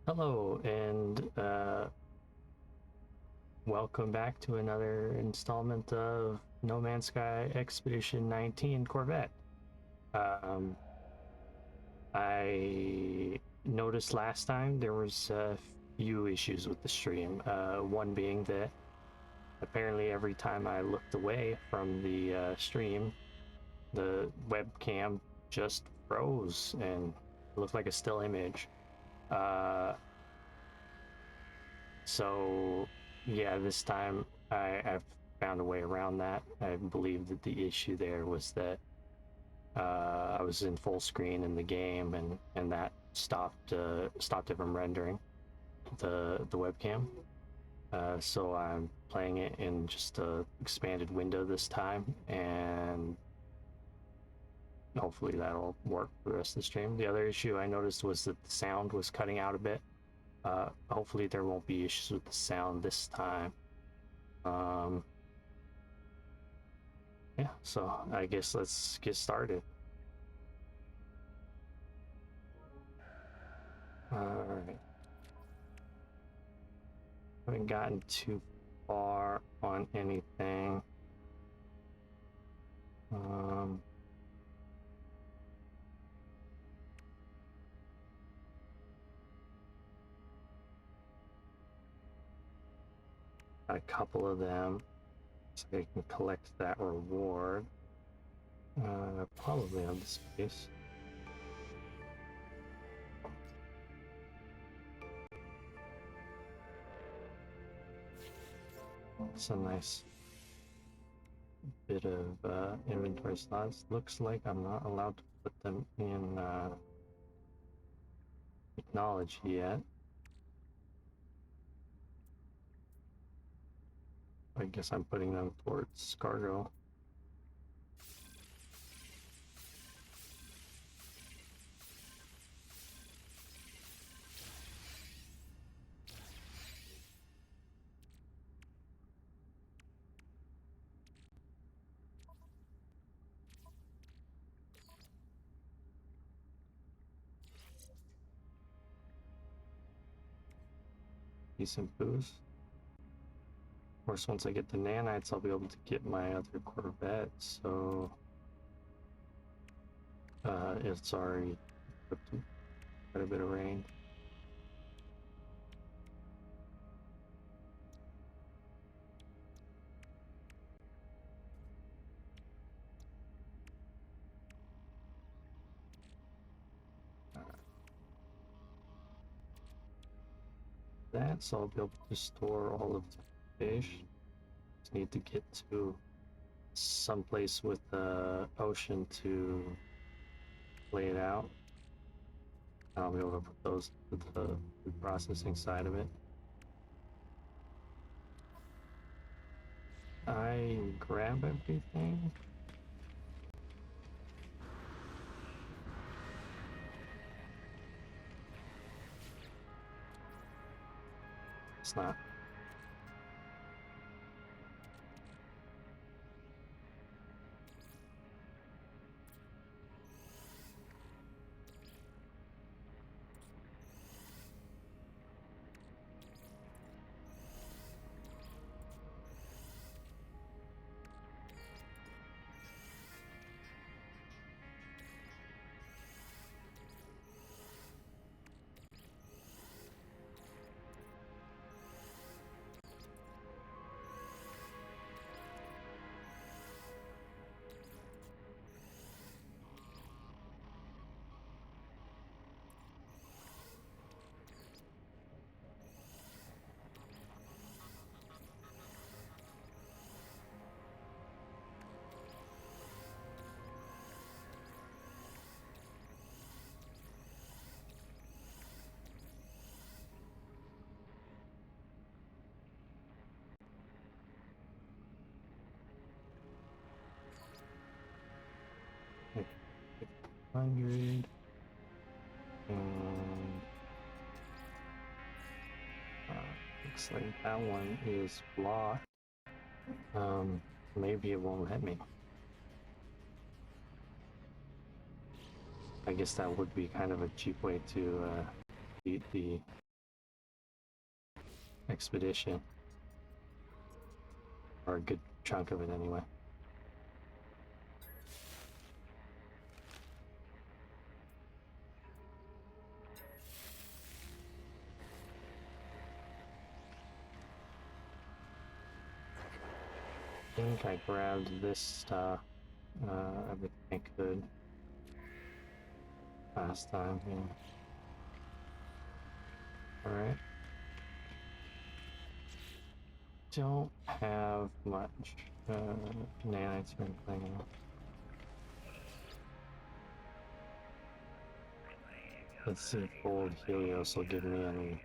Hello, and welcome back to another installment of No Man's Sky Expedition 19 Corvette. Um, I noticed last time there was a few issues with the stream. One being that apparently every time I looked away from the stream, the webcam just froze and looked like a still image. Uh, So yeah, this time I've found a way around that. I believe that the issue there was that I was in full screen in the game, and that stopped it from rendering the webcam. So I'm playing it in just a expanded window this time, and hopefully that'll work for the rest of the stream. The other issue I noticed was that the sound was cutting out a bit. Hopefully there won't be issues with the sound this time. Um, yeah, so I guess let's get started. Alright. Haven't gotten too far on anything. Um, got a couple of them, so I can collect that reward. Probably on this space. It's a nice bit of inventory slots. Looks like I'm not allowed to put them in technology yet. I guess I'm putting them towards cargo. Decent boost. Of course, once I get the nanites, I'll be able to get my other Corvette, so it's already equipped with quite a bit of range. That, so I'll be able to store all of the fish. Just need to get to someplace with the ocean to lay it out. I'll be able to put those to the food processing side of it. I grab everything. It's not. Like 100. And looks like that one is blocked. Maybe it won't let me. I guess that would be kind of a cheap way to beat the expedition, or a good chunk of it anyway. I think I grabbed this stuff, everything I could last time. Yeah. All right. Don't have much nanites or anything. Let's see if gold Helios will give me any.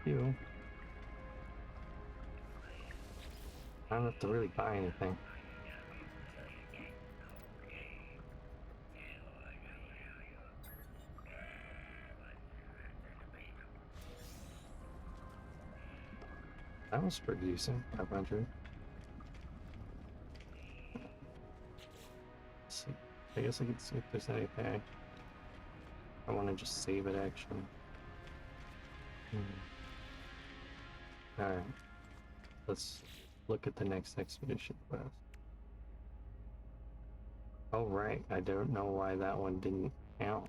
Few. I don't have to really buy anything. That was pretty decent, 500. Let's see. I guess I could see if there's anything. I want to just save it actually. Alright. Let's look at the next expedition quest. Oh right, I don't know why that one didn't count.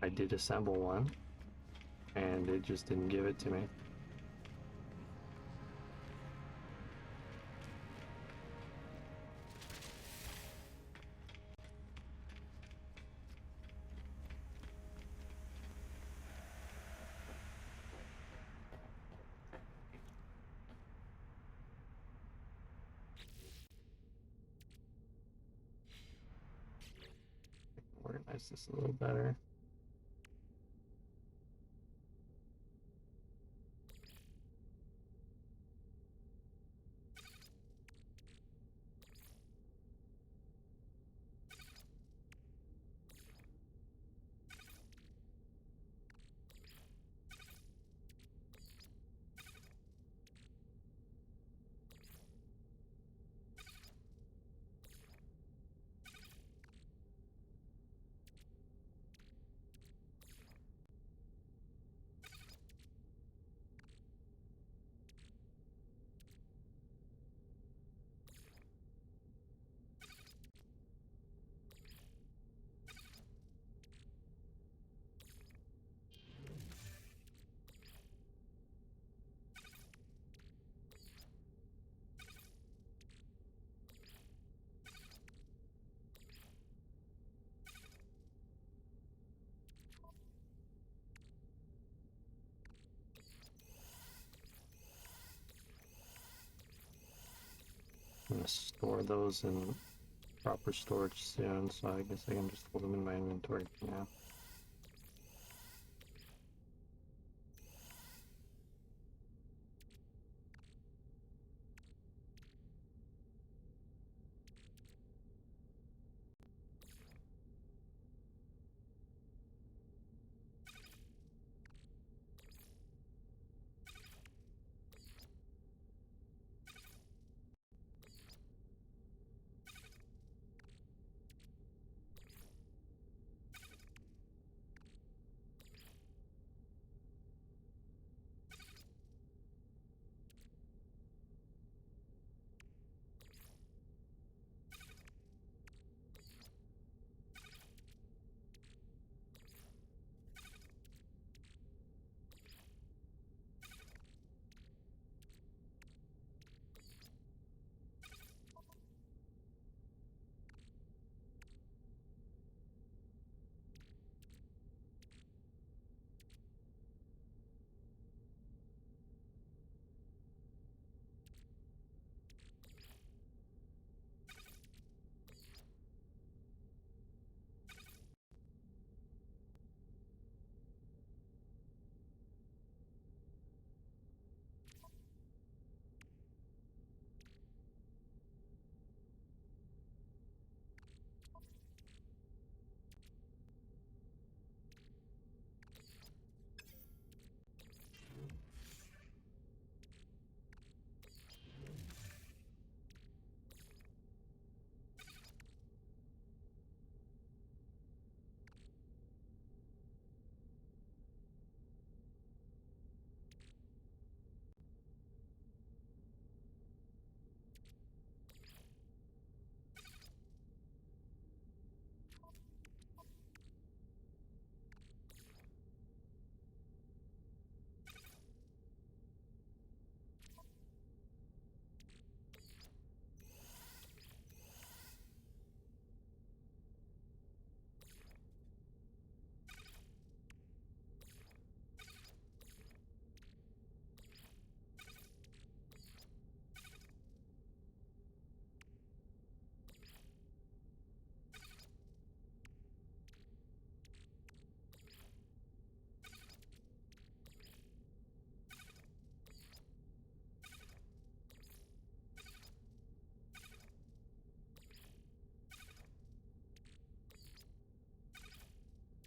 I did assemble one, and it just didn't give it to me. Organize this a little better. I'm gonna store those in proper storage soon, so I guess I can just hold them in my inventory for now.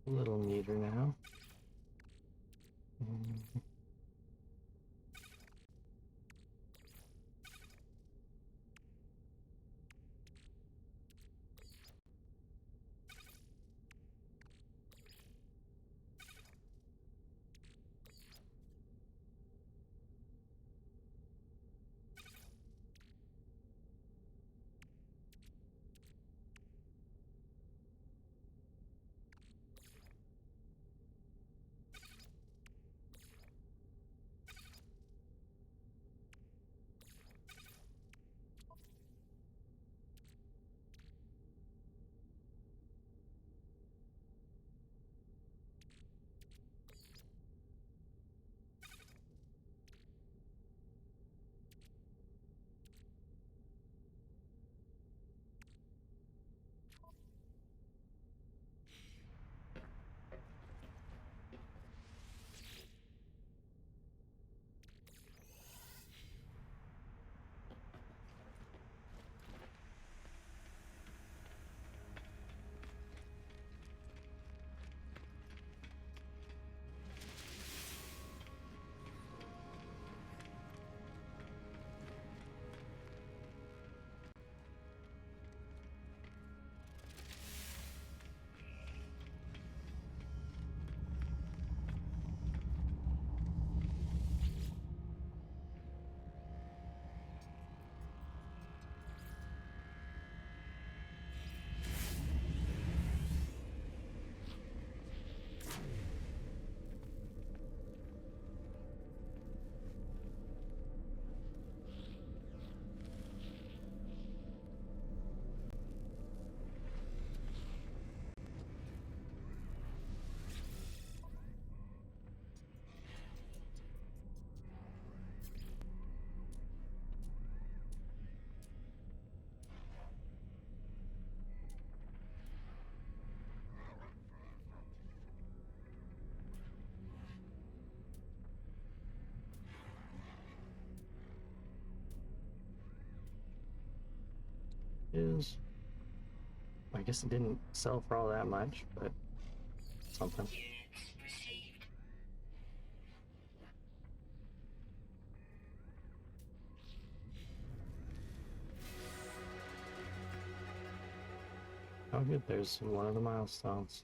a little neater now. Mm. Is I guess it didn't sell for all that much, but something. Oh, good. There's one of the milestones.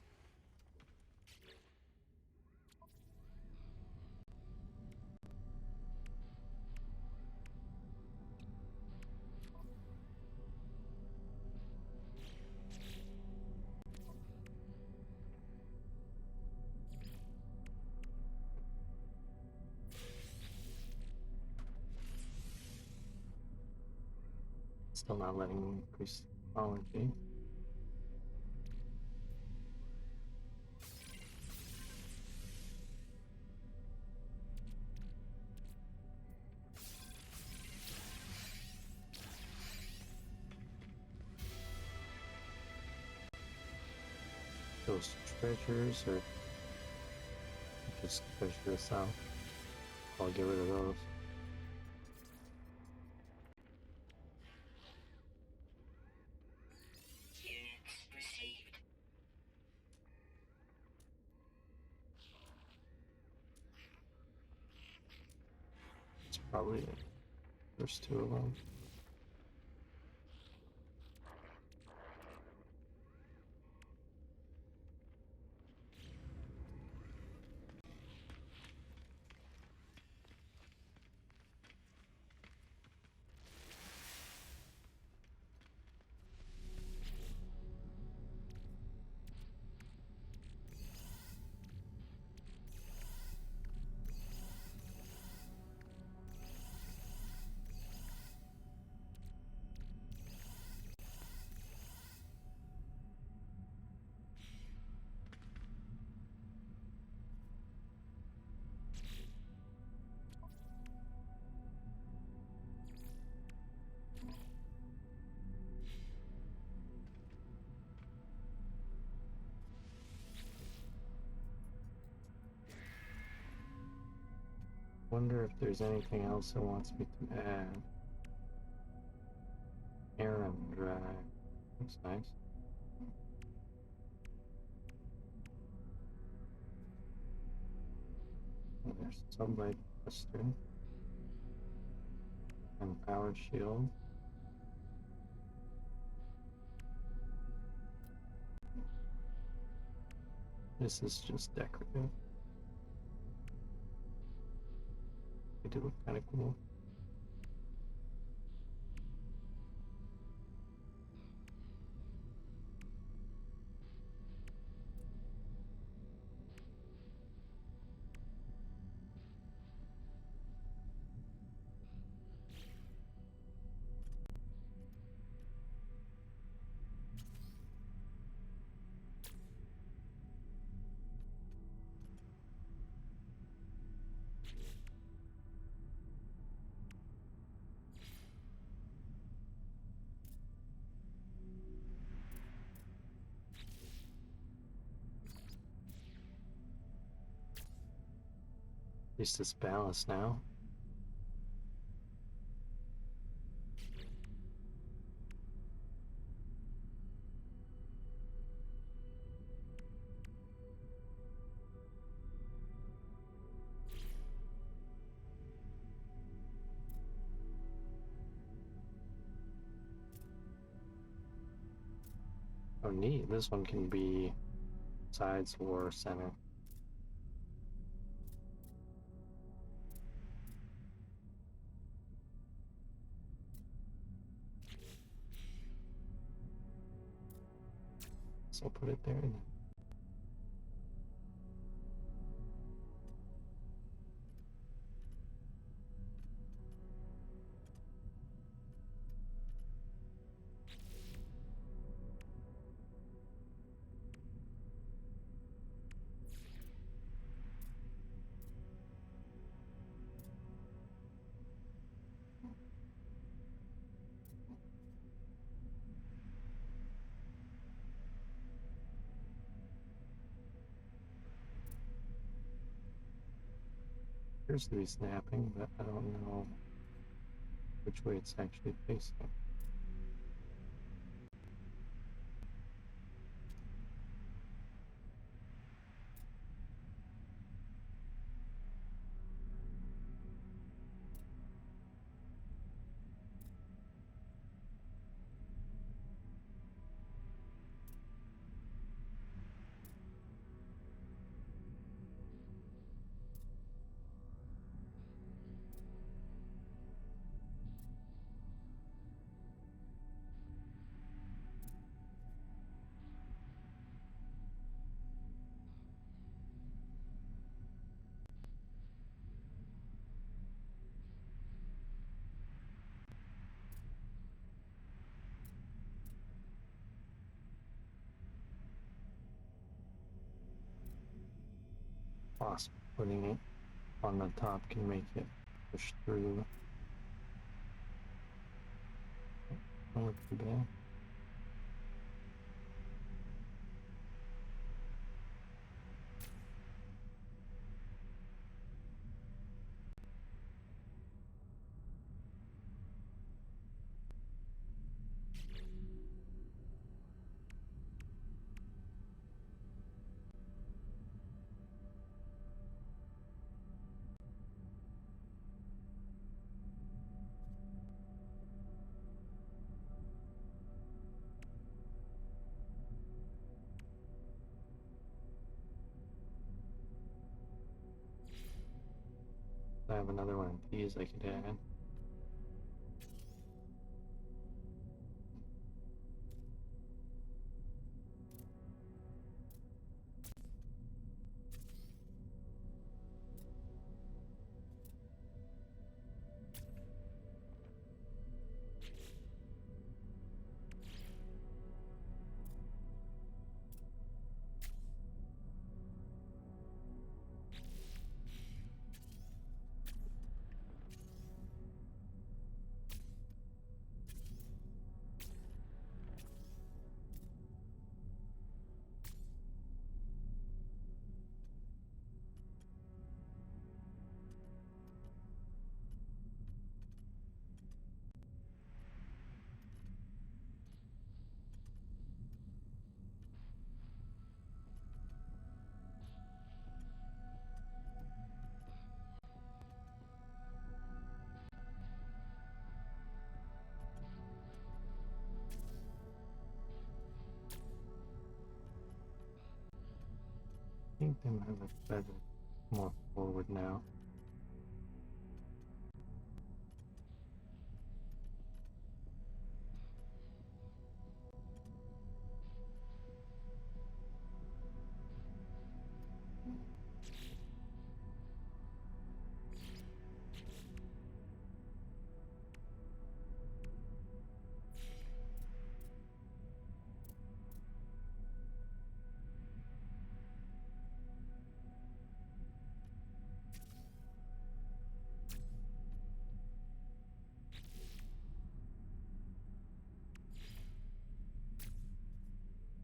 Still not letting me increase technology. Those treasures or just treasure this out. I'll get rid of those. It's probably the first two of them. Wonder if there's anything else it wants me to add. Errand drive. That's nice. There's sunlight tester and power shield. This is just decorative. It did look kind of cool. At least it's balanced now. Oh neat, this one can be sides or center. So I'll put it there. Appears to be snapping, but I don't know which way it's actually facing. Possible putting it on the top can make it push through. Don't look too bad. I have another one of these I could add. think they might have fed more forward now.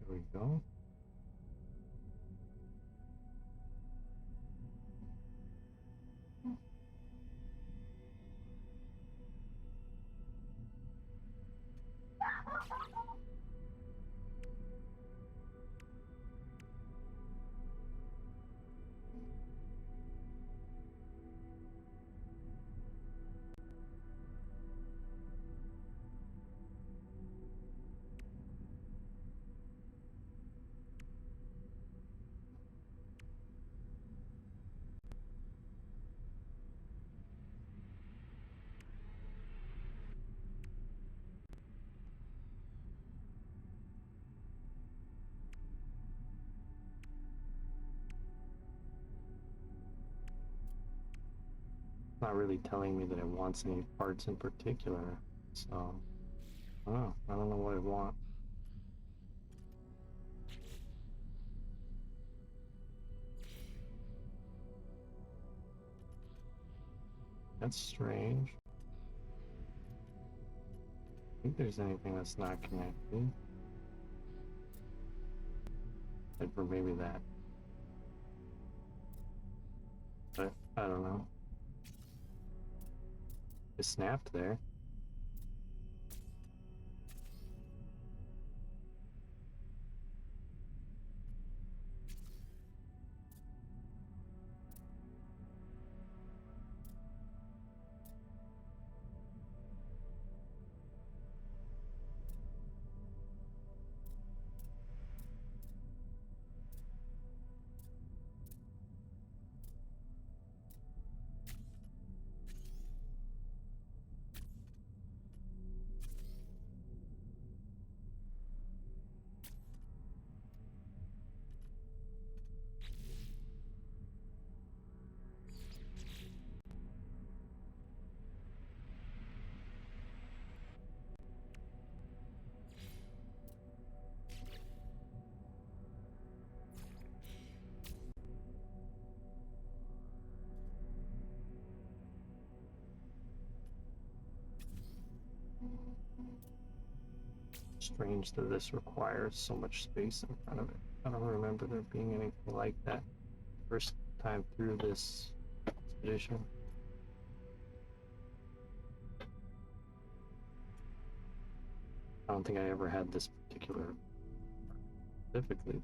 There we go. Not really telling me that it wants any parts in particular, so I don't know what it wants. That's strange. I think there's anything that's not connected. Except for maybe that. But I don't know. It snapped there. Strange that this requires so much space in front of it. I don't remember there being anything like that first time through this expedition. I don't think I ever had this particular specifically.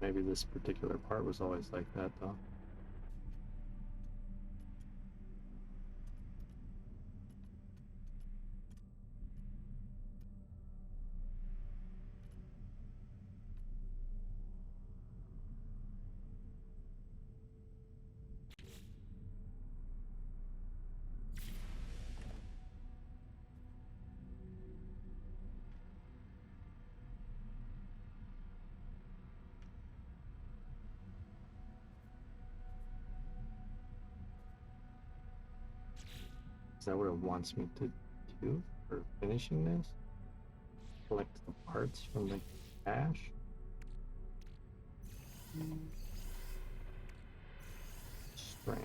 Maybe this particular part was always like that though. Is that what it wants me to do for finishing this? Collect the parts from the cache? Strange.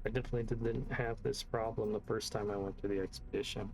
I definitely didn't have this problem the first time I went to the expedition.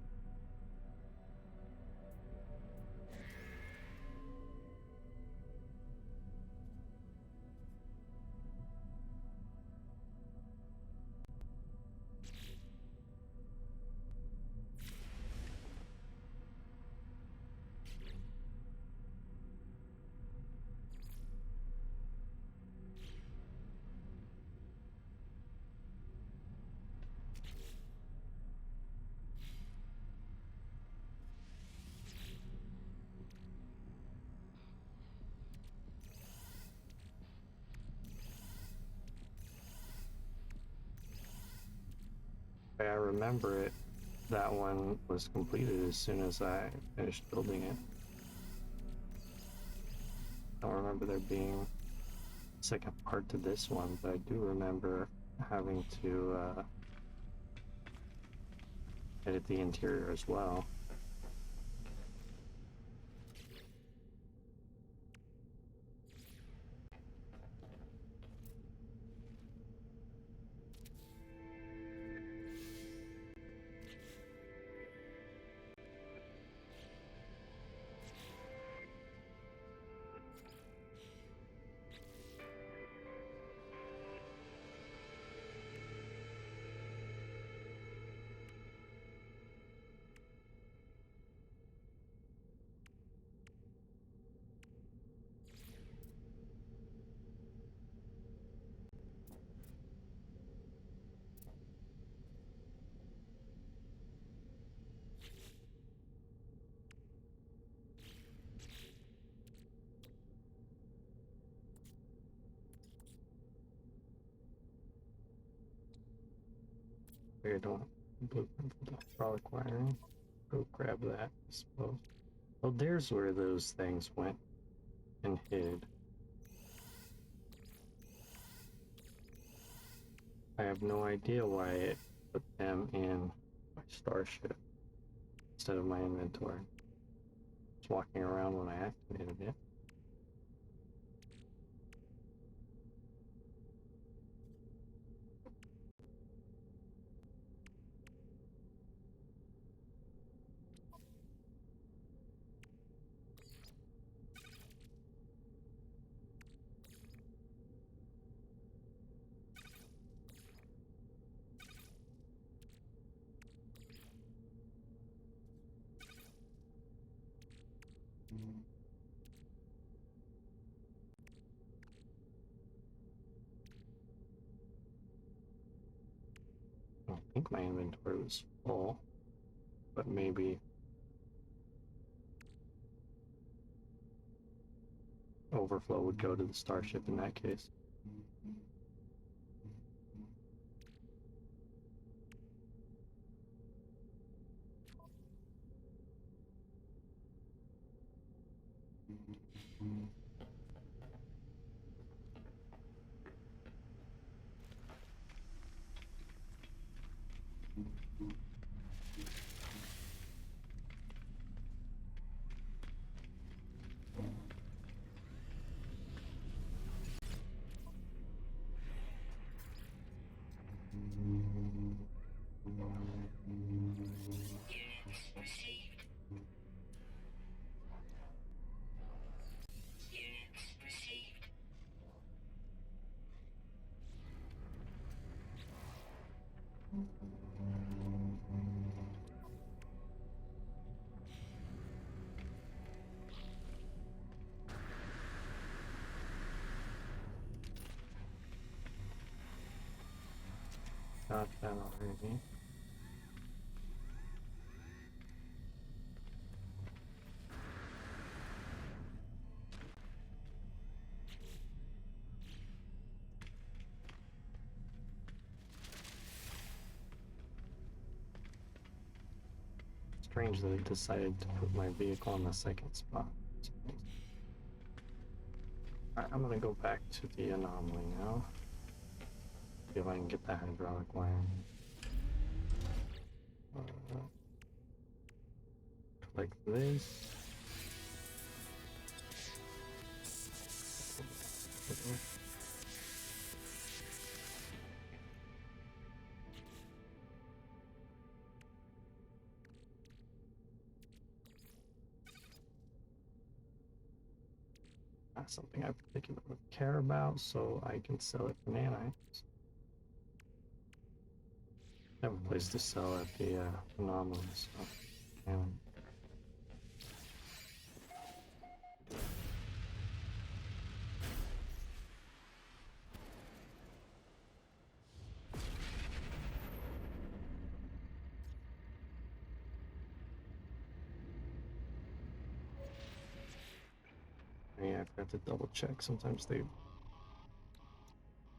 I remember it, that one was completed as soon as I finished building it. I don't remember there being a second part to this one, but I do remember having to edit the interior as well. I don't blueprint for the hydraulic wiring. Go grab that, I suppose. Oh, there's where those things went and hid. I have no idea why it put them in my starship instead of my inventory. Just walking around when I activated it. I don't think my inventory was full, but maybe overflow would go to the starship in that case. Got that already. Strange that it decided to put my vehicle on the second spot. Alright, I'm gonna go back to the anomaly now. See if I can get that hydraulic wiring. Like this. Not something I particularly care about, so I can sell it for nanites. I have a place to sell at the anomaly, so and yeah, I forgot to double check. Sometimes they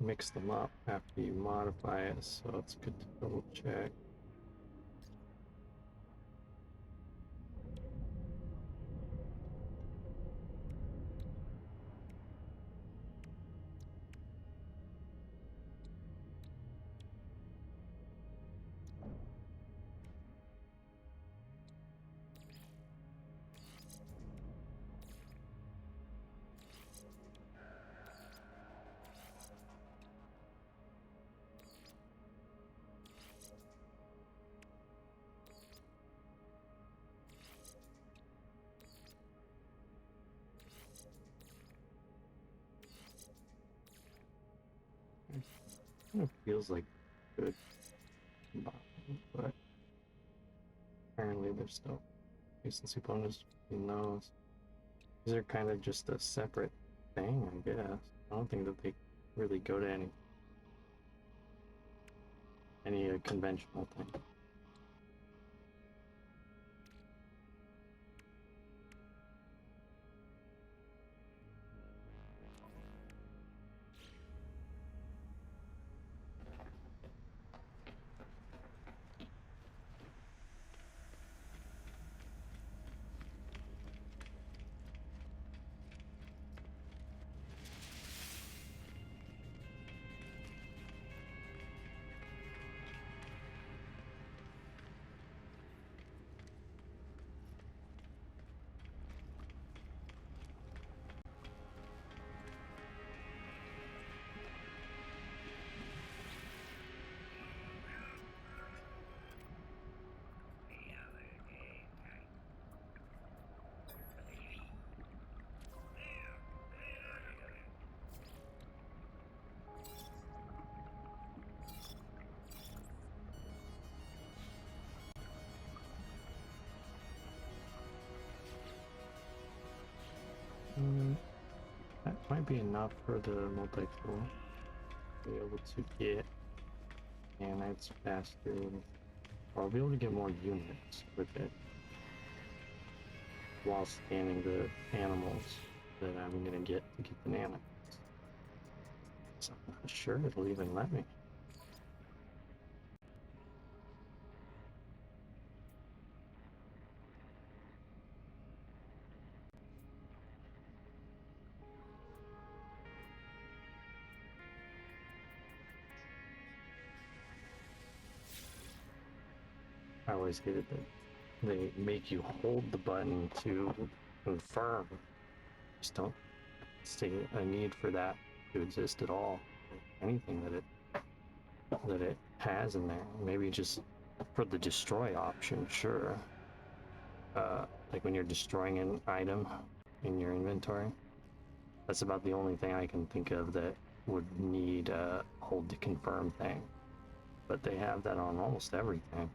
mix them up after you modify it, so it's good to double check. Kind of feels like good, but apparently there's still recency bonus between those. These are kind of just a separate thing, I guess. I don't think that they really go to any conventional thing. That might be enough for the multi-tool. Be able to get nanites faster. Or I'll be able to get more units with it while scanning the animals that I'm gonna get to get the nanites. So I'm not sure it'll even let me. I always hated that they make you hold the button to confirm. Just don't see a need for that to exist at all. Anything that it has in there. Maybe just for the destroy option, sure. Like when you're destroying an item in your inventory. That's about the only thing I can think of that would need a hold to confirm thing. But they have that on almost everything.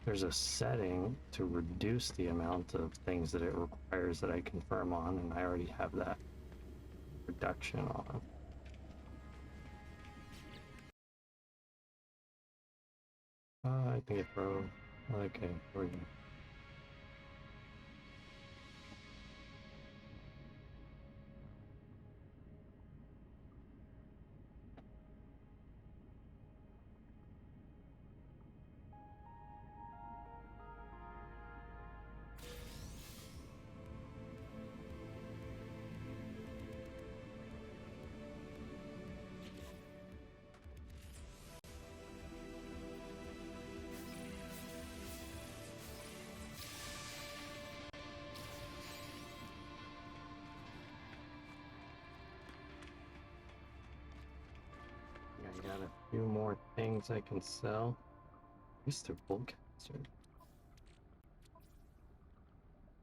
There's a setting to reduce the amount of things that it requires that I confirm on, and I already have that reduction on. I think it broke. Okay, here we go. I got a few more things I can sell. At least they're Bullcaster.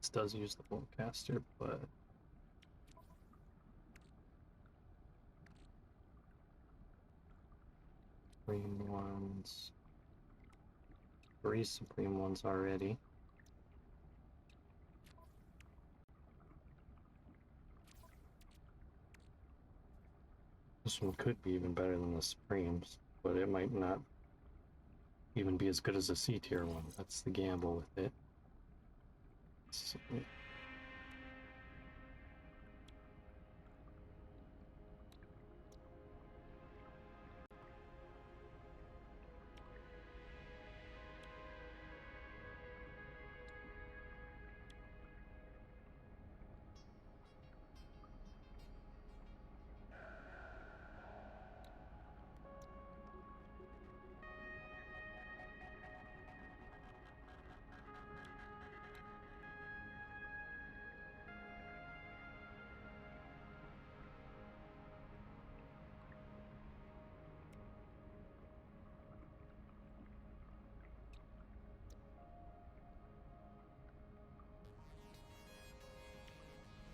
This does use the Bullcaster, but Supreme ones. 3 Supreme ones already. This one could be even better than the Supremes, but it might not even be as good as a C tier one. That's the gamble with it. So,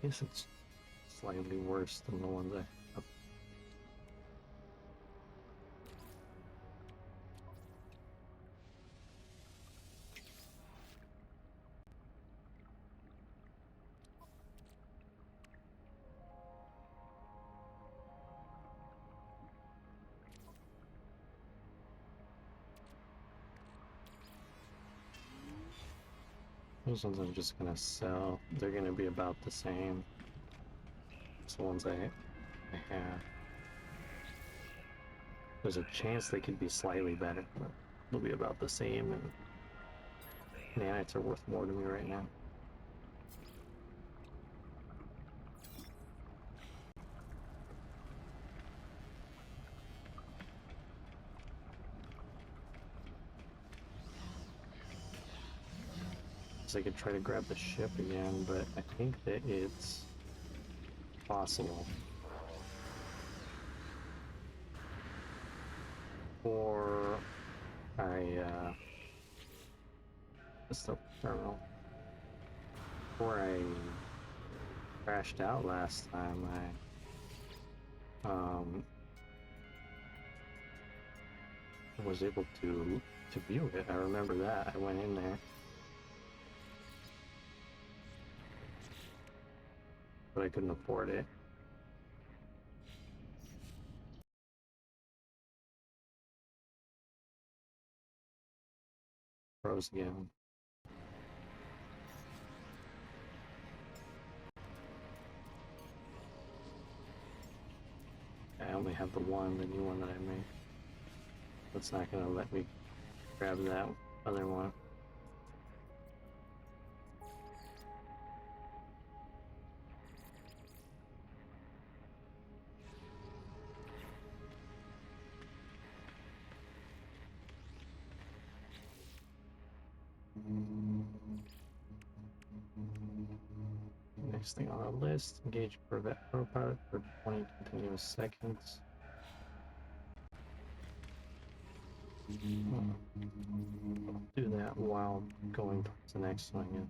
guess it's slightly worse than the ones I have. Those ones I'm just gonna sell. They're gonna be about the same as the ones I have. There's a chance they could be slightly better, but they'll be about the same, and nanites are worth more to me right now. I could try to grab the ship again, but I think that it's possible. Or what's the terminal? Before I crashed out last time, I was able to view it. I remember that. I went in there. But I couldn't afford it. Froze again. I only have the new one that I made. That's not gonna let me grab that other one. Next thing on our list, engage Corvette autopilot for 20 continuous seconds. I'll do that while going towards the next one, I guess.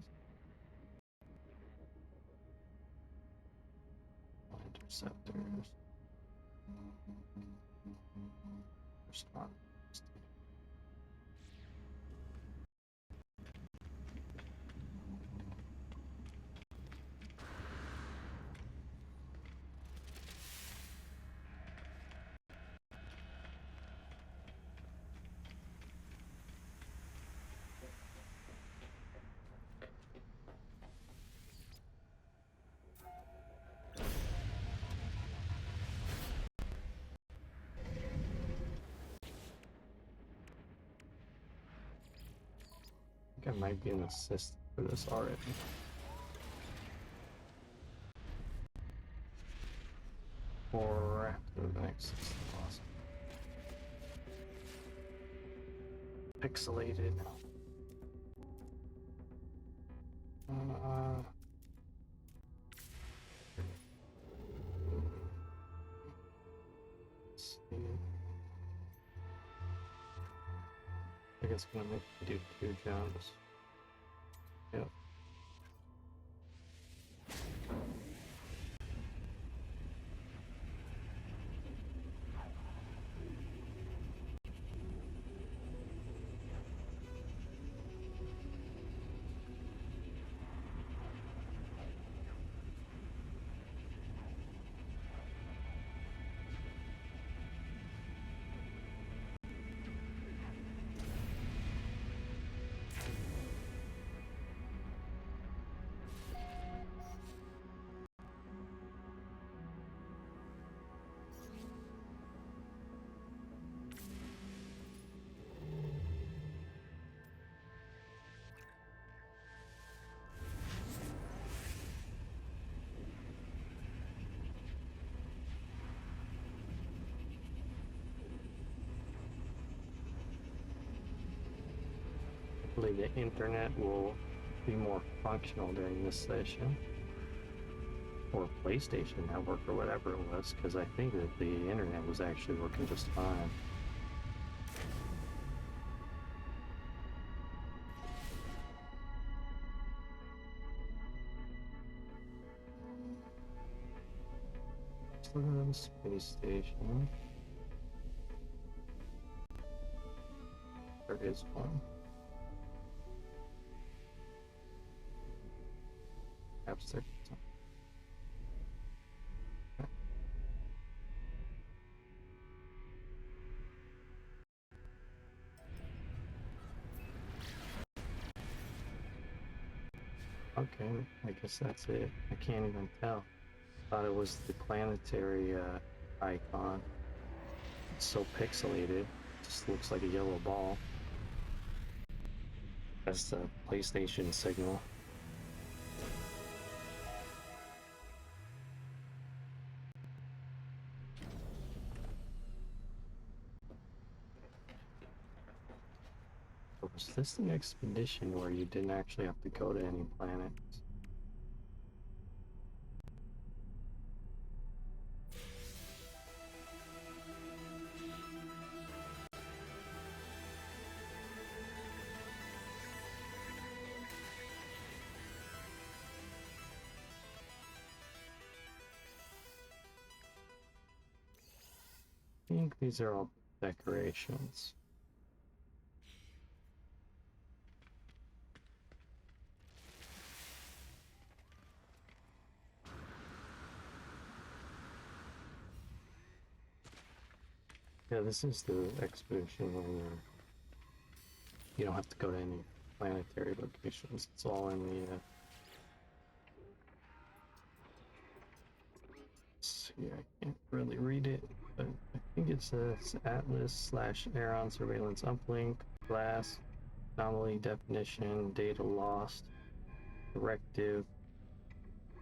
Interceptors. Respond. I think I might be an assist for this already. Or after the next system, awesome. Pixelated. Let's see. I think it's gonna make me do 2 jumps. Yep. Hopefully the internet will be more functional during this session, or PlayStation Network or whatever it was, because I think that the internet was actually working just fine. look at the space station. There is one. Perhaps there's some. Okay, I guess that's it. I can't even tell. Thought it was the planetary icon. It's so pixelated. Just looks like a yellow ball. That's the PlayStation signal. Was this an expedition where you didn't actually have to go to any planets? I think these are all decorations. Yeah, this is the expedition where you don't have to go to any planetary locations. It's all in the see, I can't really read it, but I think it says Atlas/Aeron surveillance uplink, glass, anomaly definition, data lost, directive,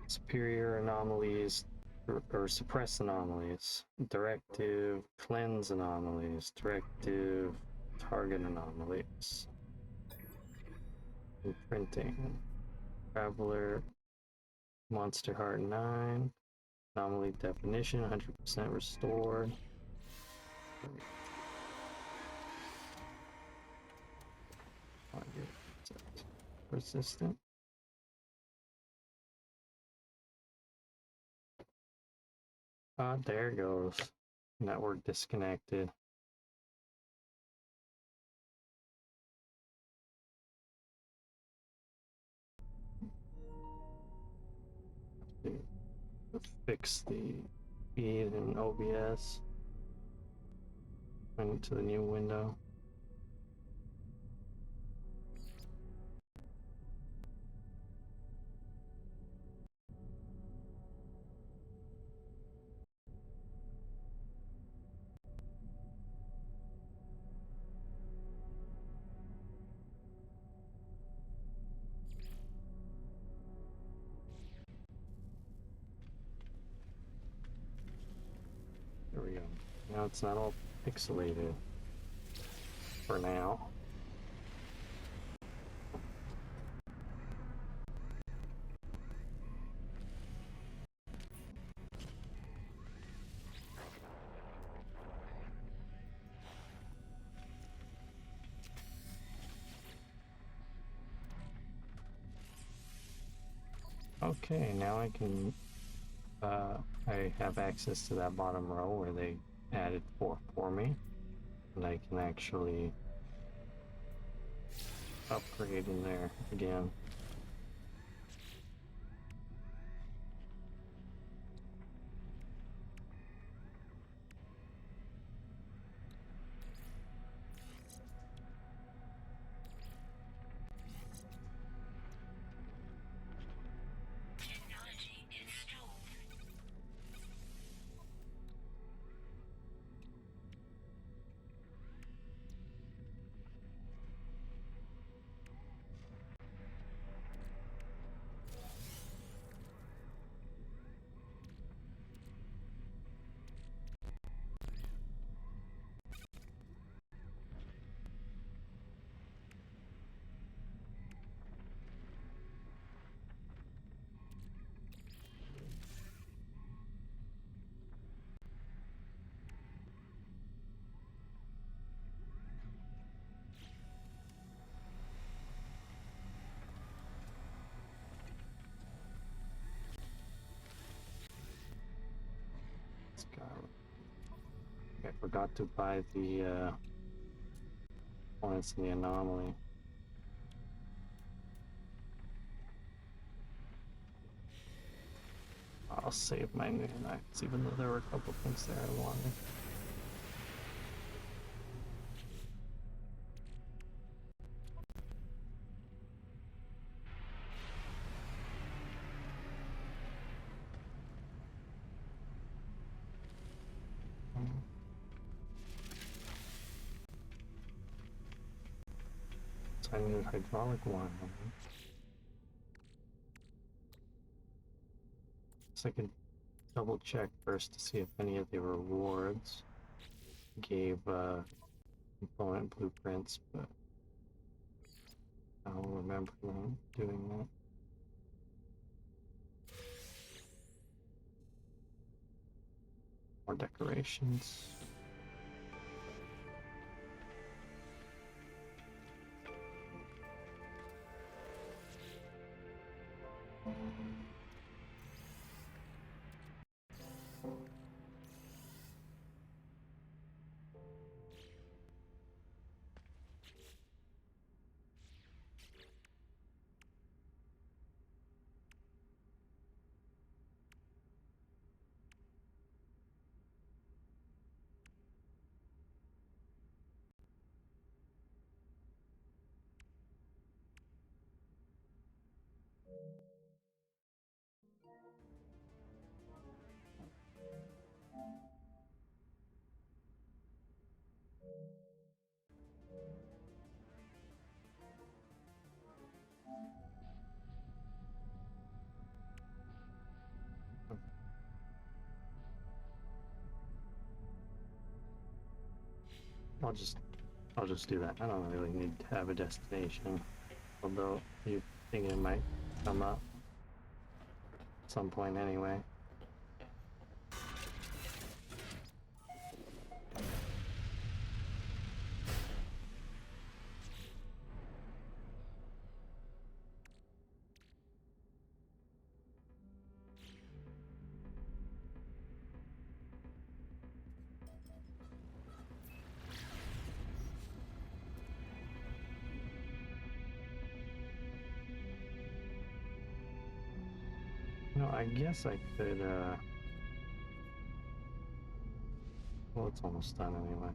superior anomalies, or suppress anomalies, directive, cleanse anomalies, directive, target anomalies, imprinting, traveler, monster heart 9, anomaly definition 100% restored. Persistent. Ah, there it goes. Network disconnected. Fix the feed in OBS. Went to the new window. There we go. Now it's not all pixelated for now. Okay, now I can I have access to that bottom row where they added for me, and I can actually upgrade in there again. forgot to buy the points in the anomaly. I'll save my new knights, even though there were a couple things there I wanted. So I need a hydraulic one. So I can double check first to see if any of the rewards gave component blueprints, but I don't remember them doing that. More decorations. I'll just do that. I don't really need to have a destination, although you think it might come up at some point anyway. No, I guess I could, well, it's almost done anyway.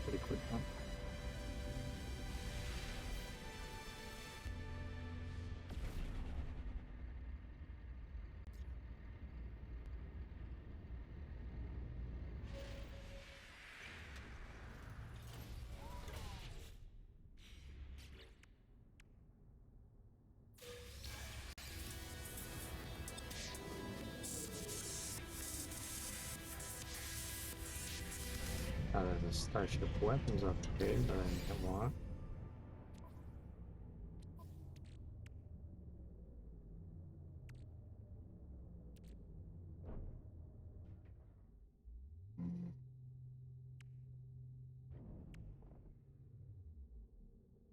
Pretty quick one. There's a Starship Weapons upgrade that I didn't want.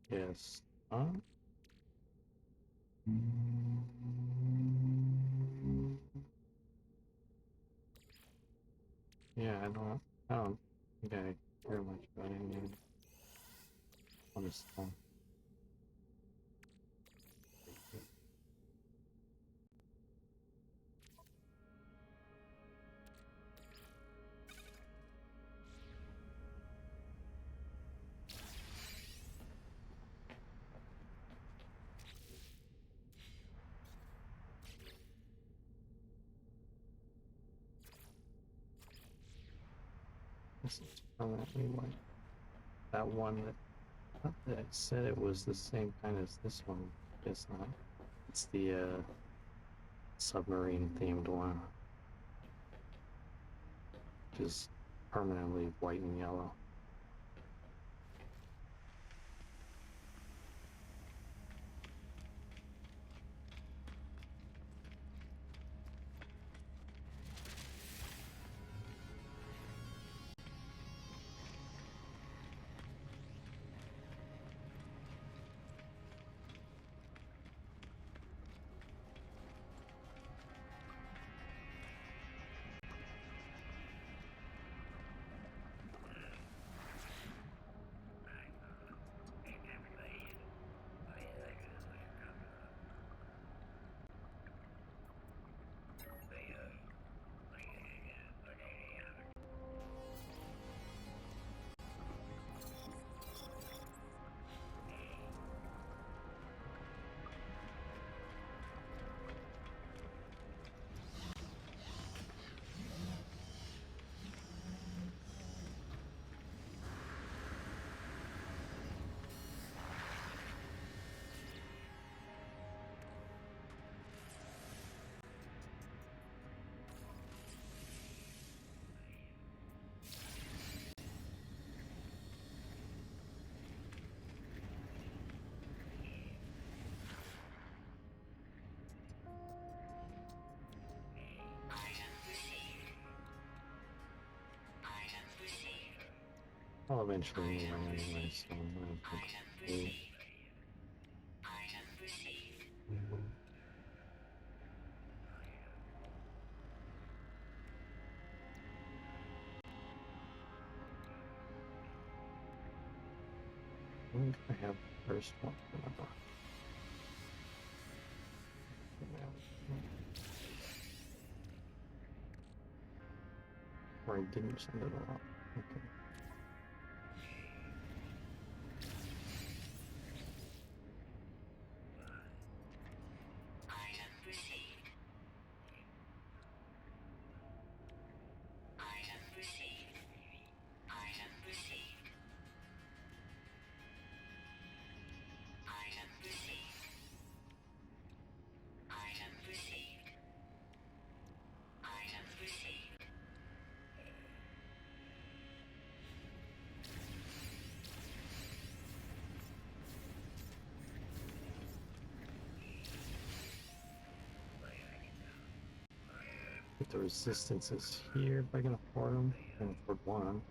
Yes. Yeah, I don't think I care much about any other stuff. This is permanently like that one that I thought that said it was the same kind as this one. Guess not. It's the submarine themed one, which is permanently white and yellow. I'll eventually need them anyway, so I'm gonna put these. I think I have the first one in my box. Or I didn't send it along. Okay. If the resistance is here, if I can afford them, I can afford one.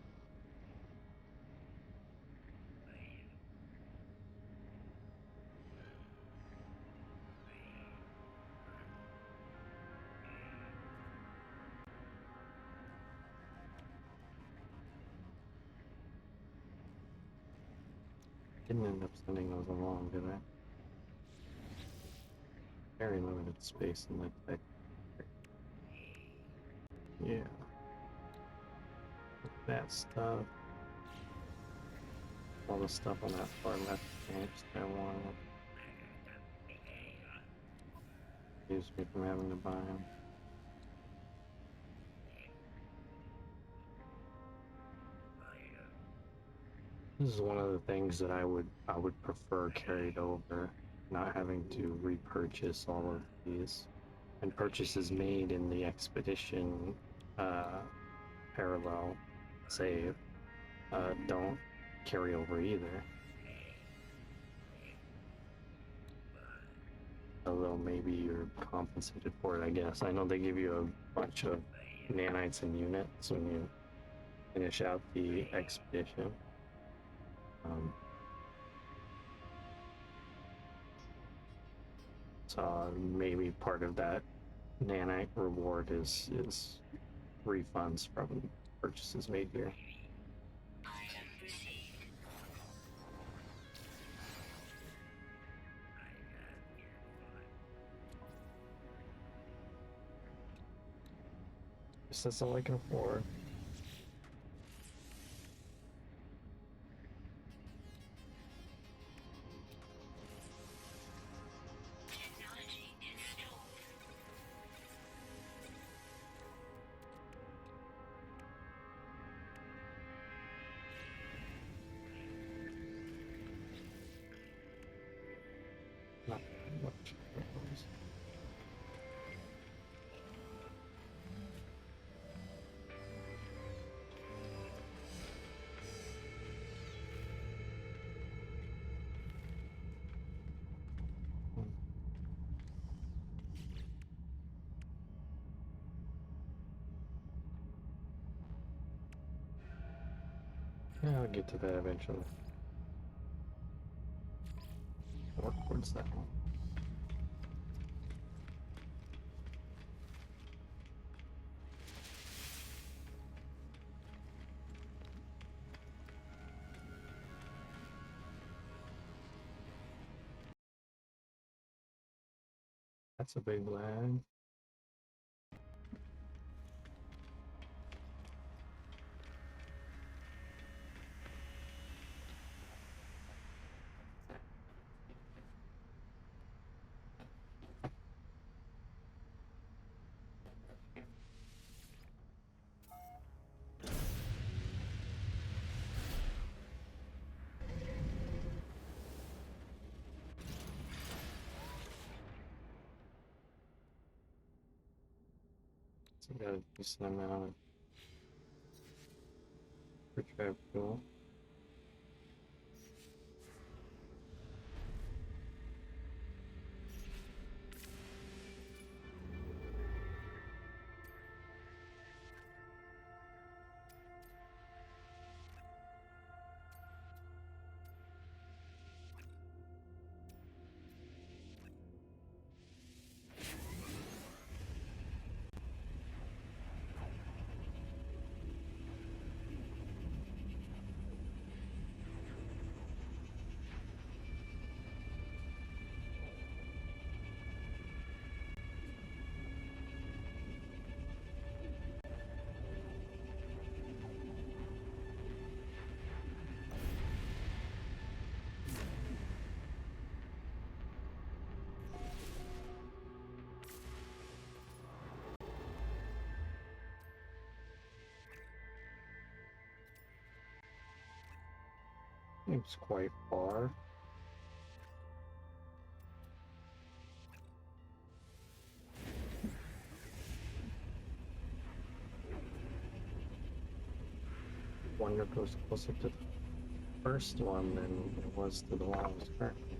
Didn't end up sending those along, did I? Very limited space in that deck. Yeah. That stuff. All the stuff on that far left branch that I want. Saves me from having to buy them. This is one of the things that I would prefer carried over, not having to repurchase all of these, and purchases made in the expedition parallel save don't carry over either. Although maybe you're compensated for it, I guess. I know they give you a bunch of nanites and units when you finish out the expedition. So maybe part of that nanite reward is refunds from purchases made here. Guess that's all I can afford. Not much. Yeah, I'll get to that eventually. Work towards that one. That's a big lag. So we got a decent amount of retrieve fuel. Seems quite far. Wonder if it goes closer to the first one than it was to the one I was currently at.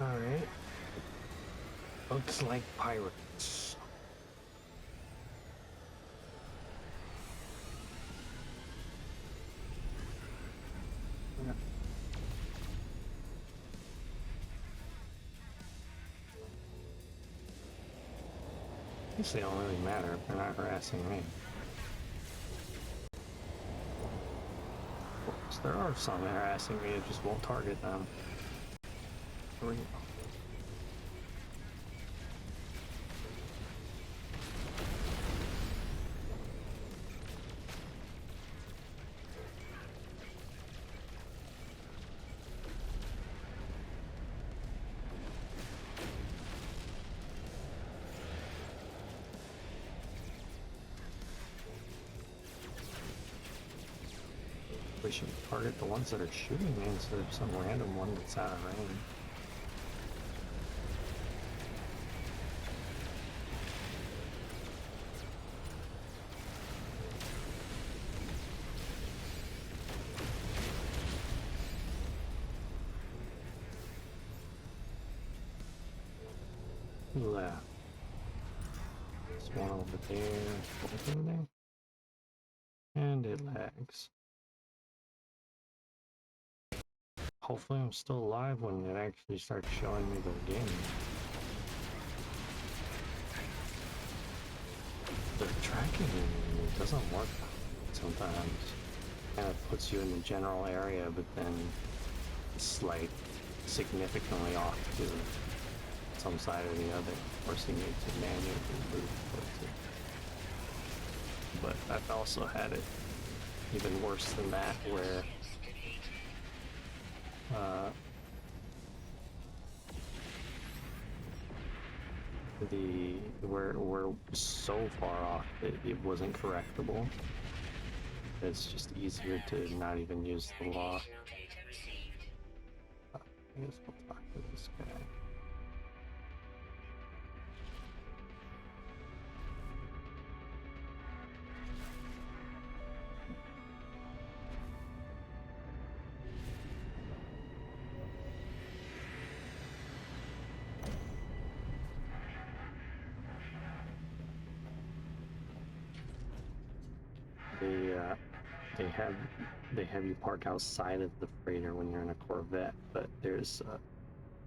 Alright. Looks like pirates. Yeah. I guess they don't really matter if they're not harassing me. Of course, there are some harassing me, it just won't target them. Here we go. We should target the ones that are shooting me instead of some random one that's out of range. Left. There's one over there. Both over there. And it lags. Hopefully I'm still alive when it actually starts showing me the game. The tracking doesn't work sometimes. Kind of puts you in the general area, but then it's like significantly off to some side or the other, forcing you to manually move towards it. But I've also had it even worse than that, where we're so far off that it wasn't correctable. It's just easier to not even use the law. I guess we'll talk to this guy. They have you park outside of the freighter when you're in a Corvette, but there's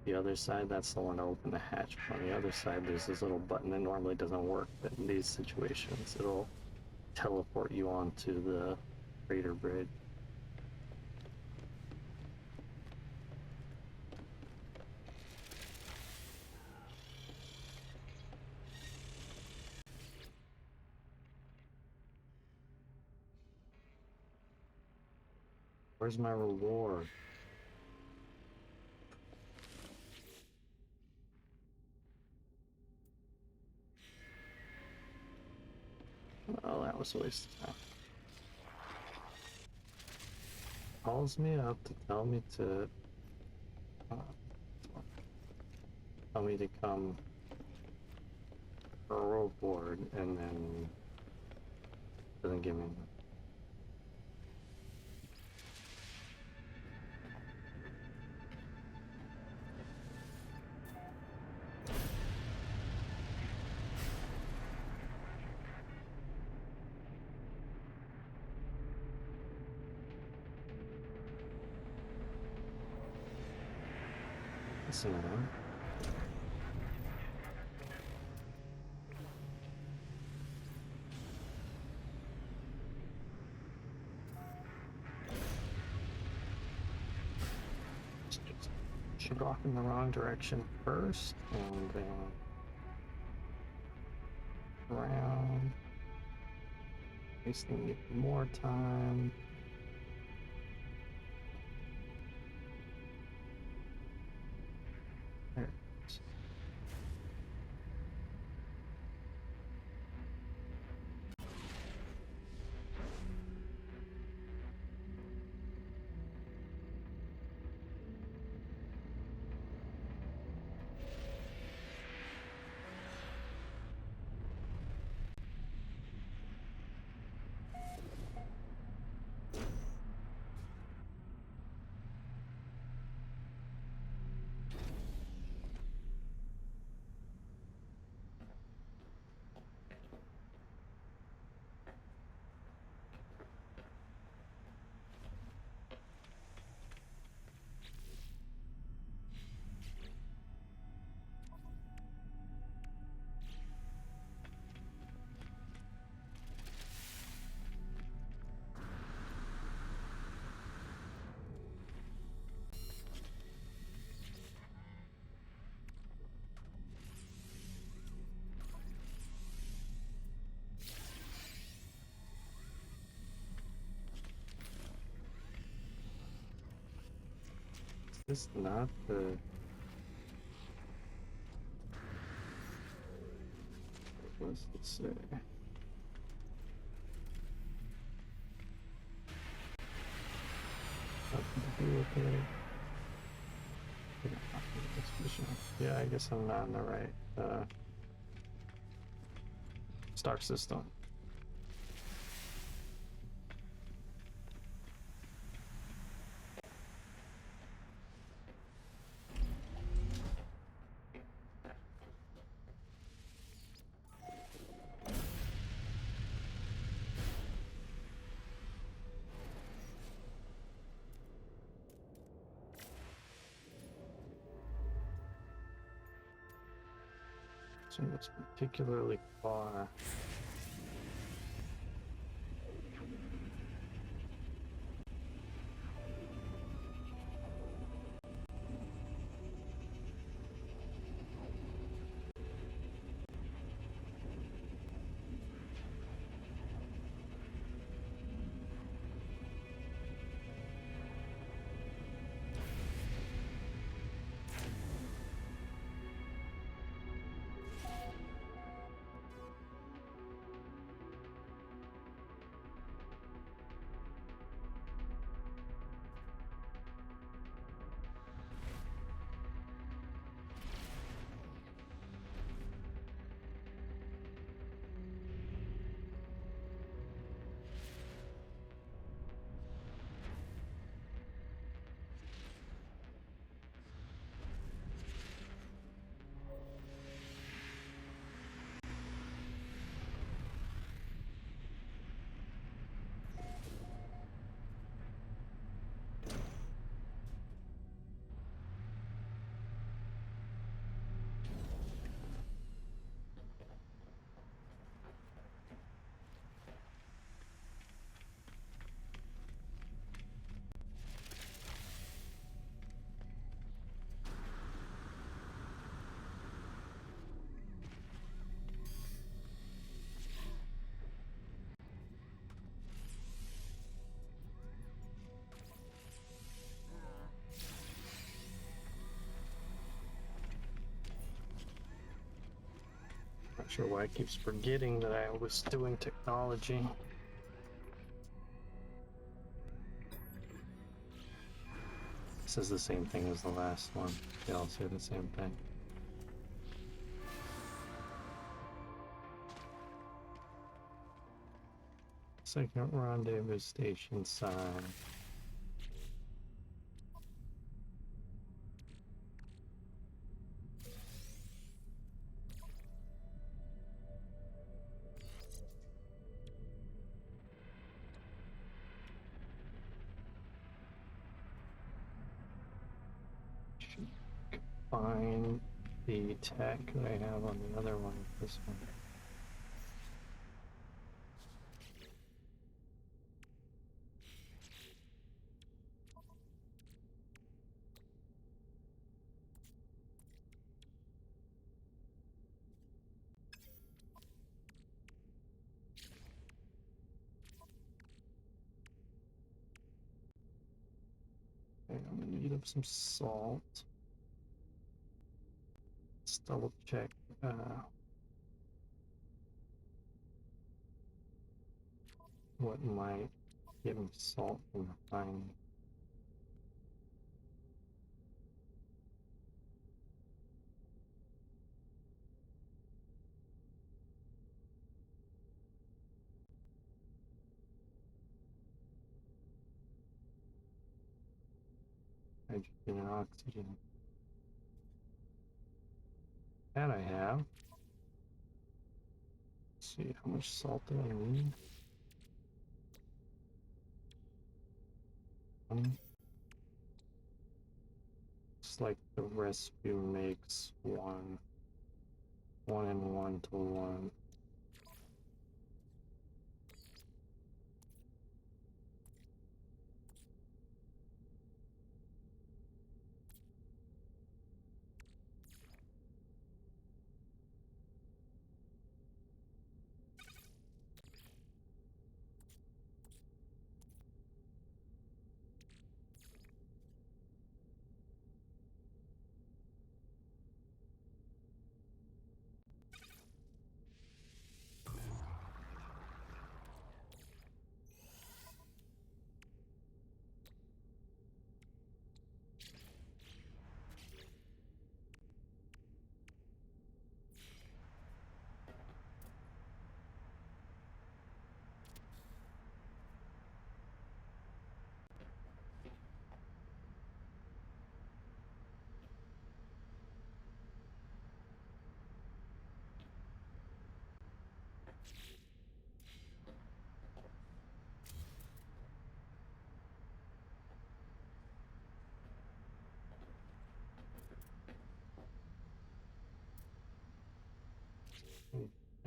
the other side, that's the one to open the hatch. On the other side, there's this little button that normally doesn't work, but in these situations, it'll teleport you onto the freighter bridge. Where's my reward? Oh, that was a waste of time. Calls me up to tell me to come overboard, and then doesn't give me enough. That's annoying. Should go off in the wrong direction first, and then around. Wasting even more time. There it is. Is this not the... What does it say? Nothing to do with it. Yeah, I guess I'm not in the right star system. So it's particularly far. Not sure why it keeps forgetting that I was doing technology. This is the same thing as the last one. They all say the same thing. Second rendezvous station sign. Should find the tech that I have on the other one with this one. Okay, I'm gonna need some salt. Let's double check. What might give me salt from refining? Hydrogen and oxygen. That I have. Let's see, how much salt do I need? 20. It's like the recipe makes one and 1 to 1.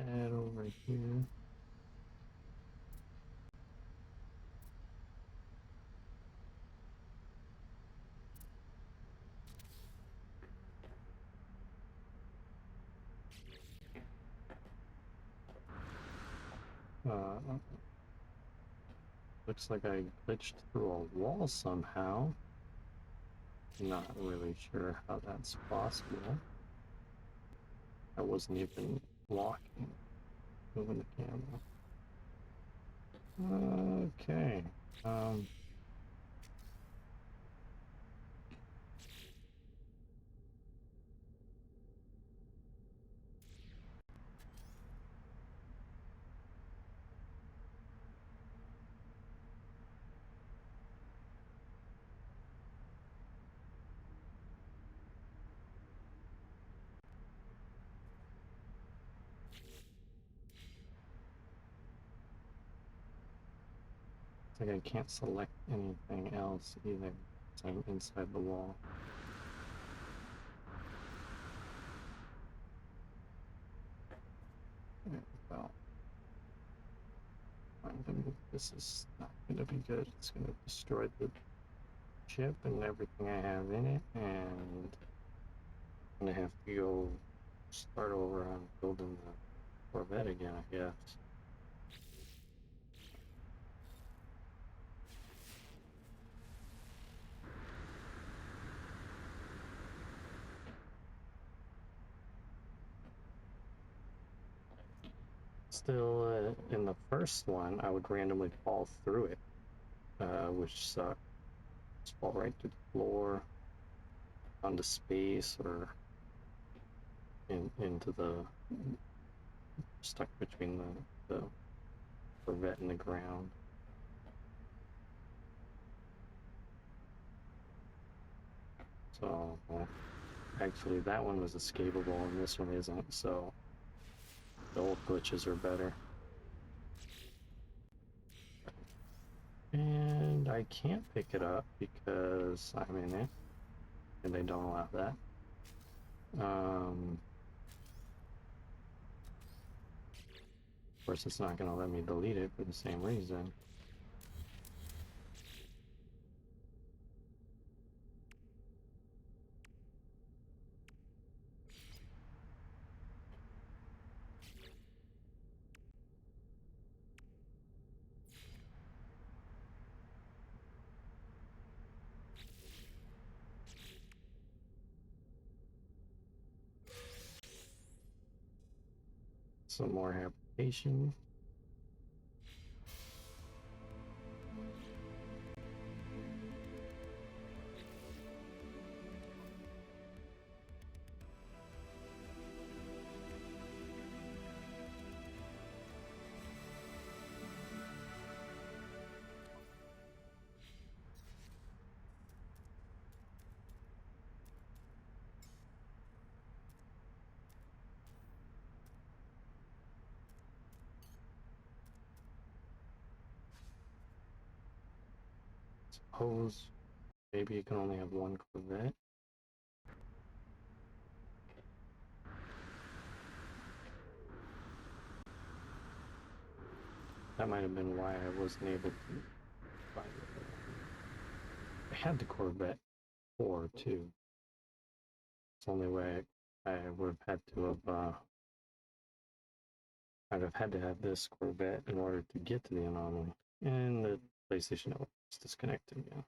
Add over here. Looks like I glitched through a wall somehow. Not really sure how that's possible. I wasn't even walking. Moving the camera. Okay. It's like I can't select anything else either. So I'm inside the wall. There we go. This is not gonna be good. It's gonna destroy the chip and everything I have in it, and I'm gonna have to go start over on building the Corvette again, I guess. Still, in the first one, I would randomly fall through it, which sucked. Just fall right through the floor, onto space, or into the stuck between the Corvette and the ground. So actually, that one was escapable, and this one isn't. So the old glitches are better. And I can't pick it up because I'm in it, and they don't allow that. Of course, it's not going to let me delete it for the same reason. some more habitation. Suppose maybe you can only have one Corvette. That might have been why I wasn't able to find it. I had the Corvette 4 too. It's the only way I would have had to have. I'd have had to have this Corvette in order to get to the anomaly. And the PlayStation Network is disconnected again.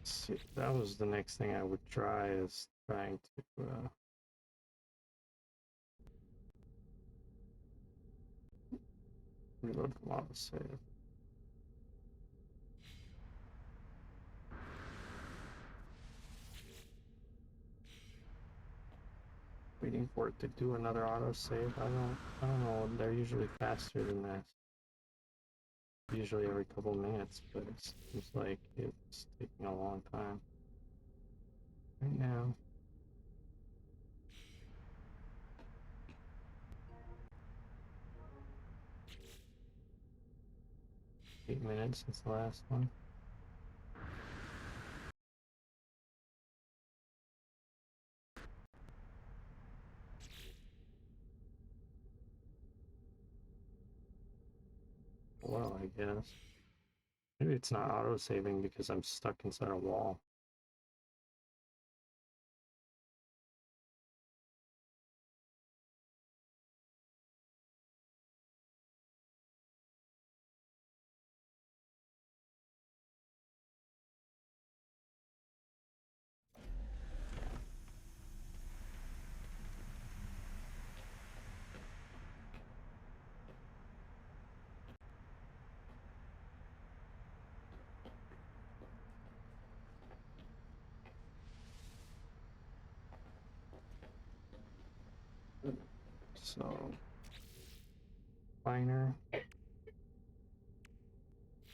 See, that was the next thing I would try, is trying to reload from autosave. Waiting for it to do another autosave. I don't know. They're usually faster than this. Usually every couple minutes, but it seems like it's taking a long time right now. Eight minutes since the last one. Well, I guess. Maybe it's not auto-saving because I'm stuck inside a wall. So, liner.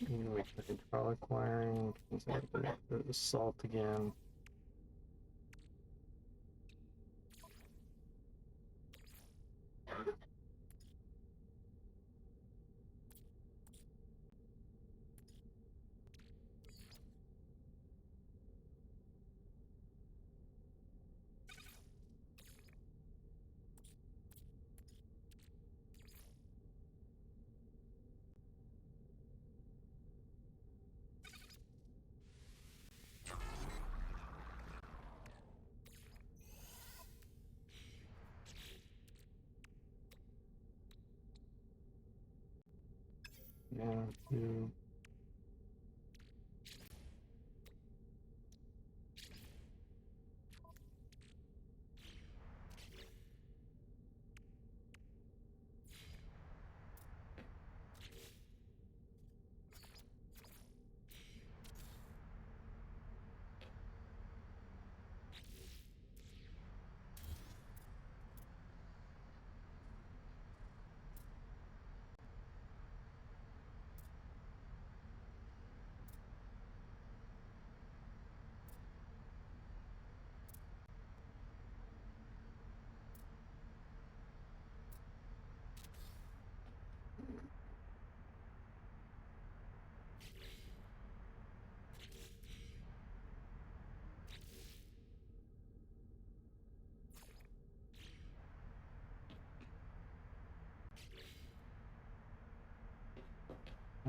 Wait for hydraulic wiring. The salt again. Yeah, two.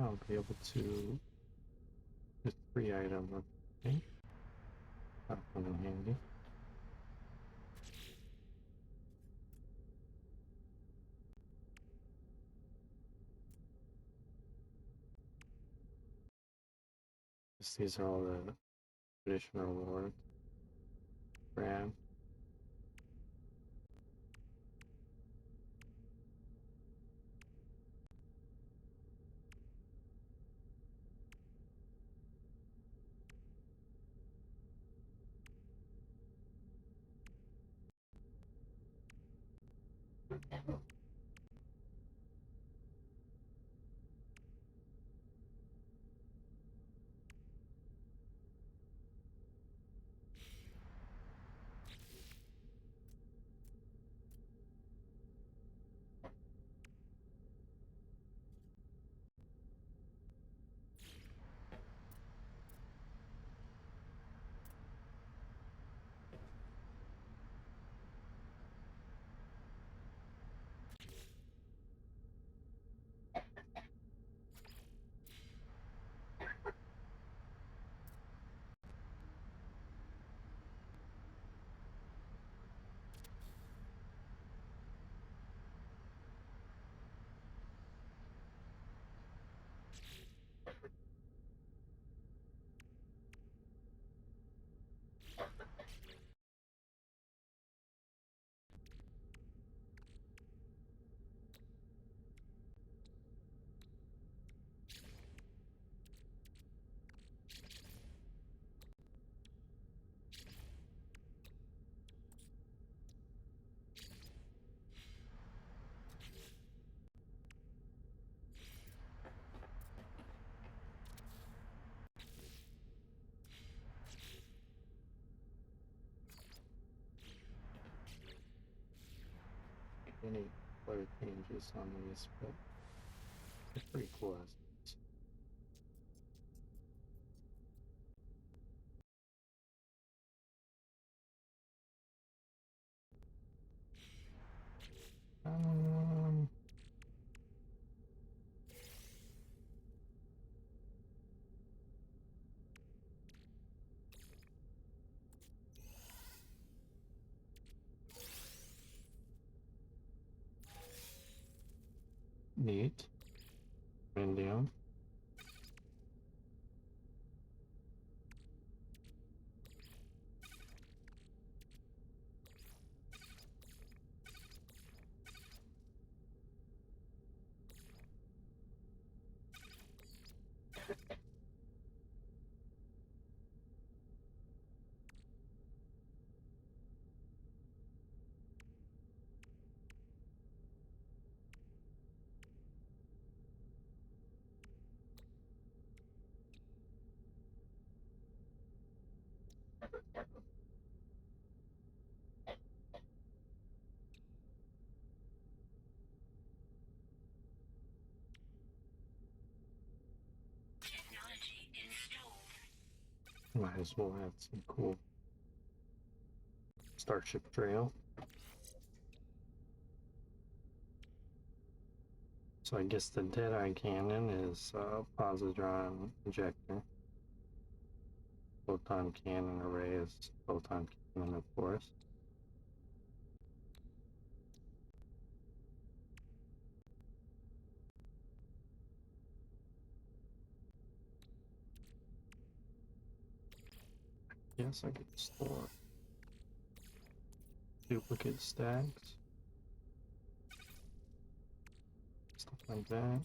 I'll be able to just 3 items, okay? That'll come in handy. These are all the traditional rewards. Grab. Any color changes on these, but they're pretty cool. Um, Neat. And down. Might as well have some cool Starship Trail. So I guess the Deadeye Cannon is positron injector. Photon cannon array is photon cannon, of course. Yes, I could store duplicate stacks, stuff like that.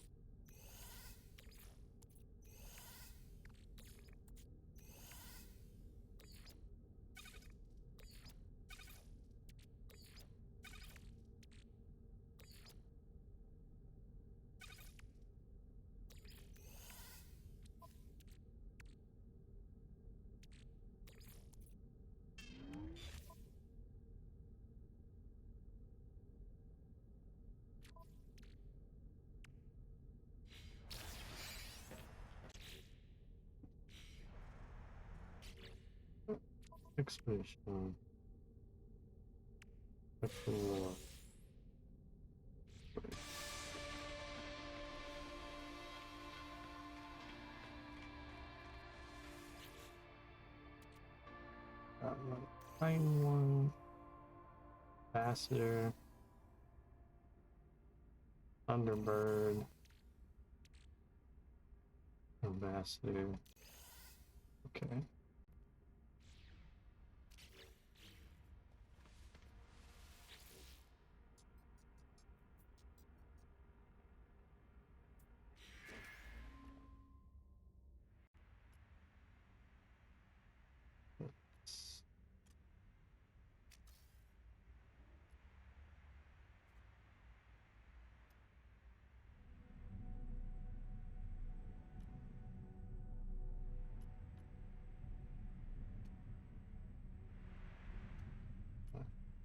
Expedition. War. Titan one, Ambassador, Thunderbird, Ambassador. Okay.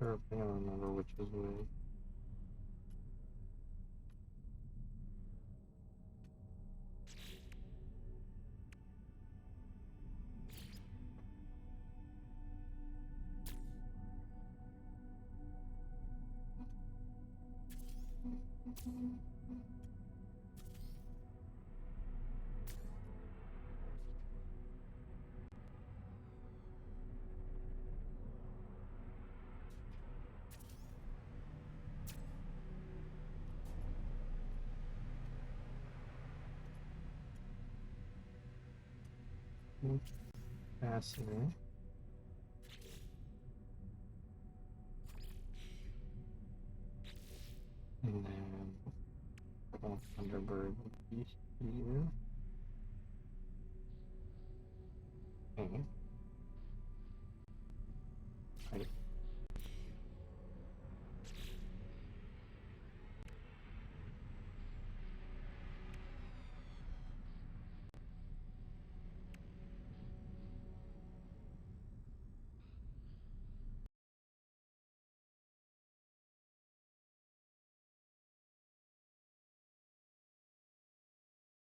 I don't remember which is which. Ambassador. And then Thunderbird would be here. Okay. Right.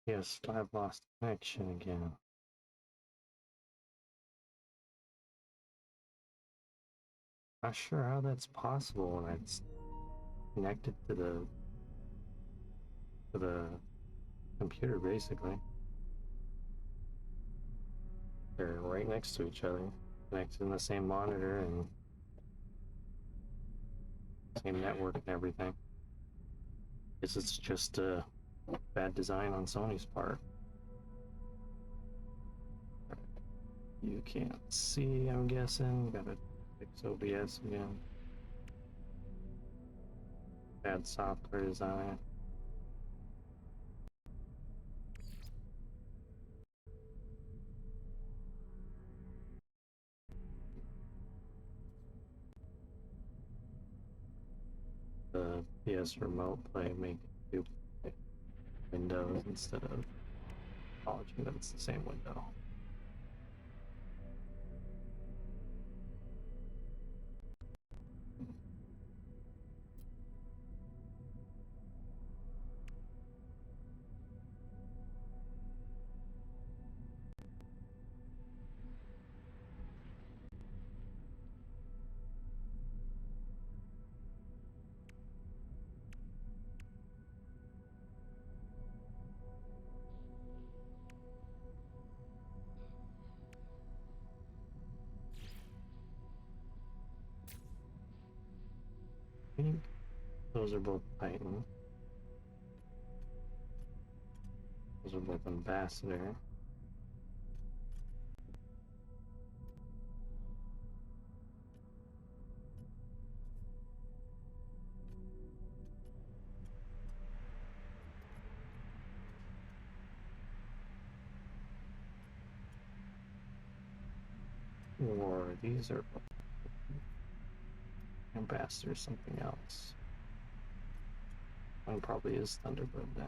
Yes, I've lost connection again. Not sure how that's possible when it's connected to the computer basically. They're right next to each other, connected in the same monitor and same network and everything. Guess it's just a bad design on Sony's part. You can't see, I'm guessing. Gotta fix OBS again. Bad software design. The PS Remote Play make it duplicate windows instead of acknowledging that it's the same window. I think those are both Titan. Those are both Ambassador. Or these are Ambassador something else. One probably is Thunderbird then.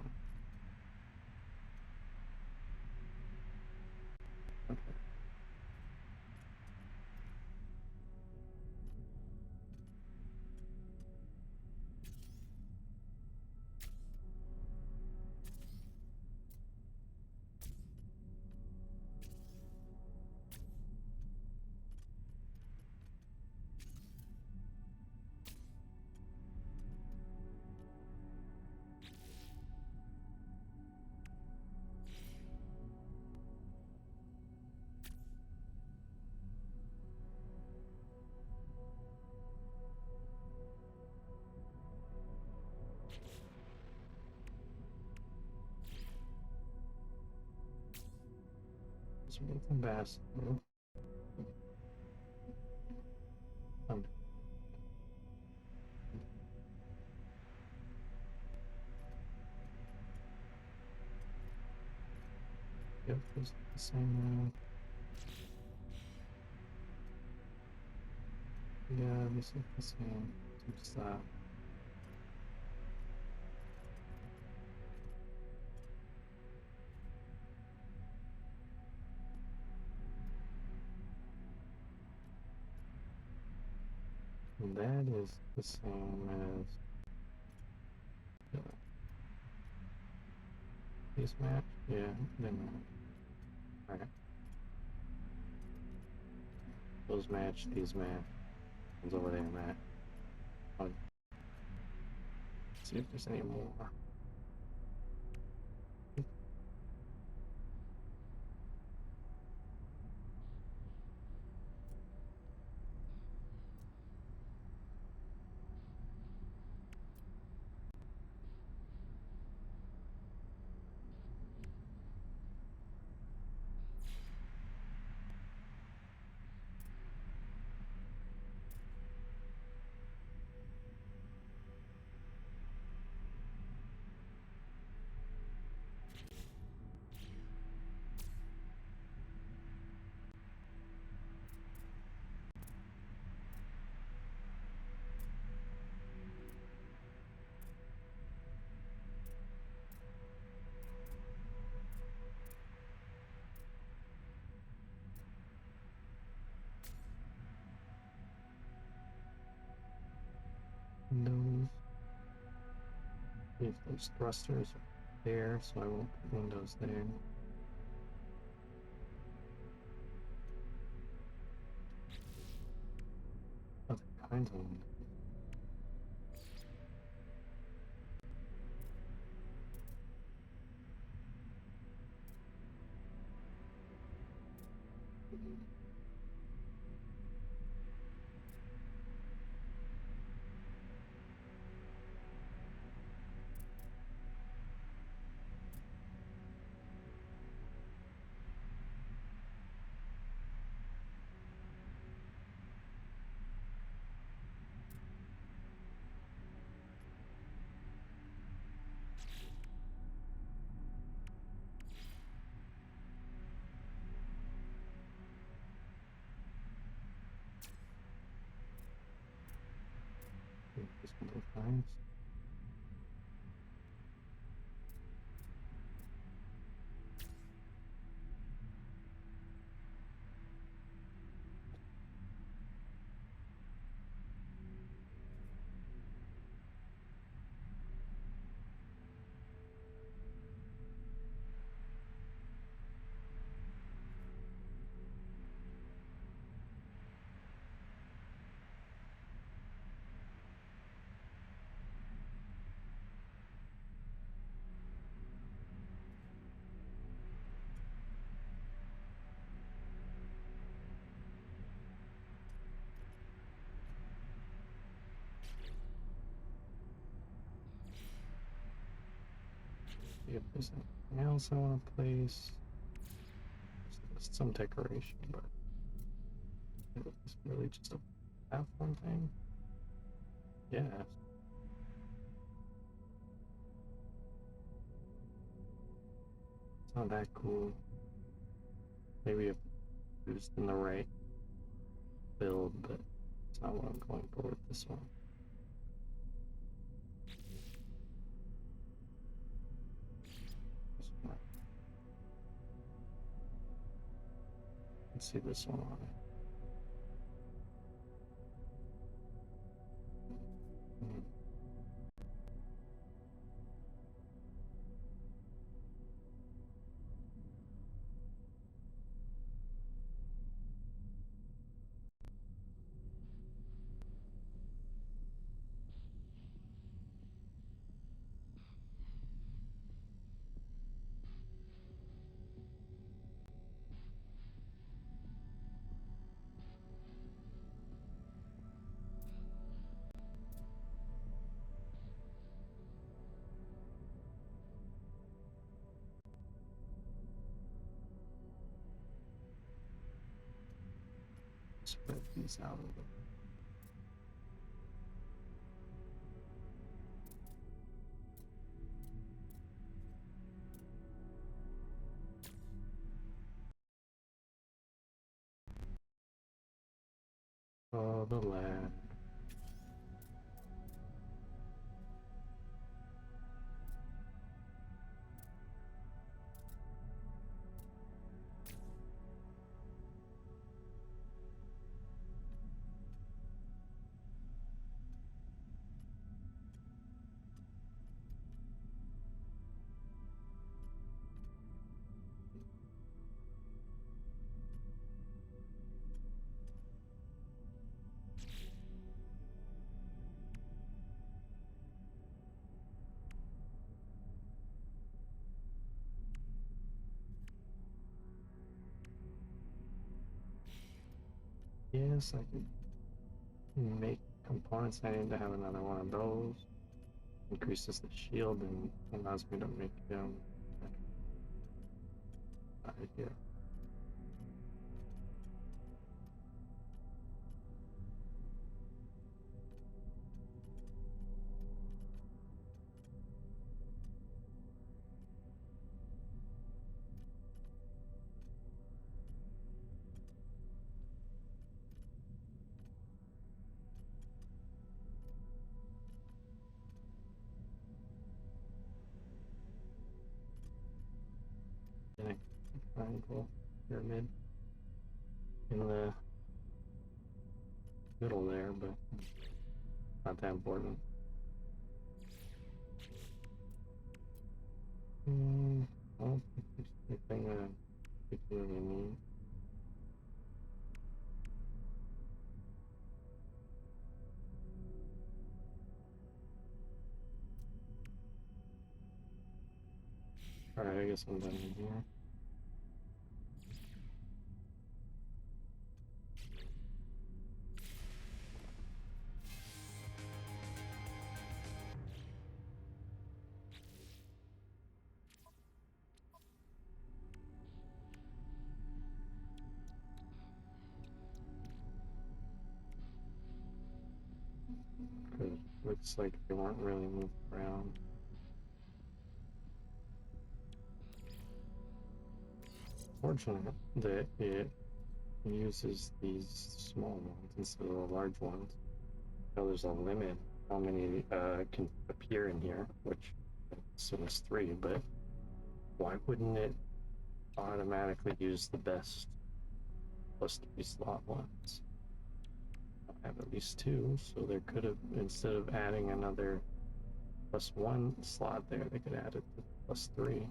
Okay. Smith Ambassador. Um, yep, it's the same. Yeah, this is the same. Just that. And that is the same as this match. Yeah, they match. Alright. Those match, these match. One's over there match. Let's see if there's any more. Windows. If those thrusters are there, so I won't put windows there. Other kinds of windows. This window fines. See if there's anything else I want to place. Just some decoration, but it's really just a platform thing. Yeah. It's not that cool. Maybe if it's in the right build, but it's not what I'm going for with this one. Let's see this one on it. Hmm. spread these out a little. Oh, the land. Yes, I can make components. I need to have another one of those. Increases the shield and allows me to make here. Triangle pyramid in the middle there, but not that important. I don't think there's anything I particularly need. Alright, I guess I'm done here. Because looks like they weren't really moved around. Fortunate that it uses these small ones instead of the large ones. Now there's a limit how many can appear in here, which so is 3, but why wouldn't it automatically use the best +3 slot ones? I have at least 2, so there could have, instead of adding another +1 slot there, they could add it to +3.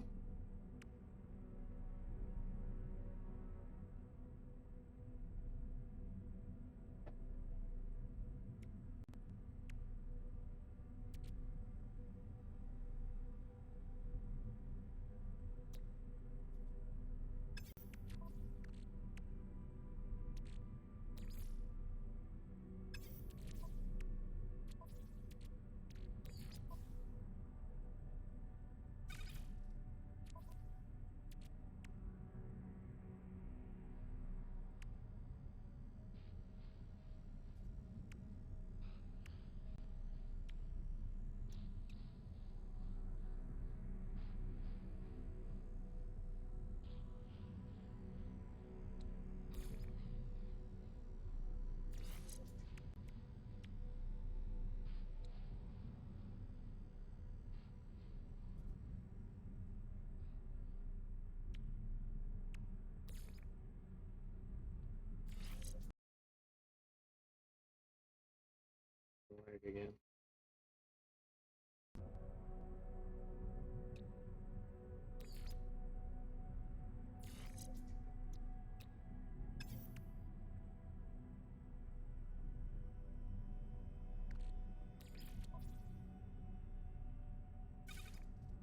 Lag again.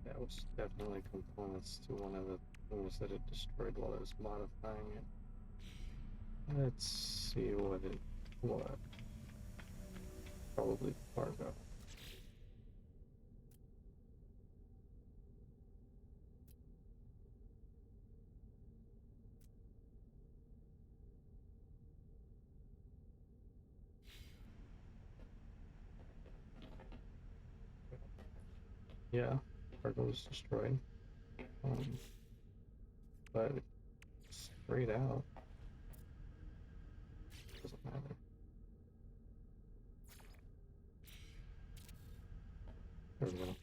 That was definitely components to one of the things that it destroyed while I was modifying it. Let's see what it was. Probably cargo. Yeah, cargo was destroyed. Um, but straight out doesn't matter. There we go.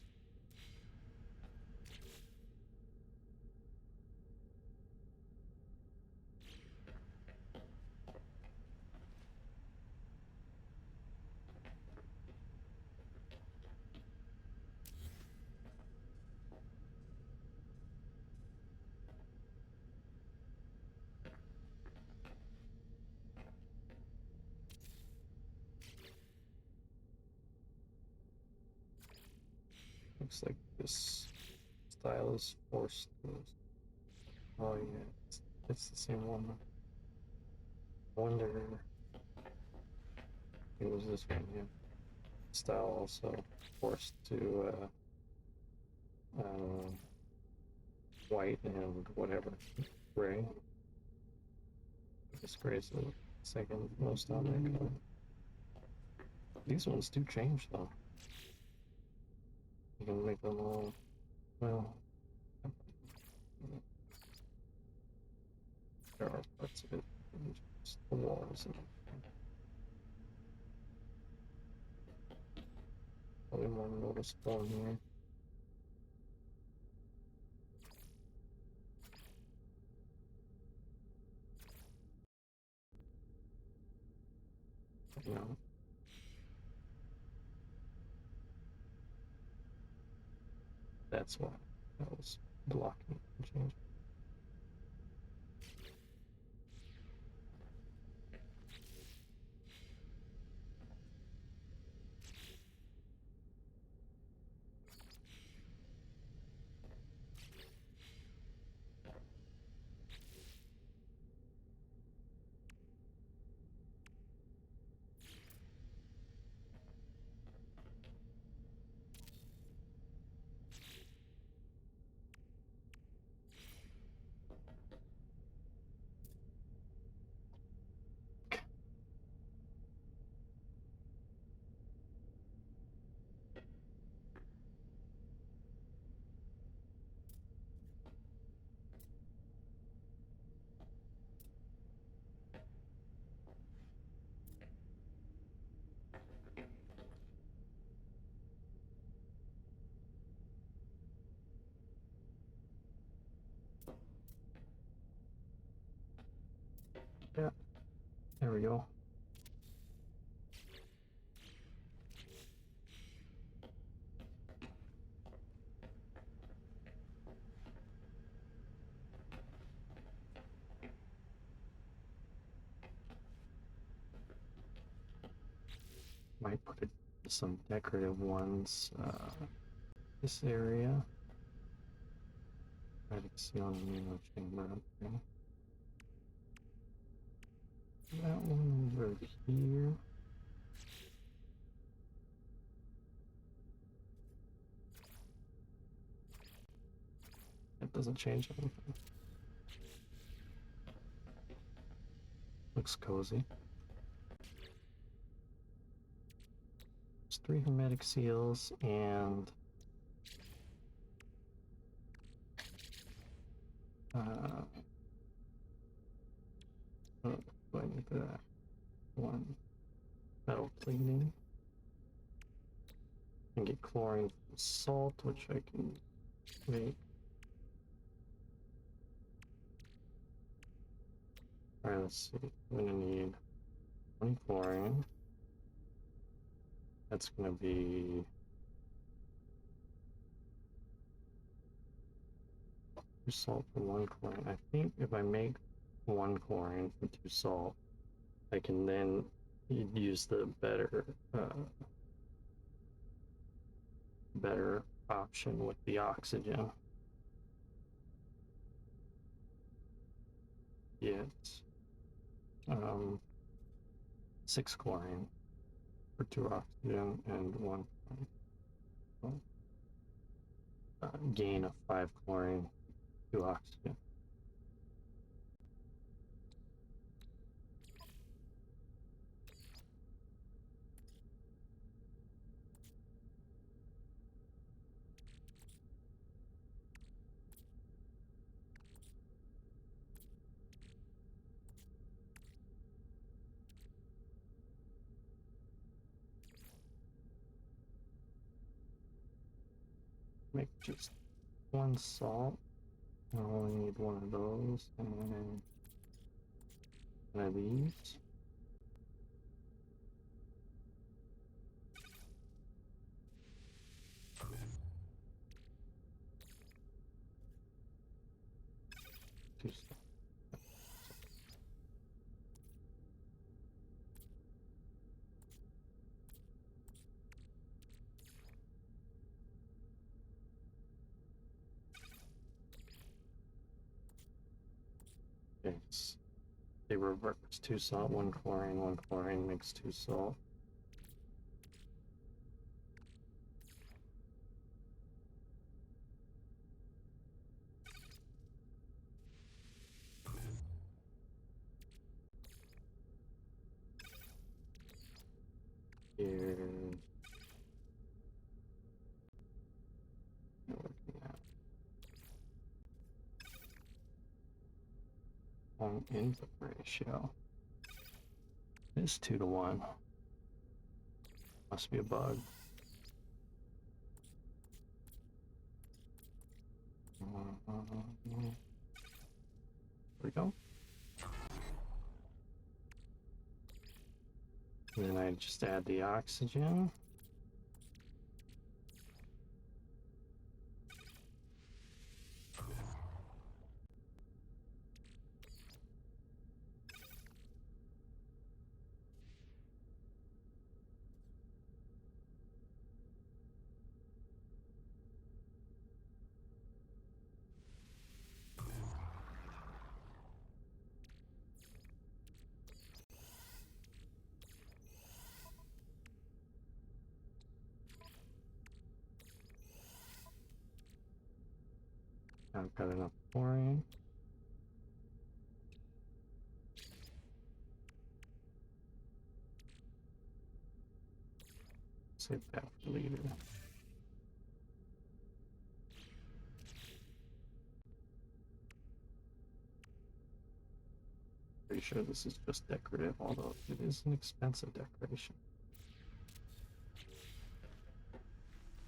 Looks like this style is forced to. Oh yeah, it's the same one. I wonder. It was this one, yeah. Style also forced to uh, white and whatever gray. This gray is the second most on there color. These ones do change though. You can make them all, well, there are parts of it, just the walls and probably more noticeable in here. You know, that's why that was blocking the change. Yeah, there we go. Might put it some decorative ones. This area. Try to see on the Nano chamber. Okay. That one over here. That doesn't change anything. Looks cozy. There's 3 hermetic seals and oh, I need that one metal cleaning. And get chlorine from salt, which I can make. Alright, let's see. I'm gonna need 20 chlorine. That's gonna be 2 salt for 1 chlorine. I think if I make 1 chlorine for 2 salt, I can then use the better option with the oxygen. Get 6 chlorine for 2 oxygen and 1 gain of 5 chlorine, 2 oxygen. make just one salt. I only need one of those, and then one of these. Two salt. Okay, they reverse. 2 salt, 1 chlorine, 1 chlorine makes 2 salt. Here, we're looking at one input ratio. It's 2 to 1. Must be a bug. There we go. And then I just add the oxygen. I've got enough chlorine. Save that for later. Pretty sure this is just decorative, although it is an expensive decoration.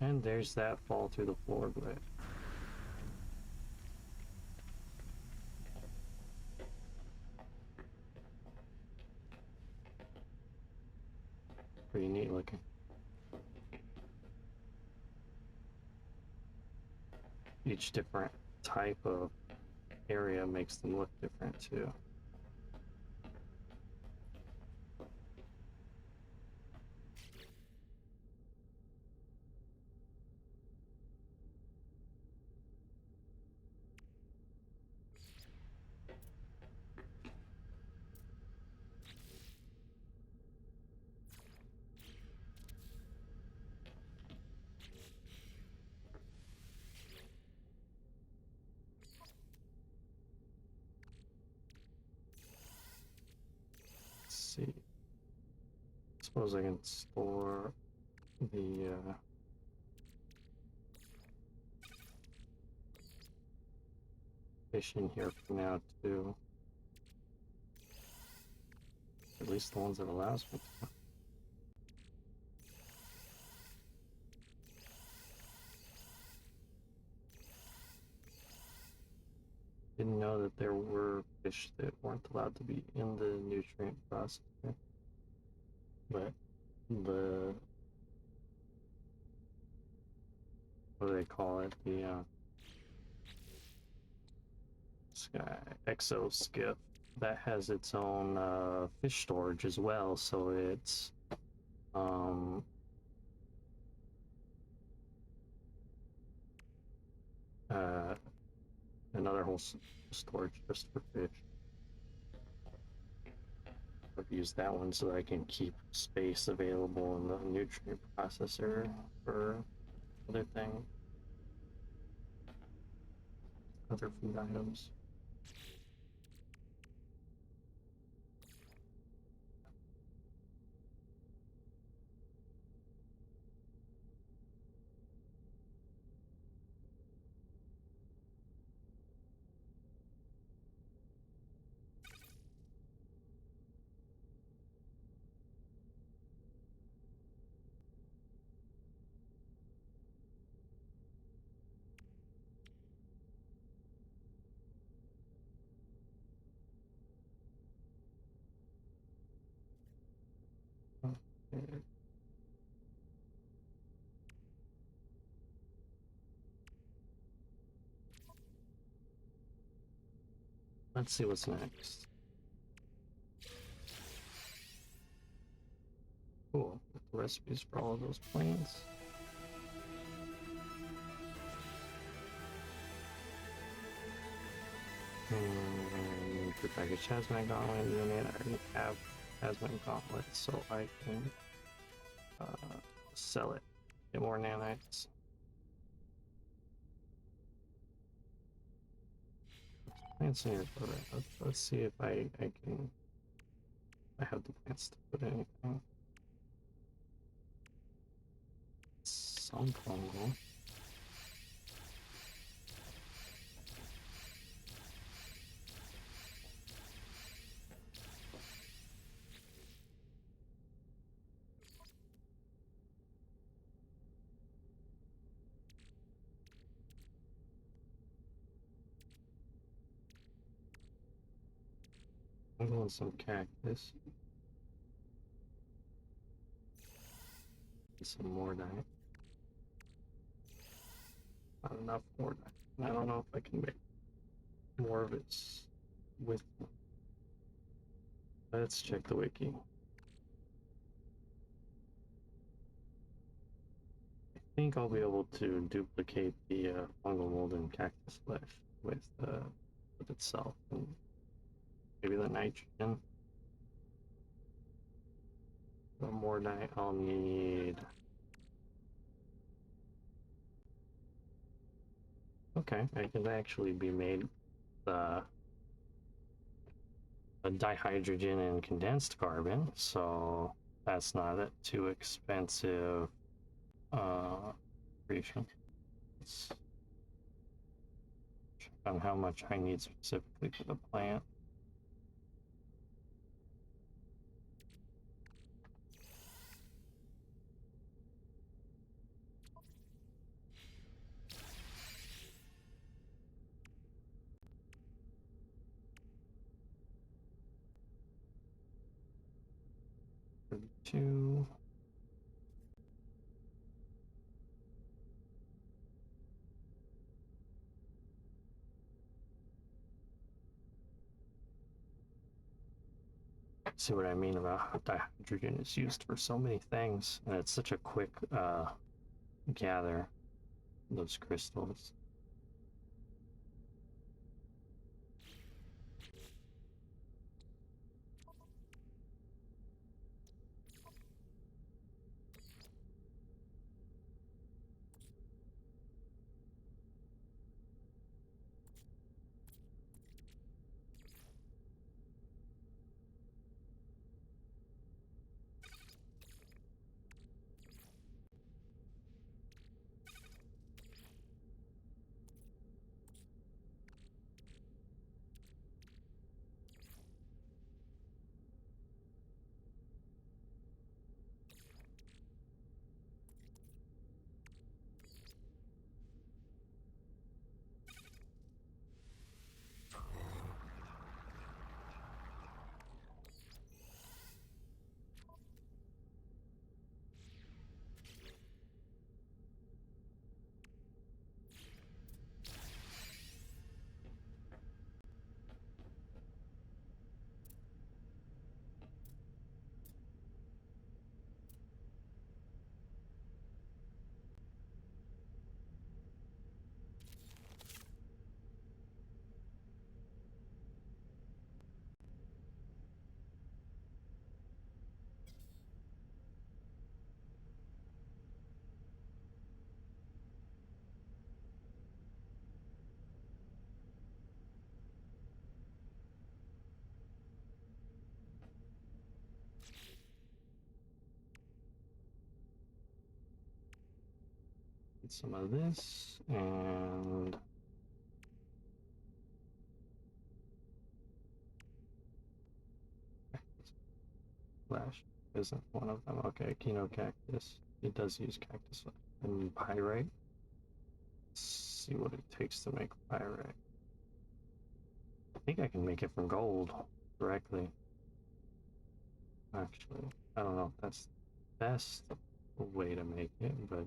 And there's that fall through the floor blade. Pretty neat looking. Each different type of area makes them look different too. See. Suppose I can store the fish in here for now too. At least the ones that allows me to. Didn't know that there were fish that weren't allowed to be in the nutrient processor. But the, what do they call it? The Sky Exo Skip that has its own fish storage as well, so it's another whole storage just for fish. I've used that one so that I can keep space available in the nutrient processor for other things, other food items. Okay. Let's see what's next. Cool. The recipes for all of those planes. The package hazmat gauntlet unit. I already have hazmat gauntlet, so I can sell it. Get more nanites. Plants in here for it. Let's see if I can. I have the plants to put anything. Some fungal. I'm going some cactus. Some more diet. Not enough more diet. I don't know if I can make more of it with. Let's check the wiki. I think I'll be able to duplicate the fungal mold and cactus flesh with itself and maybe the nitrogen. One more night I'll need. Okay, I can actually be made a dihydrogen and condensed carbon, so that's not too expensive. Let's check on how much I need specifically for the plant. Two. See what I mean about how dihydrogen is used for so many things, and it's such a quick gather those crystals. Get some of this and flash isn't one of them. Okay, Kino cactus. It does use cactus flash. And pyrite. Let's see what it takes to make pyrite. I think I can make it from gold directly. Actually, I don't know if that's best way to make it, but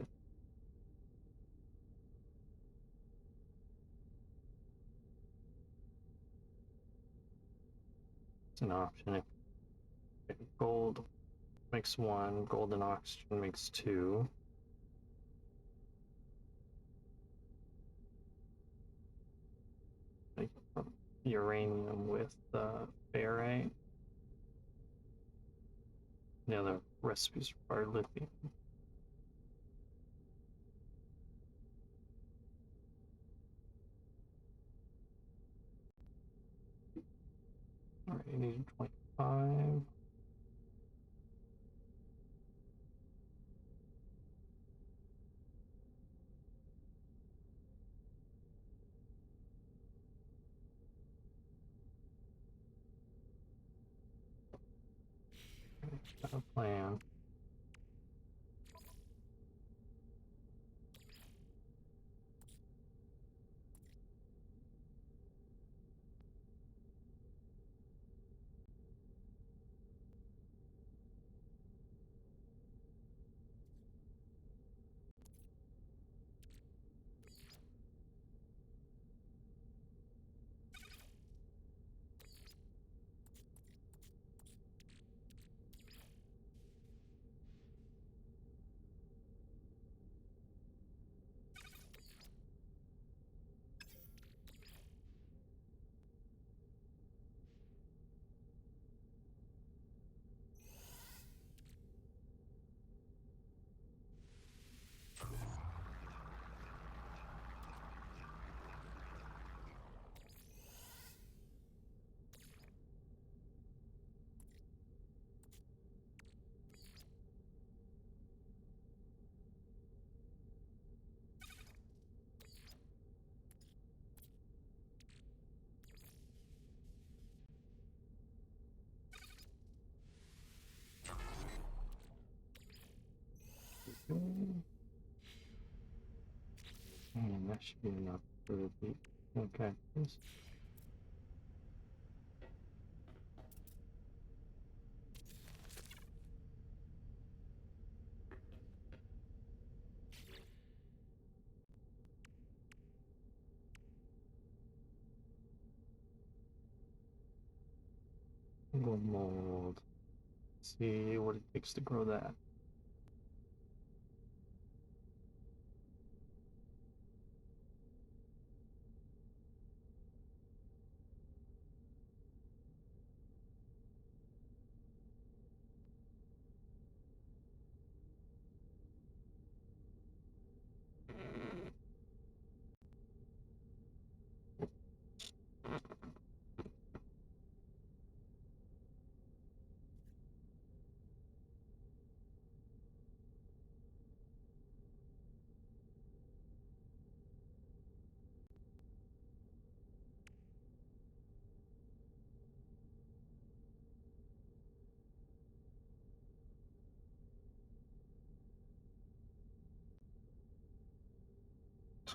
it's an option. If gold makes one, gold and oxygen makes two. Like uranium with ferrite. The other recipes require lithium. All right, I need 25. Got a plan. And that should be enough for the beat. Okay. Single mold. Let's see what it takes to grow that.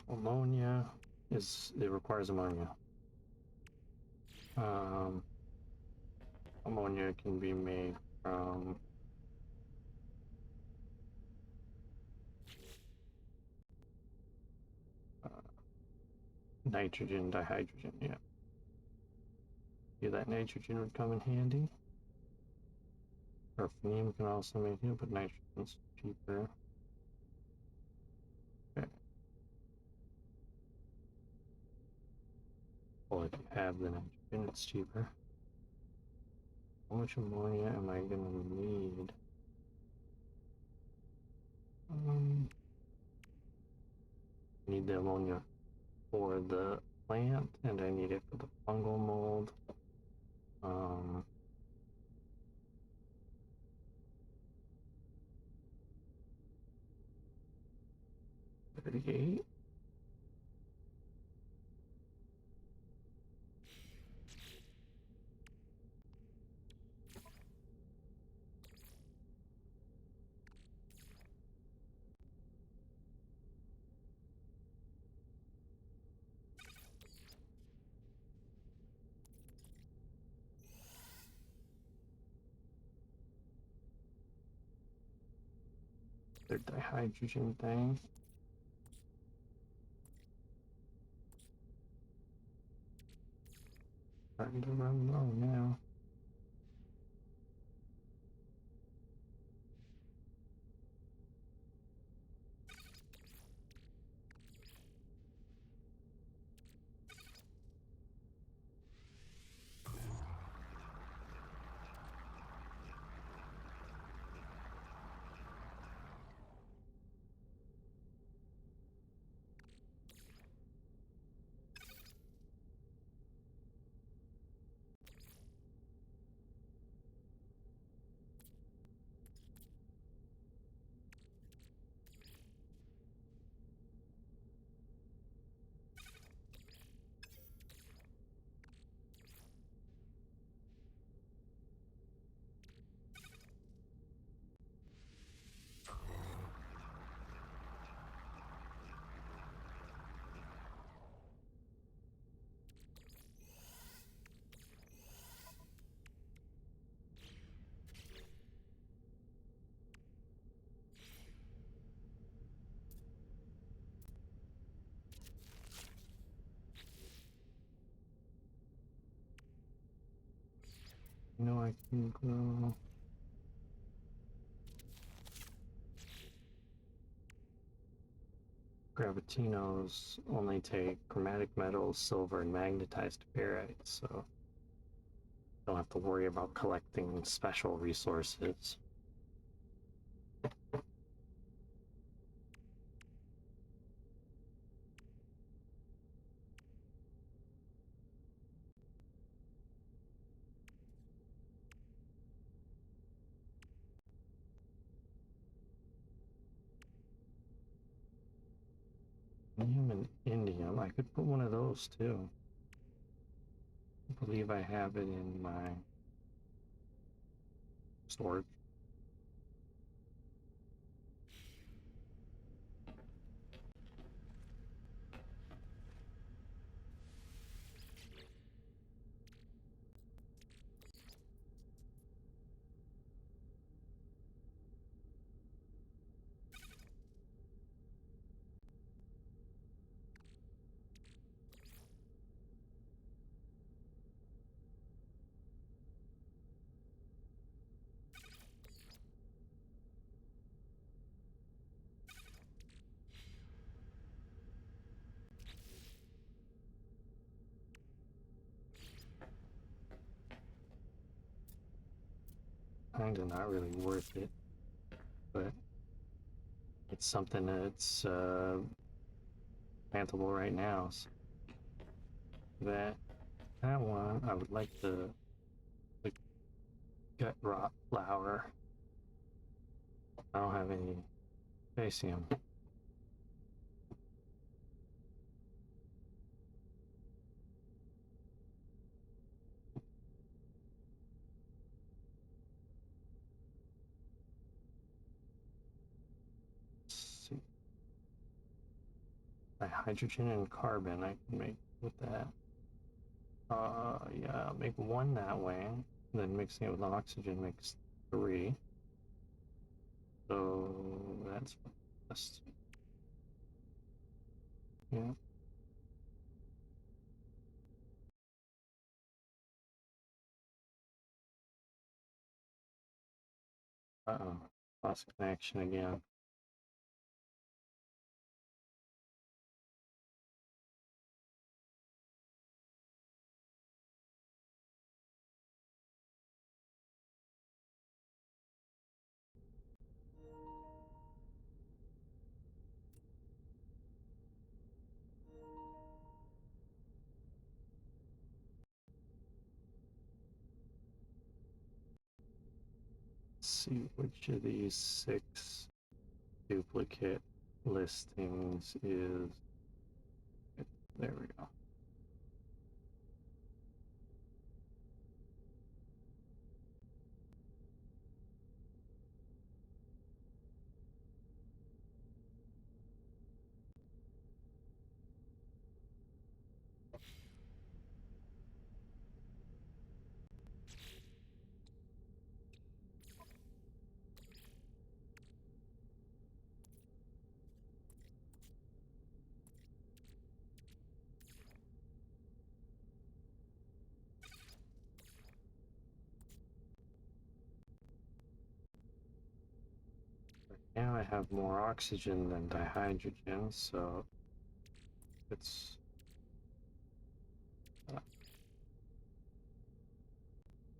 Ammonia it requires ammonia. Ammonia can be made from nitrogen dihydrogen. Yeah, that nitrogen would come in handy. Orphanum can also make it, but nitrogen's cheaper. Okay. Well, if you have the nitrogen, it's cheaper. How much ammonia am I gonna need? I need the ammonia for the plant, and I need it for the fungal mold. 38. their dihydrogen thing. Starting to run low now. You know, I can grow. Gravitinos only take chromatic metals, silver, and magnetized ferrite, so don't have to worry about collecting special resources. Indium and indium. I could put one of those too. I believe I have it in my storage. Kinda not really worth it, but it's something that's plantable right now. So that one, I would like the gut rot flower. I don't have any Facium. See. By hydrogen and carbon, I can make with that. Yeah, make one that way. Then mixing it with oxygen makes 3. So that's best. Yeah. Uh-oh. Lost connection again. Let's see which of these 6 duplicate listings is. There we go. Now I have more oxygen than dihydrogen, so it's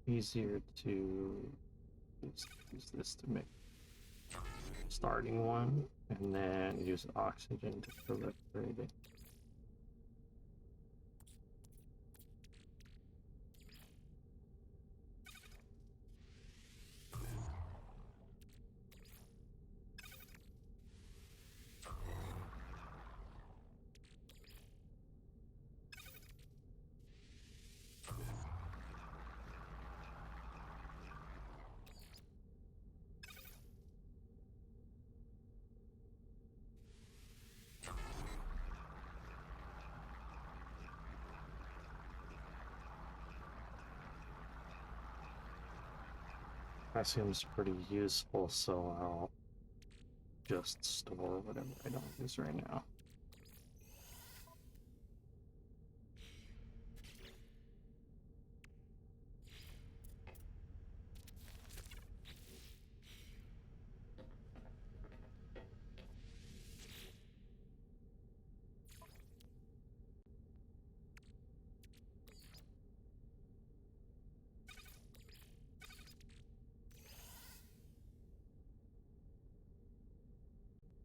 easier to use this to make starting one, and then use oxygen to proliferate it. That seems pretty useful, so I'll just store whatever I don't use right now.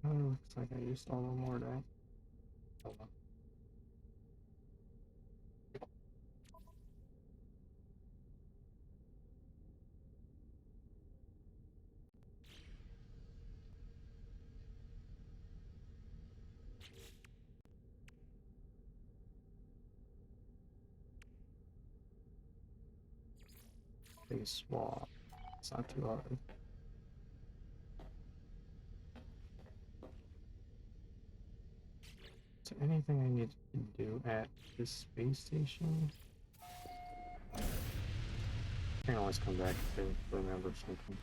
Oh, looks like I used all the more day. Oh, well. Big swap. It's not too hard. Is there anything I need to do at this space station? I can always come back if I remember something.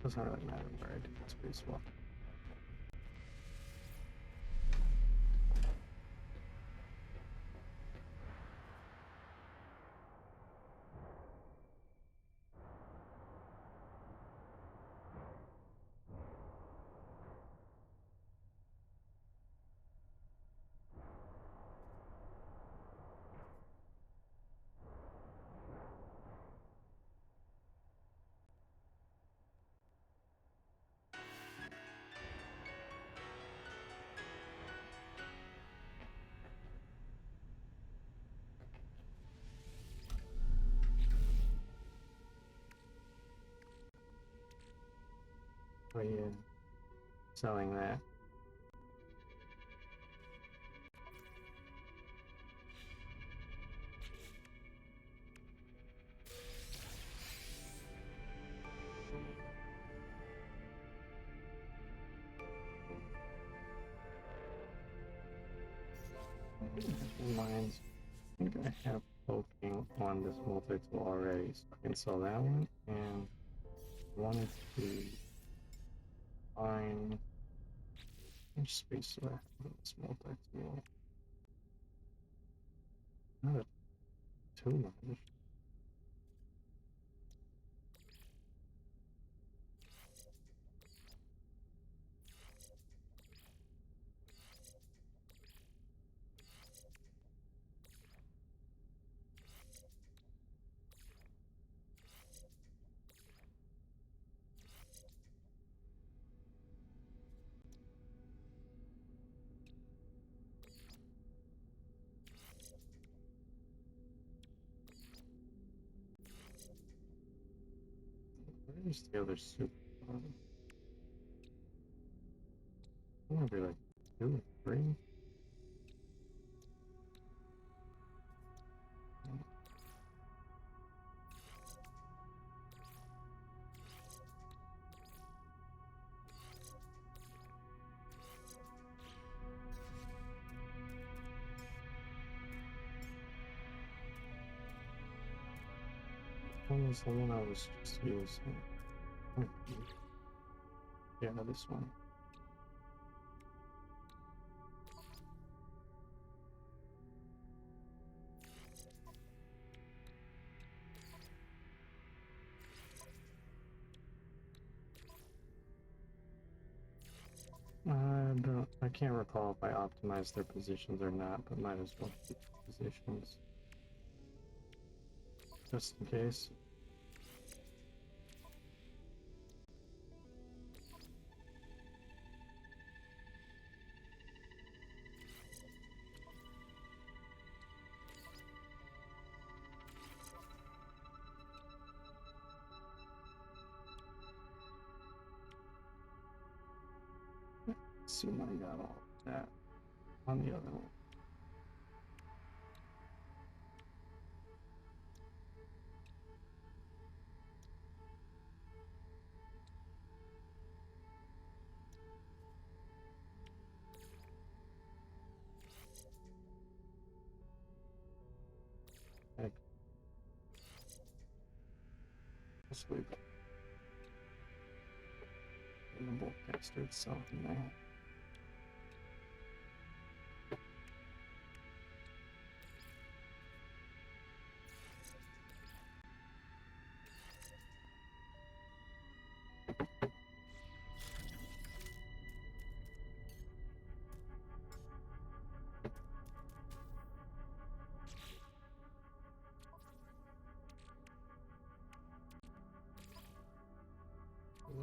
Doesn't really matter where I do the space swap. Oh yeah, selling that. Mines. I think I have poking on this multi-tool already, so I can sell that one. And I wanted to find which space do I have in this multi-tool? Not a too much. Where's the other super? I want to be like 2 or 3. One was the one I was just using. Yeah, this one. I can't recall if I optimized their positions or not, but might as well keep the positions. Just in case. Assume I got all of that on the other one. Heck, let's leave it in the boltcaster itself in there.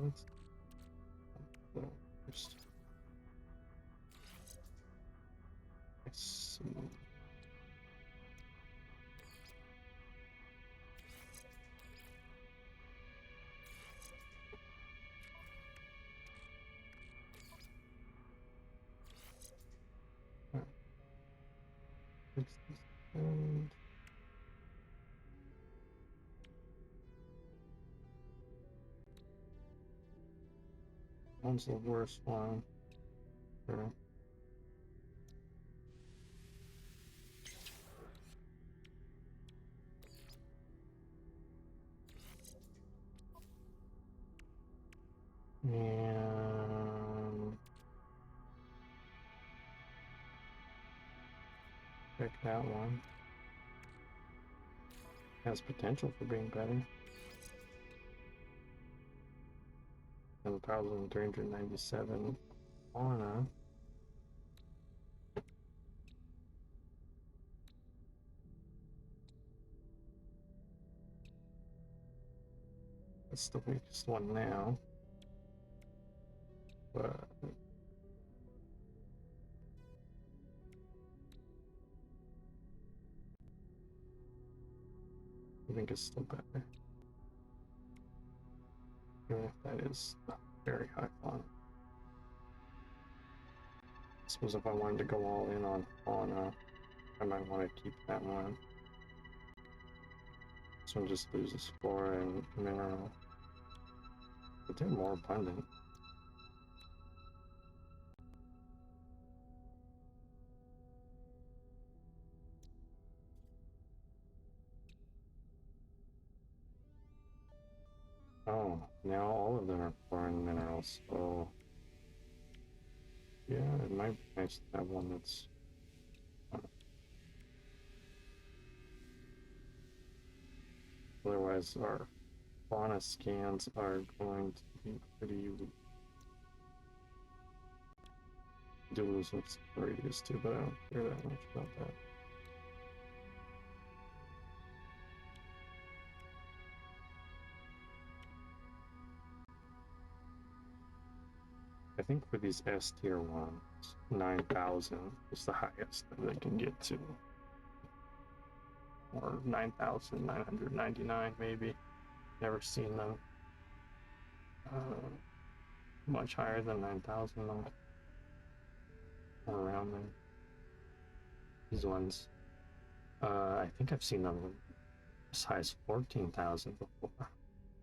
Let's go first. Let's see. Alright. Fix this and one's the worst one. Sure. And check that one. Has potential for being better. 7,397 fauna. That's the weakest one now. But I think it's still better. Even if that is not very high fauna. I suppose if I wanted to go all in on fauna, I might want to keep that one. This one just loses flora and mineral. But they're more abundant. Oh, now all of them are foreign minerals, so yeah, it might be nice to have one that's otherwise our fauna scans are going to be pretty weak. Do lose what's radius too, but I don't care that much about that. I think for these S tier ones, 9,000 is the highest that they can get to. Or 9,999 maybe. Never seen them much higher than 9,000 though. Or around there. These ones. I think I've seen them as high as 14,000 before.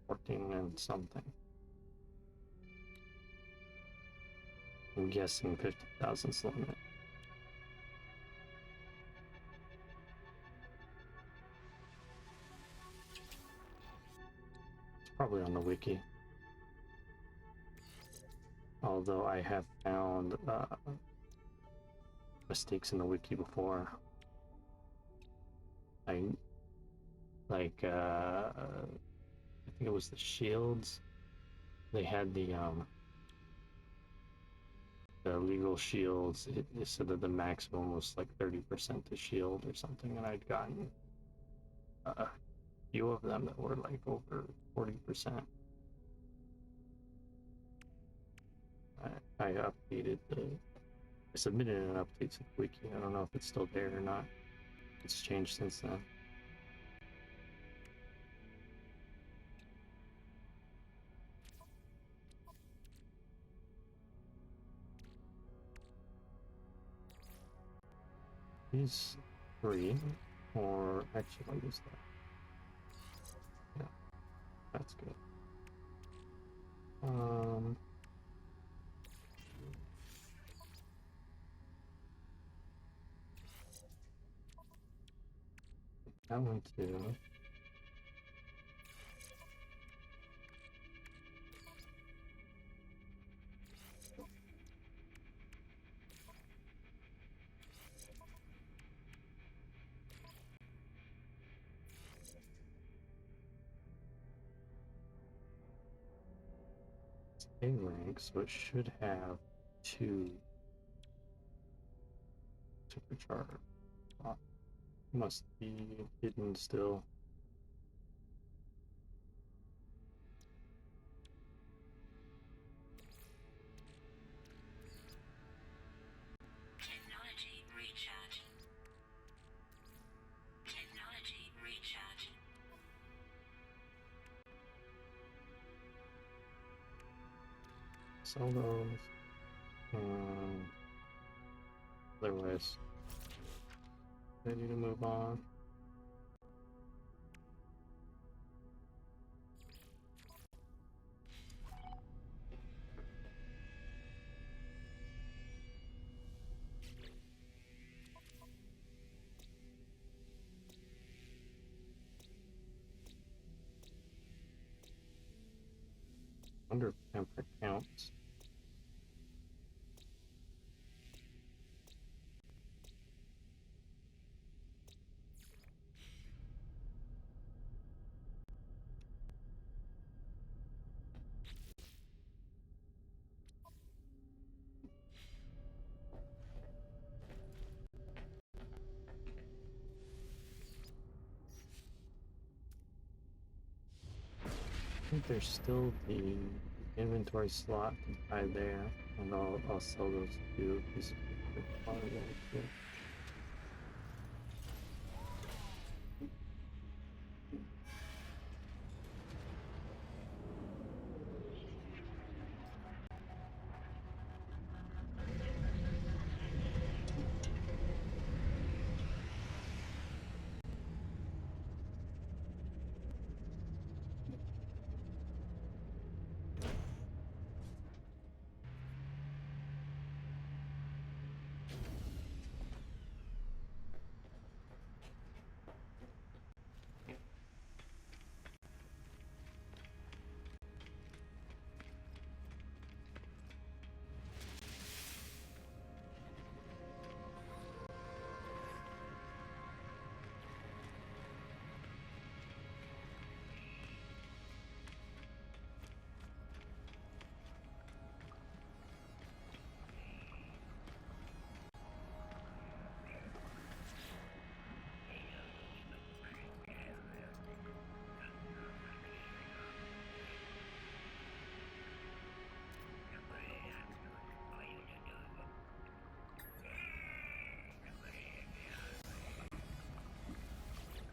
14 and something. I'm guessing 50,000's the limit. It's probably on the wiki. Although I have found mistakes in the wiki before. I think it was the shields. They had the the legal shields, it said that the maximum was like 30% to shield or something, and I'd gotten a few of them that were like over 40%. I updated I submitted an update to the wiki. I don't know if it's still there or not. It's changed since then. These three, or actually, what is that? Yeah, that's good. That one too. It's A rank, so it should have 2 supercharged. Oh, must be hidden still. Technology recharge. Technology recharge. Sell those. Otherwise, ready to move on. Wonder if temper counts. I think there's still the inventory slot to buy there, and I'll sell those two pieces of quality too.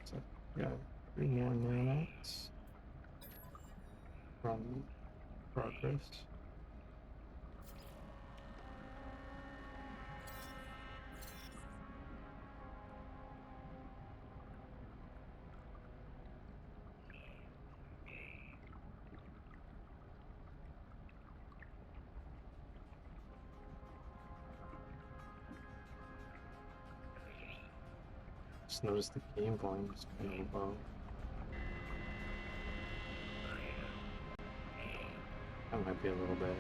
So got 3 more nanites from progress. Just noticed the game volume is kind of low. That might be a little better.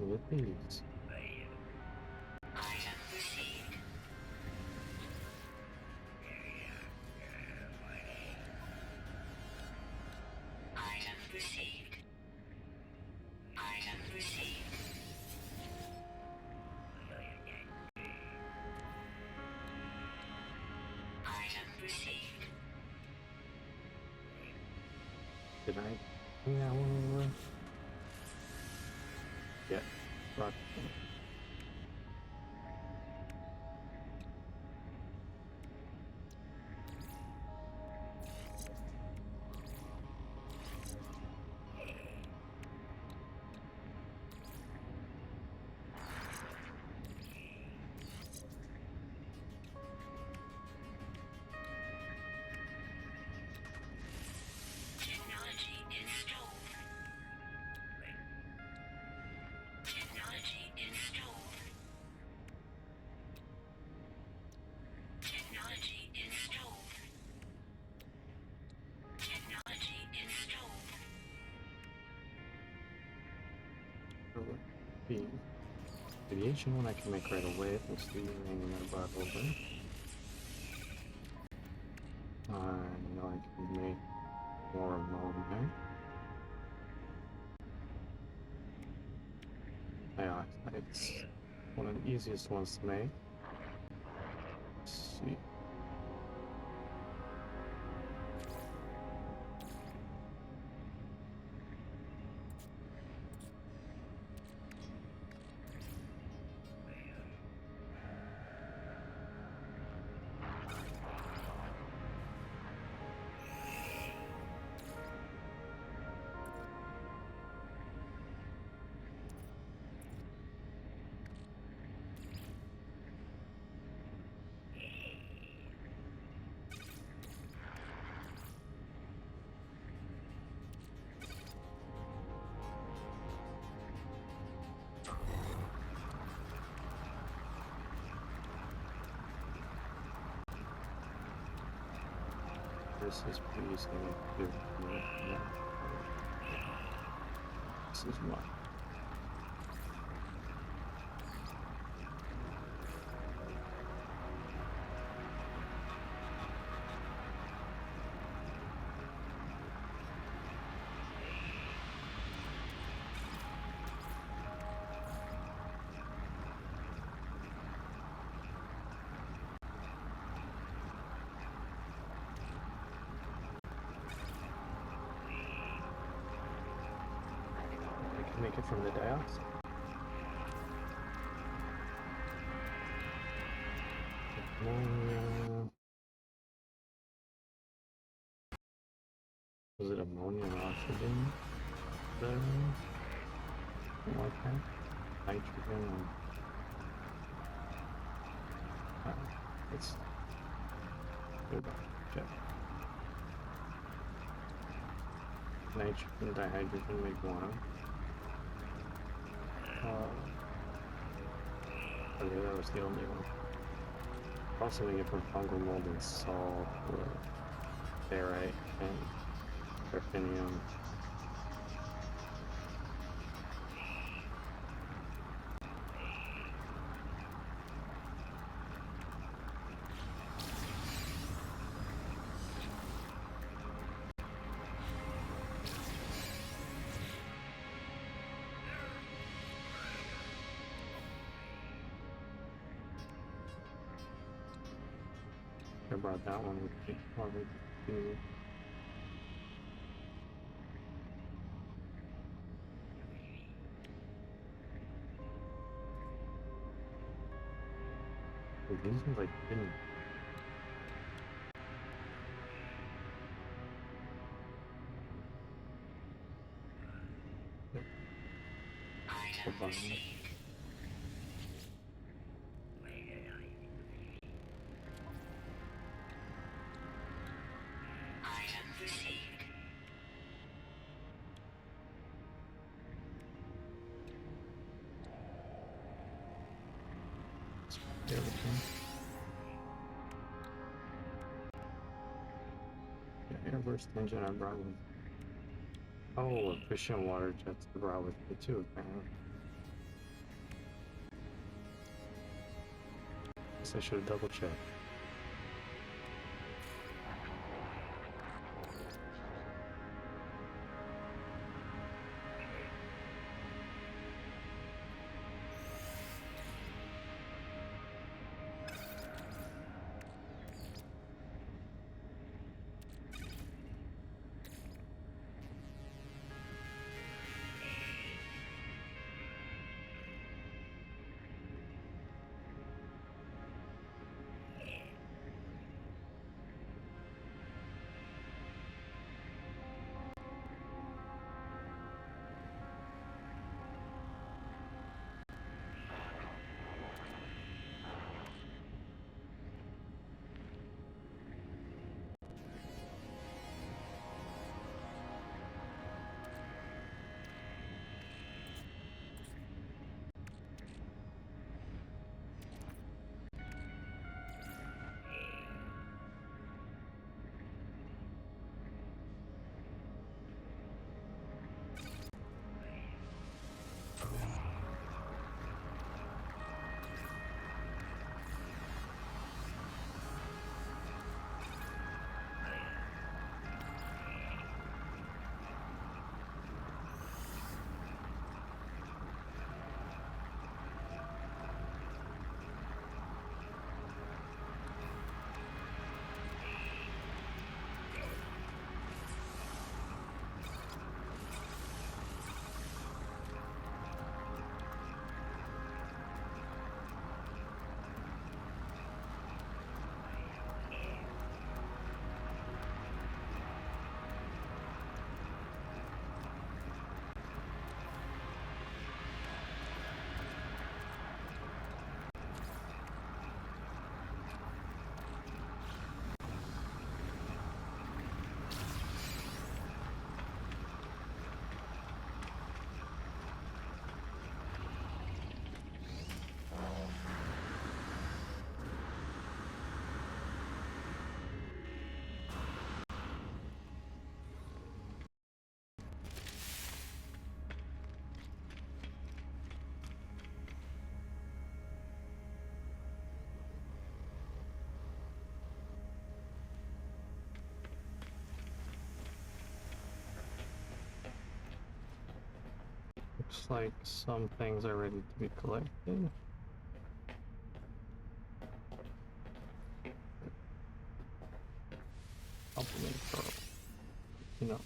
Look at these. Item received. Item received. Item received. Item received. Did I bring that one over? Yeah. Rock. Technology installed. Technology installed. Technology installed. Technology installed. The aviation one I can make right away. Let's do anything that I brought over. I know I can make more ammonia. Dioxide's one of the easiest ones to make. Let's see. This is pretty easy to do. Yeah. This is what. Make it from the dioxide. Ammonia. Was it ammonia and oxygen? There? Something like that? Nitrogen and... it's... good. Check. Nitrogen and dihydrogen make one. Okay, that was the only one. Also, we get from fungal mold and salt, or ferrite, and terpenium. I brought that one with me. Probably do. These ones like didn't. Item received. Item received. Everything. Yeah, airburst engine I brought with. Oh, efficient water jets I brought with me too, apparently. Guess I should have double checked. Looks like some things are ready to be collected. Compliment for, you know.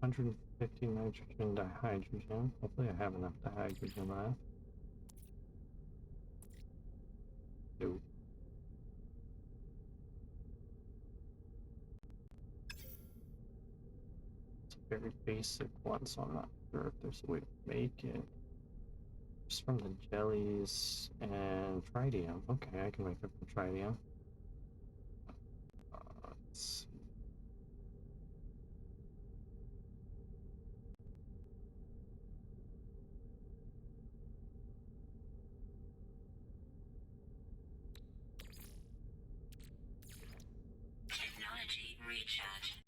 Hundred 50 nitrogen dihydrogen. Hopefully I have enough dihydrogen left. Do. It's a very basic one, so I'm not sure if there's a way to make it. Just from the jellies and tritium. Okay, I can make it from tritium. Let's see. Technology recharge.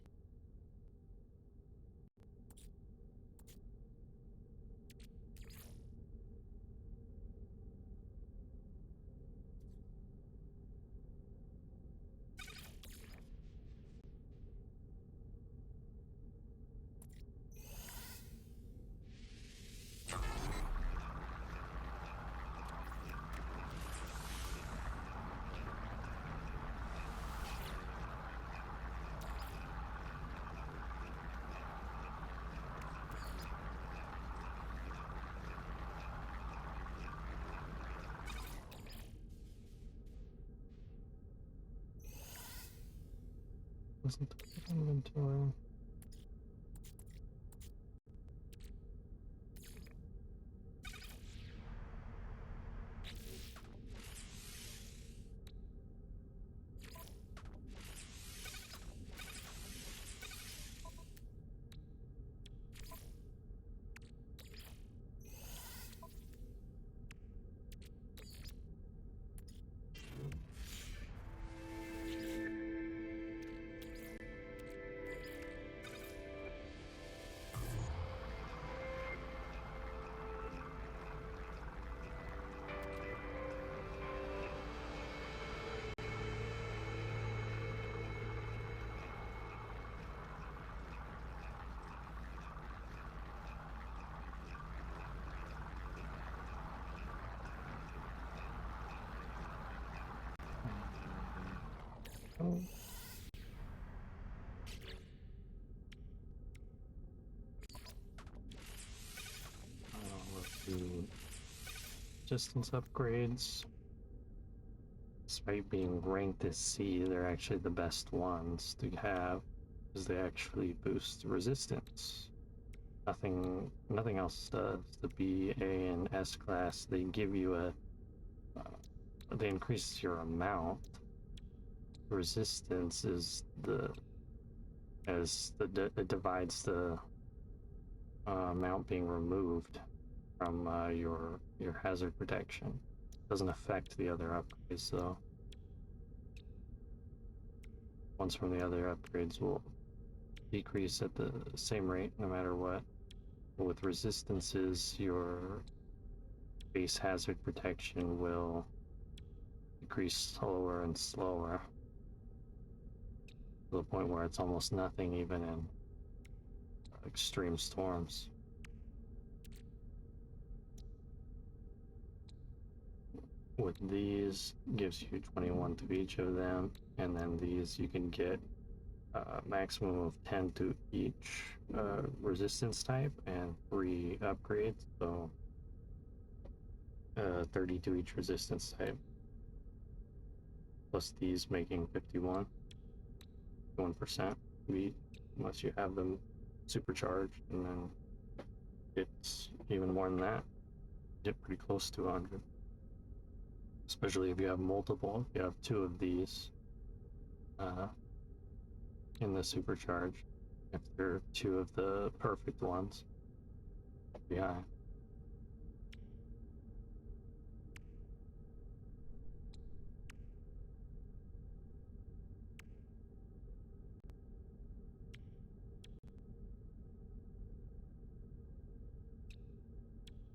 Wasn't the inventory? Oh. Let's do distance upgrades. Despite being ranked as C, they're actually the best ones to have because they actually boost resistance. Nothing else does. The B, A, and S class, they give you they increase your amount. Resistance is it divides the amount being removed from your hazard protection. Doesn't affect the other upgrades though. Ones from the other upgrades will decrease at the same rate no matter what. But with resistances, your base hazard protection will decrease slower and slower to the point where it's almost nothing even in extreme storms. With these, gives you 21 to each of them, and then these you can get maximum of 10 to each resistance type and 3 upgrades, so 30 to each resistance type. Plus these making 51%, unless you have them supercharged, and then it's even more than that. Get pretty close to 100. Especially if you have multiple, if you have 2 of these in the supercharge, if they're 2 of the perfect ones, be high.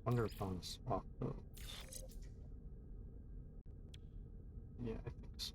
Wonder if I'm gonna swap those. Yeah, I think so.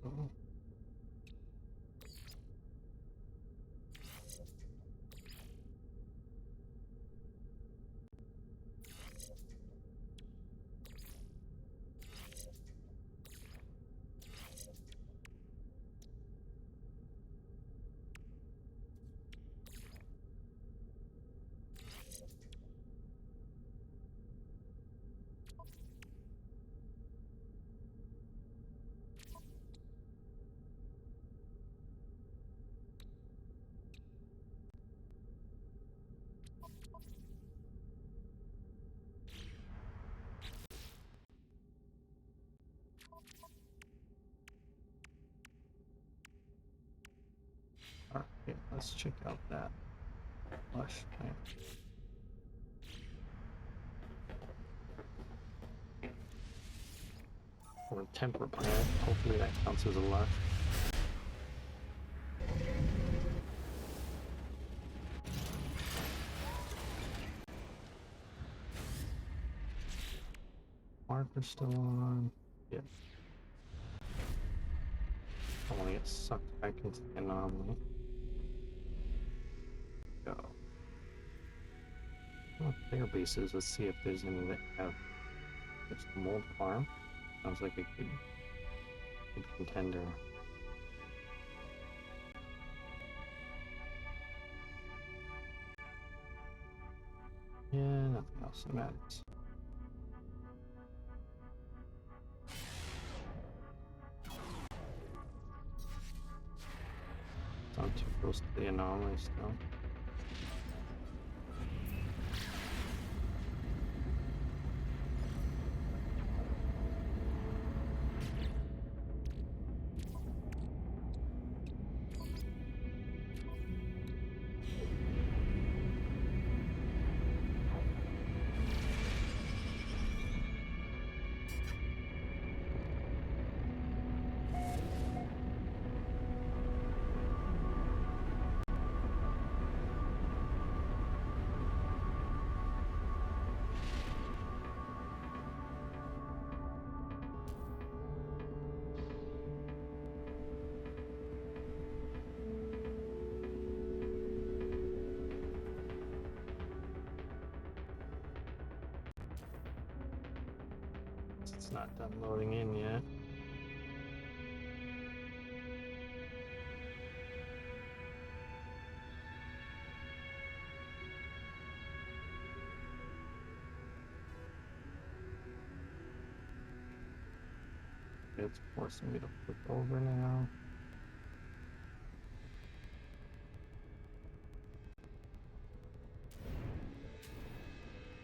Alright, okay, let's check out that lush plant. Or a temper plant. Hopefully that counts as a lush. Marker still on. Yeah. I want to get sucked back into the anomaly. Go. Player bases. Let's see if there's any that have. There's the mold farm. Sounds like a good contender. Yeah, nothing else that matters. It's not too close to the anomaly still. It's not done loading in yet. It's forcing me to flip over now.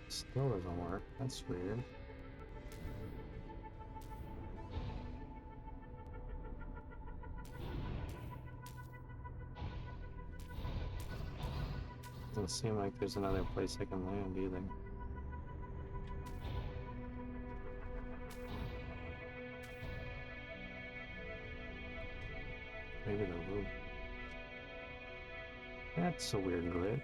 Still doesn't work. That's weird. Doesn't seem like there's another place I can land either. Maybe the roof. That's a weird glitch.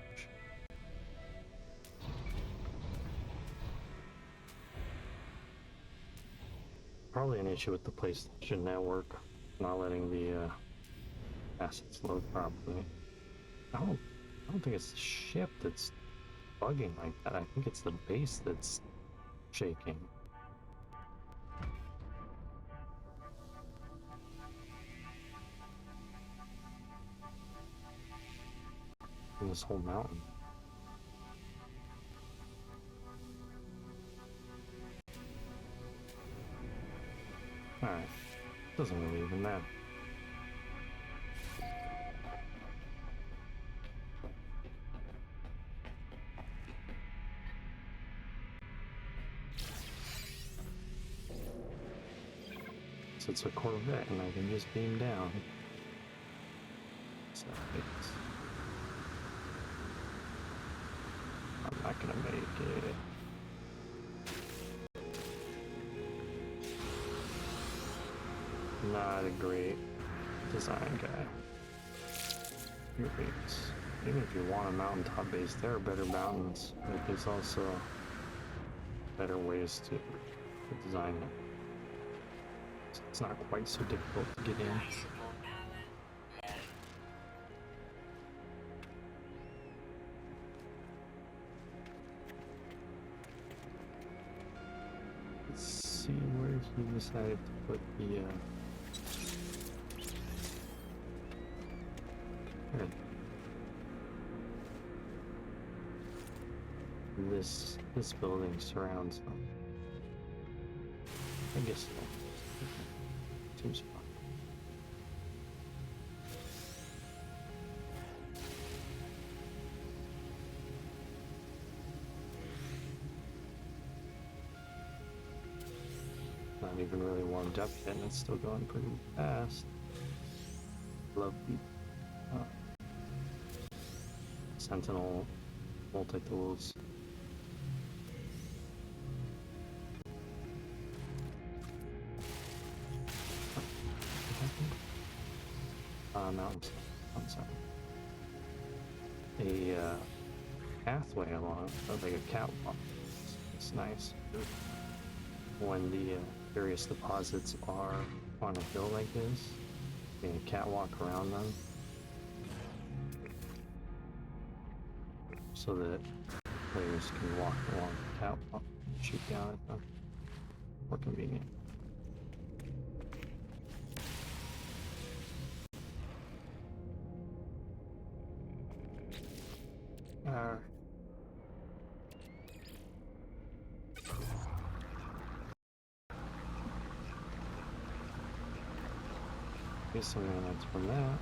Probably an issue with the PlayStation Network, not letting the assets load properly. I don't think it's the ship that's bugging like that. I think it's the base that's shaking. And this whole mountain. Alright. Doesn't really even matter. So it's a Corvette and I can just beam down. So it's... I'm not gonna make it. Not a great design guy. Your base. Even if you want a mountaintop base, there are better mountains, but there's also better ways to design it. So it's not quite so difficult to get in. Life support power low. Let's see where he decided to put the here. This building surrounds them. I guess so. Seems fine. Not even really warmed up yet, and it's still going pretty fast. Love the Sentinel multi-tools. Mountains. I'm sorry. A pathway along, like a catwalk. It's nice. When the various deposits are on a hill like this, a catwalk around them, so that players can walk along the catwalk and shoot down at them. More convenient. Something that's from that.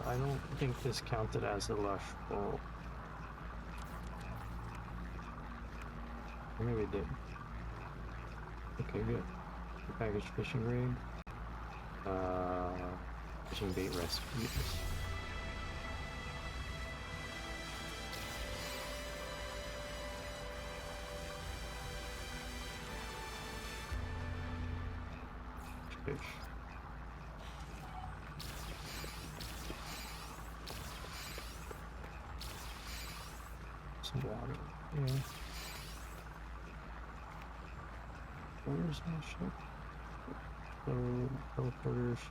I don't think this counted as a lush bowl. Maybe it did. Okay, good. Packaged fishing grade. Fishing bait recipes. Fish. Some water. Yeah. Where's my ship? Teleporters.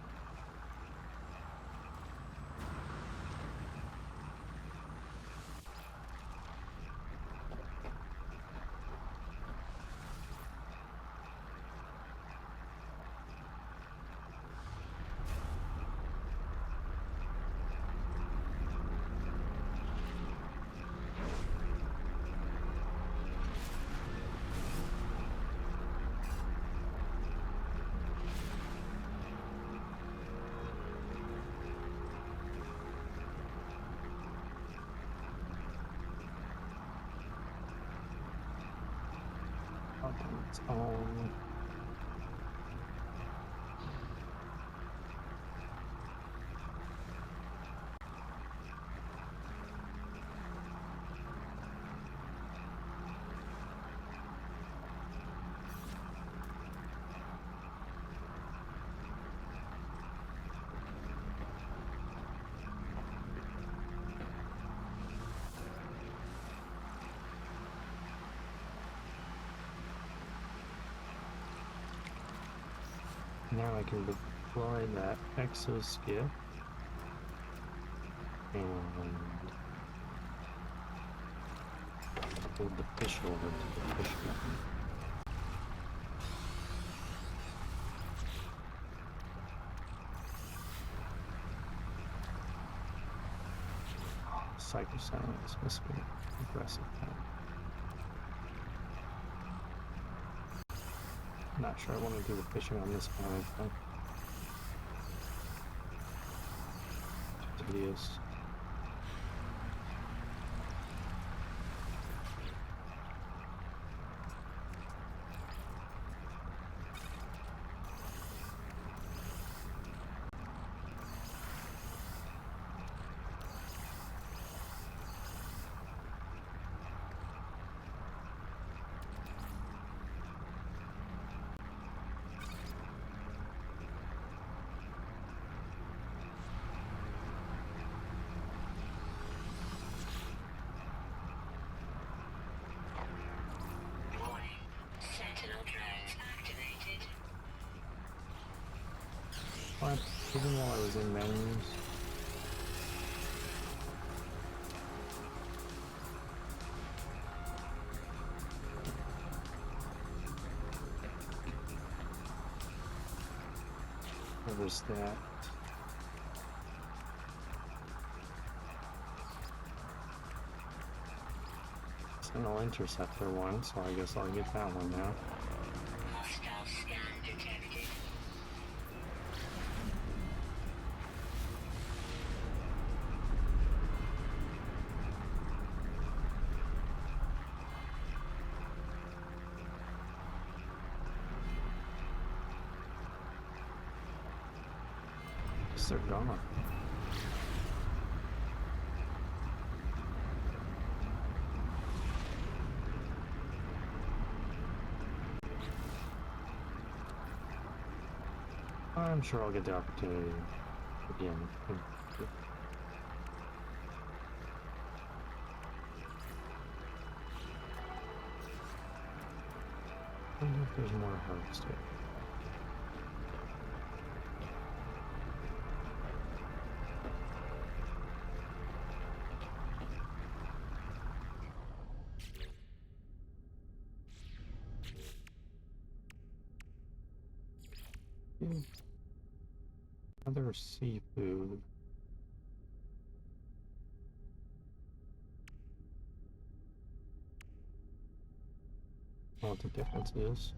up on its own. Now I can deploy that exoskip and hold the fish over to the fish gun. Psycho silence must be aggressive time. Not sure I want to do the fishing on this one. Though. Tedious. What? Even while I was in menus. What was that? Sentinel Interceptor one, so I guess I'll get that one now. Hostile scan detected. They're gone. I'm sure I'll get the opportunity again. I wonder if there's more to harvest here. Other seafood. What the difference is.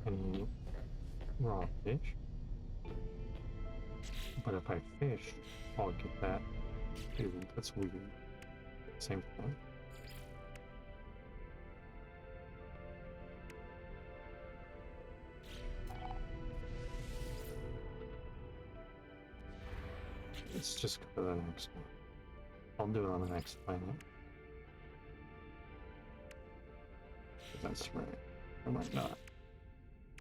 Any raw fish. But if I fish, I'll get that. Dude, that's weird. Same thing. Let's just go to the next one. I'll do it on the next planet. That's right. I might not.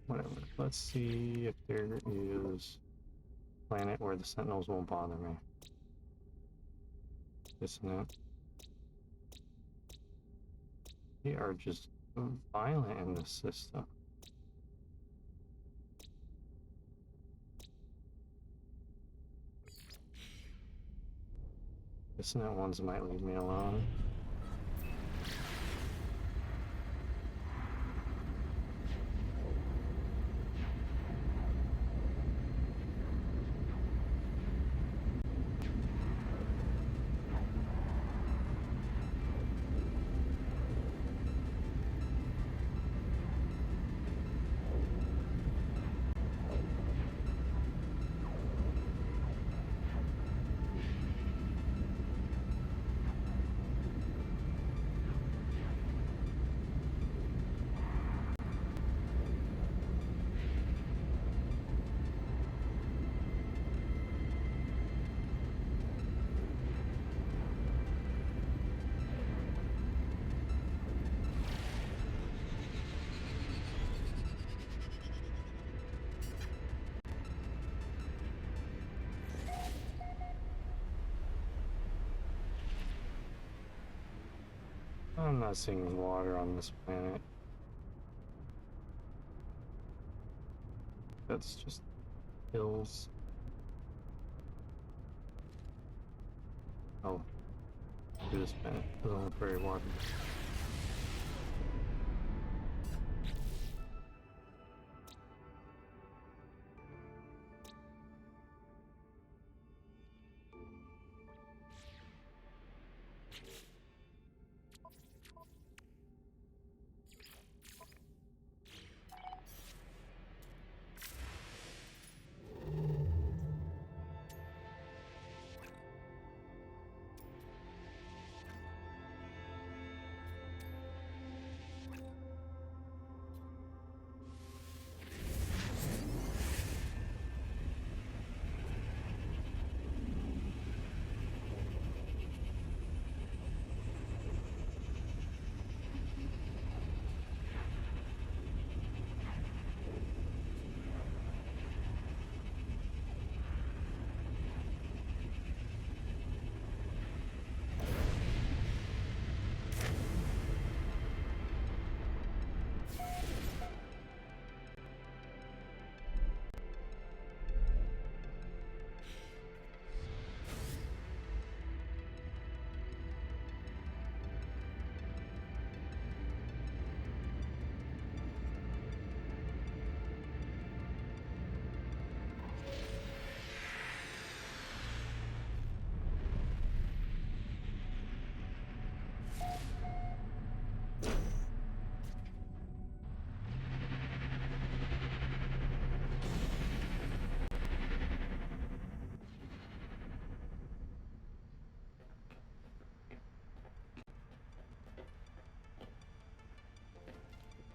Whatever. Let's see if there is a planet where the Sentinels won't bother me. Isn't it? They are just violent in this system. Isn't that ones that might leave me alone? I'm not seeing water on this planet. That's just hills. Oh, this planet doesn't look very watery.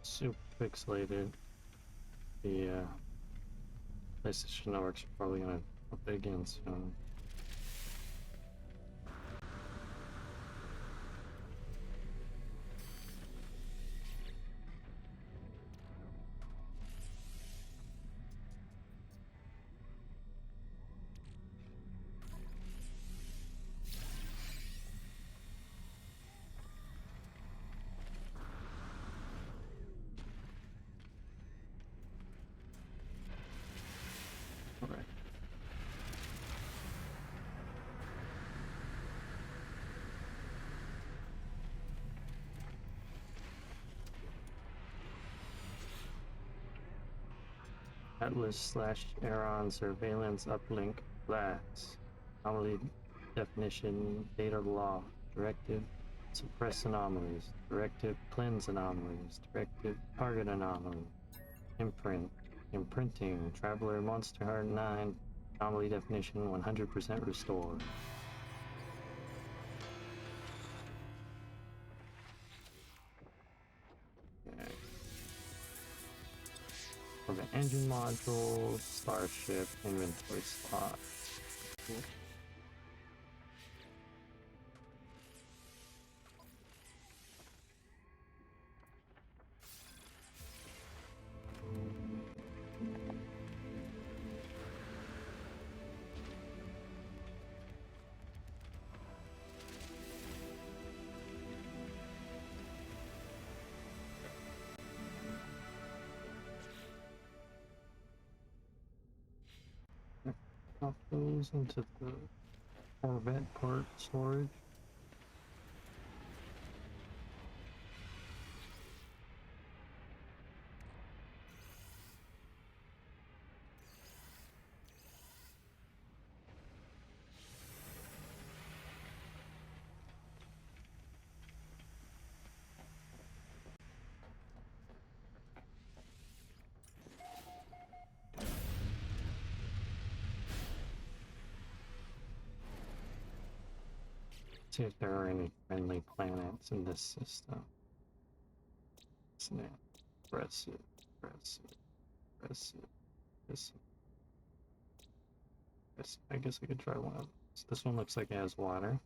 Super pixelated. The PlayStation Network's probably gonna update again soon. Alright. Atlas/Aeron surveillance uplink flags. Anomaly definition data law. Directive suppress anomalies. Directive cleanse anomalies. Directive target anomalies. Imprint. Imprinting. Traveler Monster Heart 9. Anomaly definition 100% restored. Okay. For the engine module, starship, inventory slot. Cool. Drop those into the Corvette part storage. See if there are any friendly planets in this system. Snap. Press it. Press it. Press it. Press it. I guess I could try one of those. This one looks like it has water.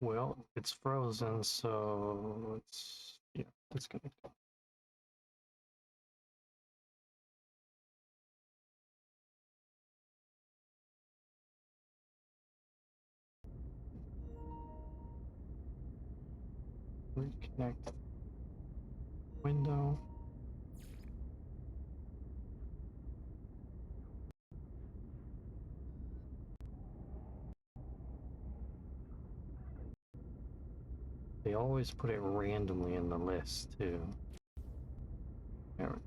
Well, it's frozen, so it's yeah, disconnect. Reconnect window. They always put it randomly in the list too. There.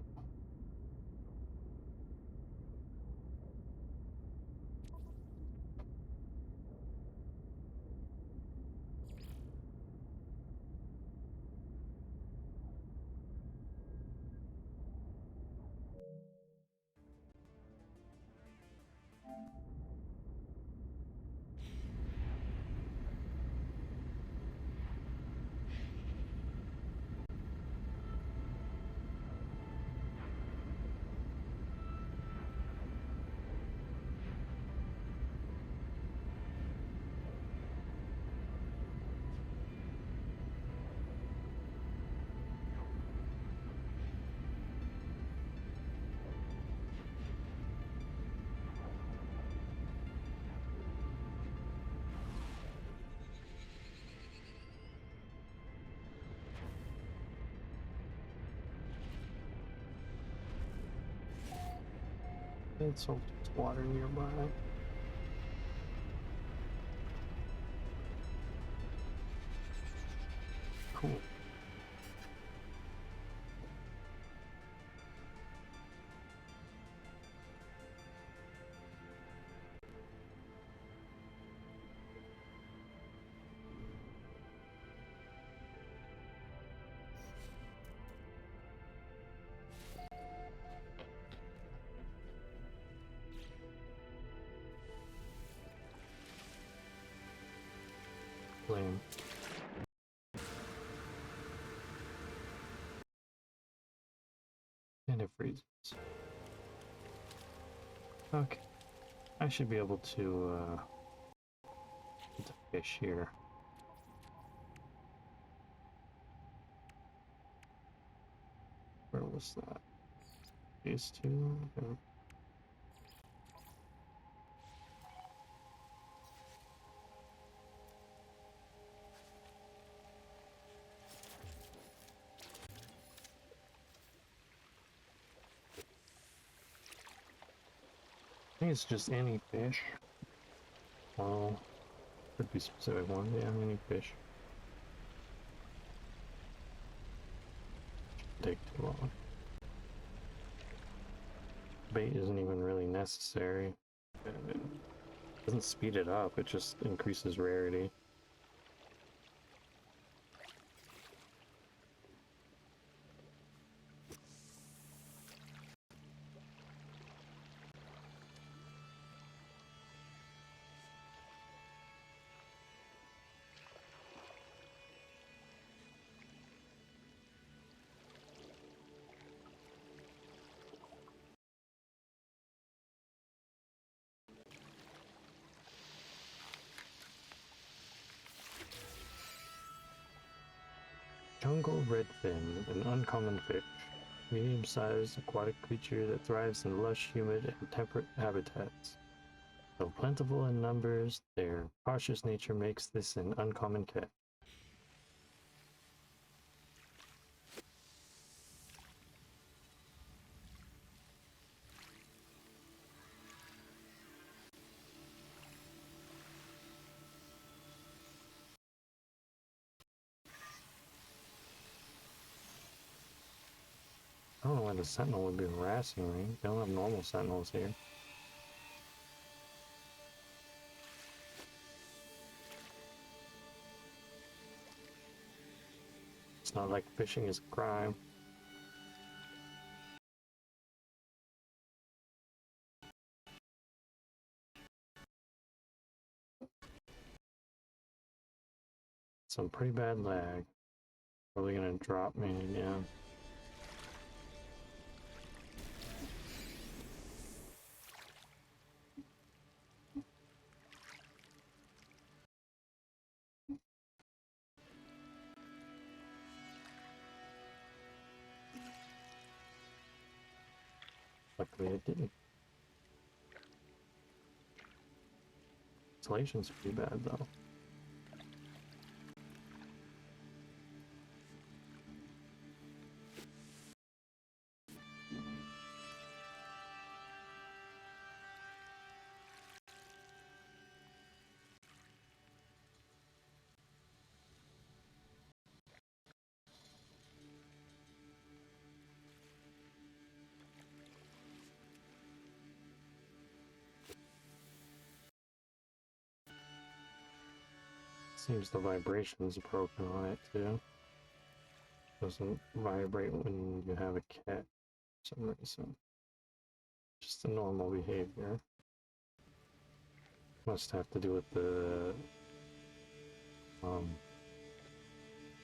It's so there's water nearby. Cool. Flame. And it freezes. Okay. I should be able to get the fish here. Where was that? These two? There. I think it's just any fish. Well, could be specific one. Yeah, any fish. Take too long. Bait isn't even really necessary. It doesn't speed it up, it just increases rarity. Jungle redfin, an uncommon fish. Medium-sized aquatic creature that thrives in lush, humid, and temperate habitats. Though plentiful in numbers, their cautious nature makes this an uncommon catch. I don't know why the sentinel would be harassing me. They don't have normal sentinels here. It's not like fishing is a crime. Some pretty bad lag. Probably gonna drop me again. Luckily it didn't. Installation's pretty bad though. Seems the vibration's broken on it too. Doesn't vibrate when you have a cat for some reason. Just a normal behavior. Must have to do with the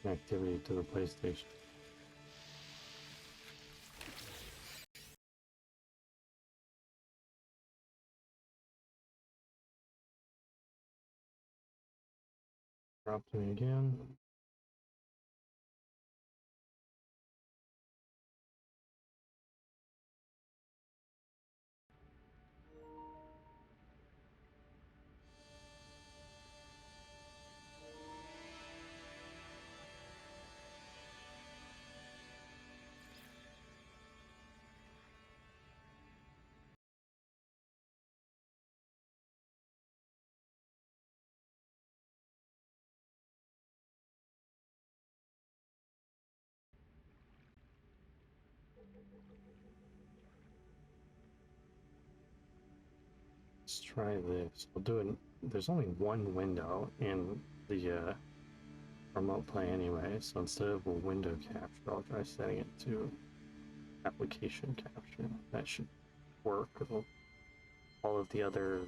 connectivity to the PlayStation. Dropped me again. Let's try this. We'll do it. There's only one window in the remote play anyway, so instead of a window capture, I'll try setting it to application capture. That should work. All of the other,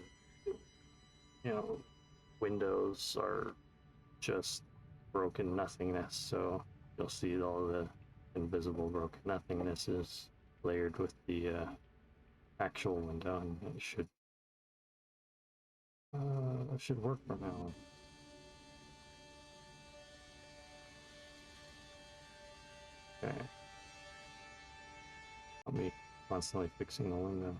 windows are just broken nothingness, so you'll see all the invisible broken nothingness is layered with the actual window, and it should work for now. Okay. I'll be constantly fixing the window.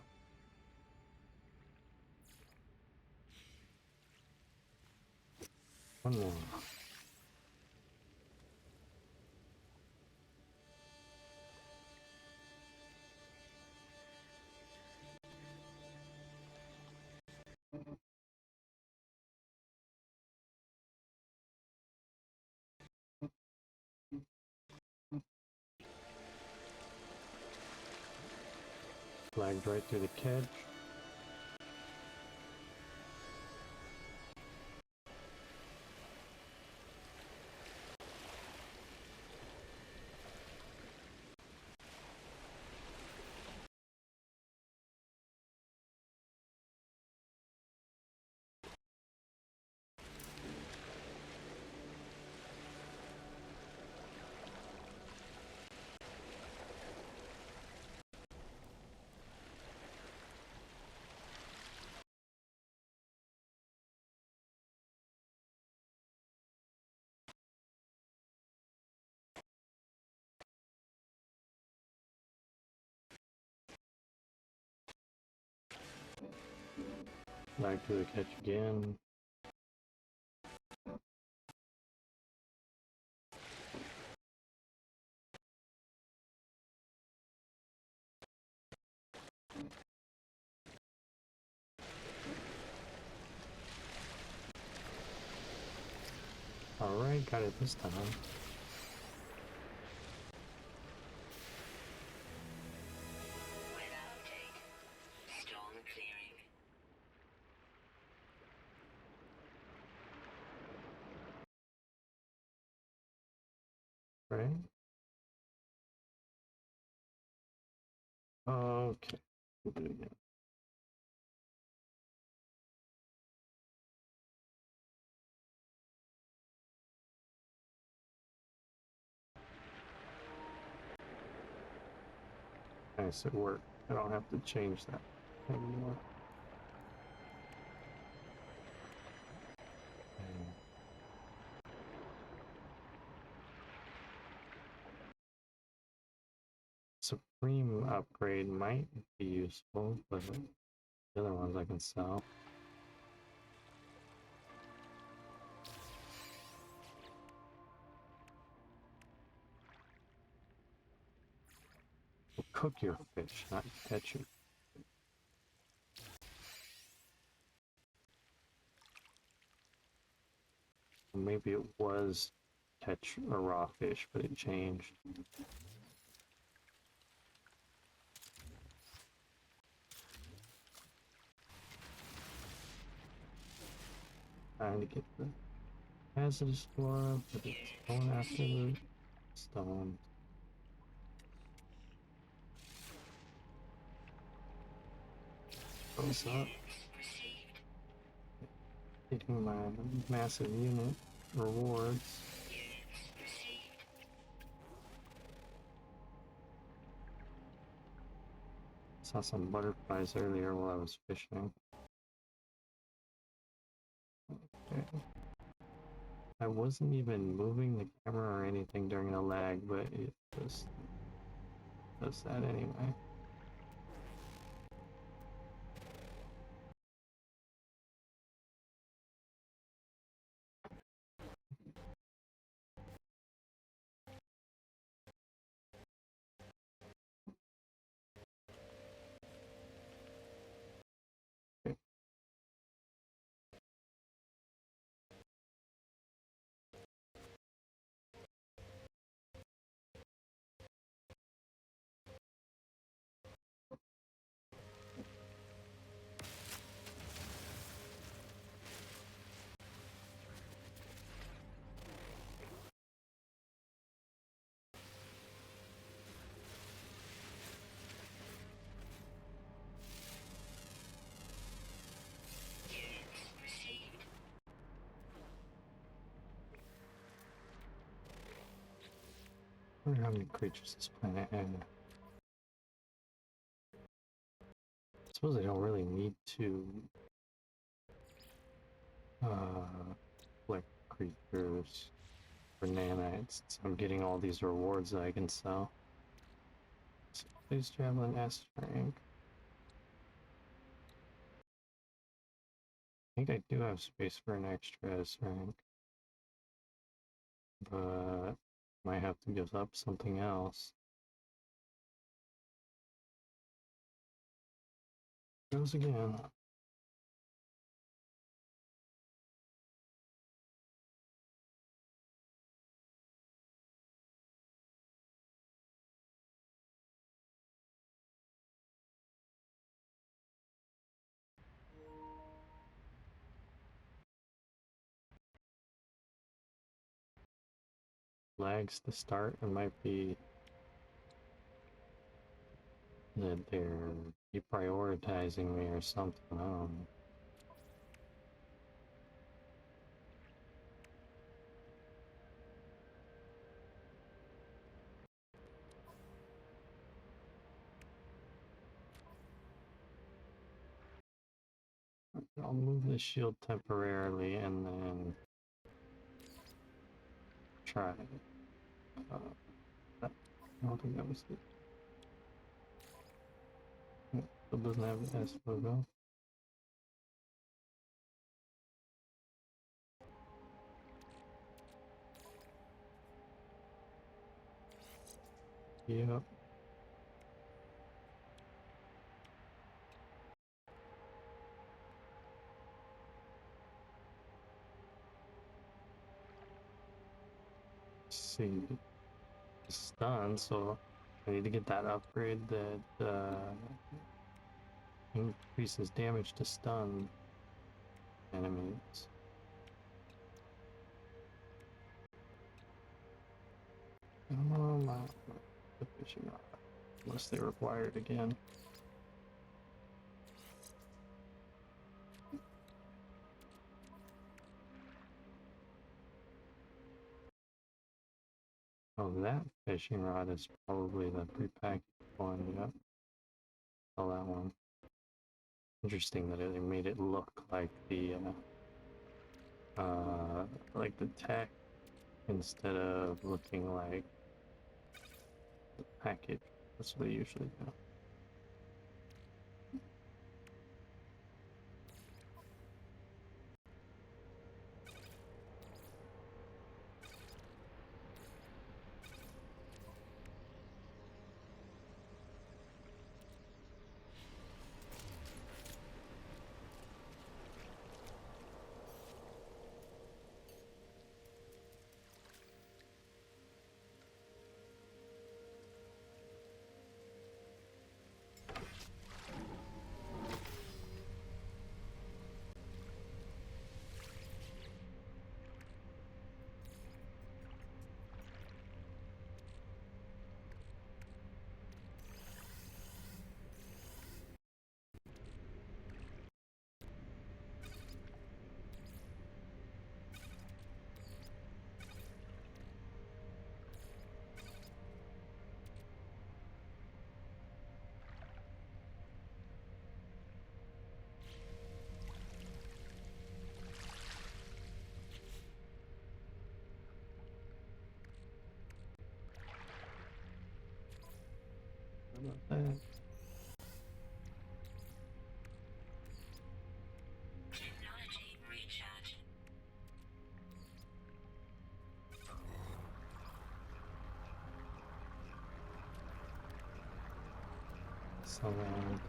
One more. Flagged right through the catch. Flagged through the catch again. Alright, got it this time. Weather update. Storm clearing. Right? Okay. We'll do it again. Nice, it worked. I don't have to change that anymore. Okay. Supreme upgrade might be useful, but the other ones I can sell. Cook your fish, not catch it. Maybe it was catch a raw fish, but it changed. Trying to get the hazardous flora, but it's going after the stone. Close up. Hitting my massive unit rewards. Saw some butterflies earlier while I was fishing. Okay. I wasn't even moving the camera or anything during the lag, but it just does that anyway. I wonder how many creatures this planet has. I suppose I don't really need to collect creatures for nanites. So I'm getting all these rewards that I can sell. So please javelin S rank. I think I do have space for an extra S rank, but might have to give up something else. Goes again. Lags to start. It might be that they're deprioritizing me or something. I don't know. I'll move the shield temporarily and then try. I don't think that was it. It doesn't have the S logo. Yep. See, it's done, so I need to get that upgrade that increases damage to stun enemies. The fishing rod, unless they require it again. Oh, that fishing rod is probably the prepackaged one. Yep. Oh, that one. Interesting that it made it look like the tech instead of looking like the package. That's what they usually do. How about that? Technology recharge. So long.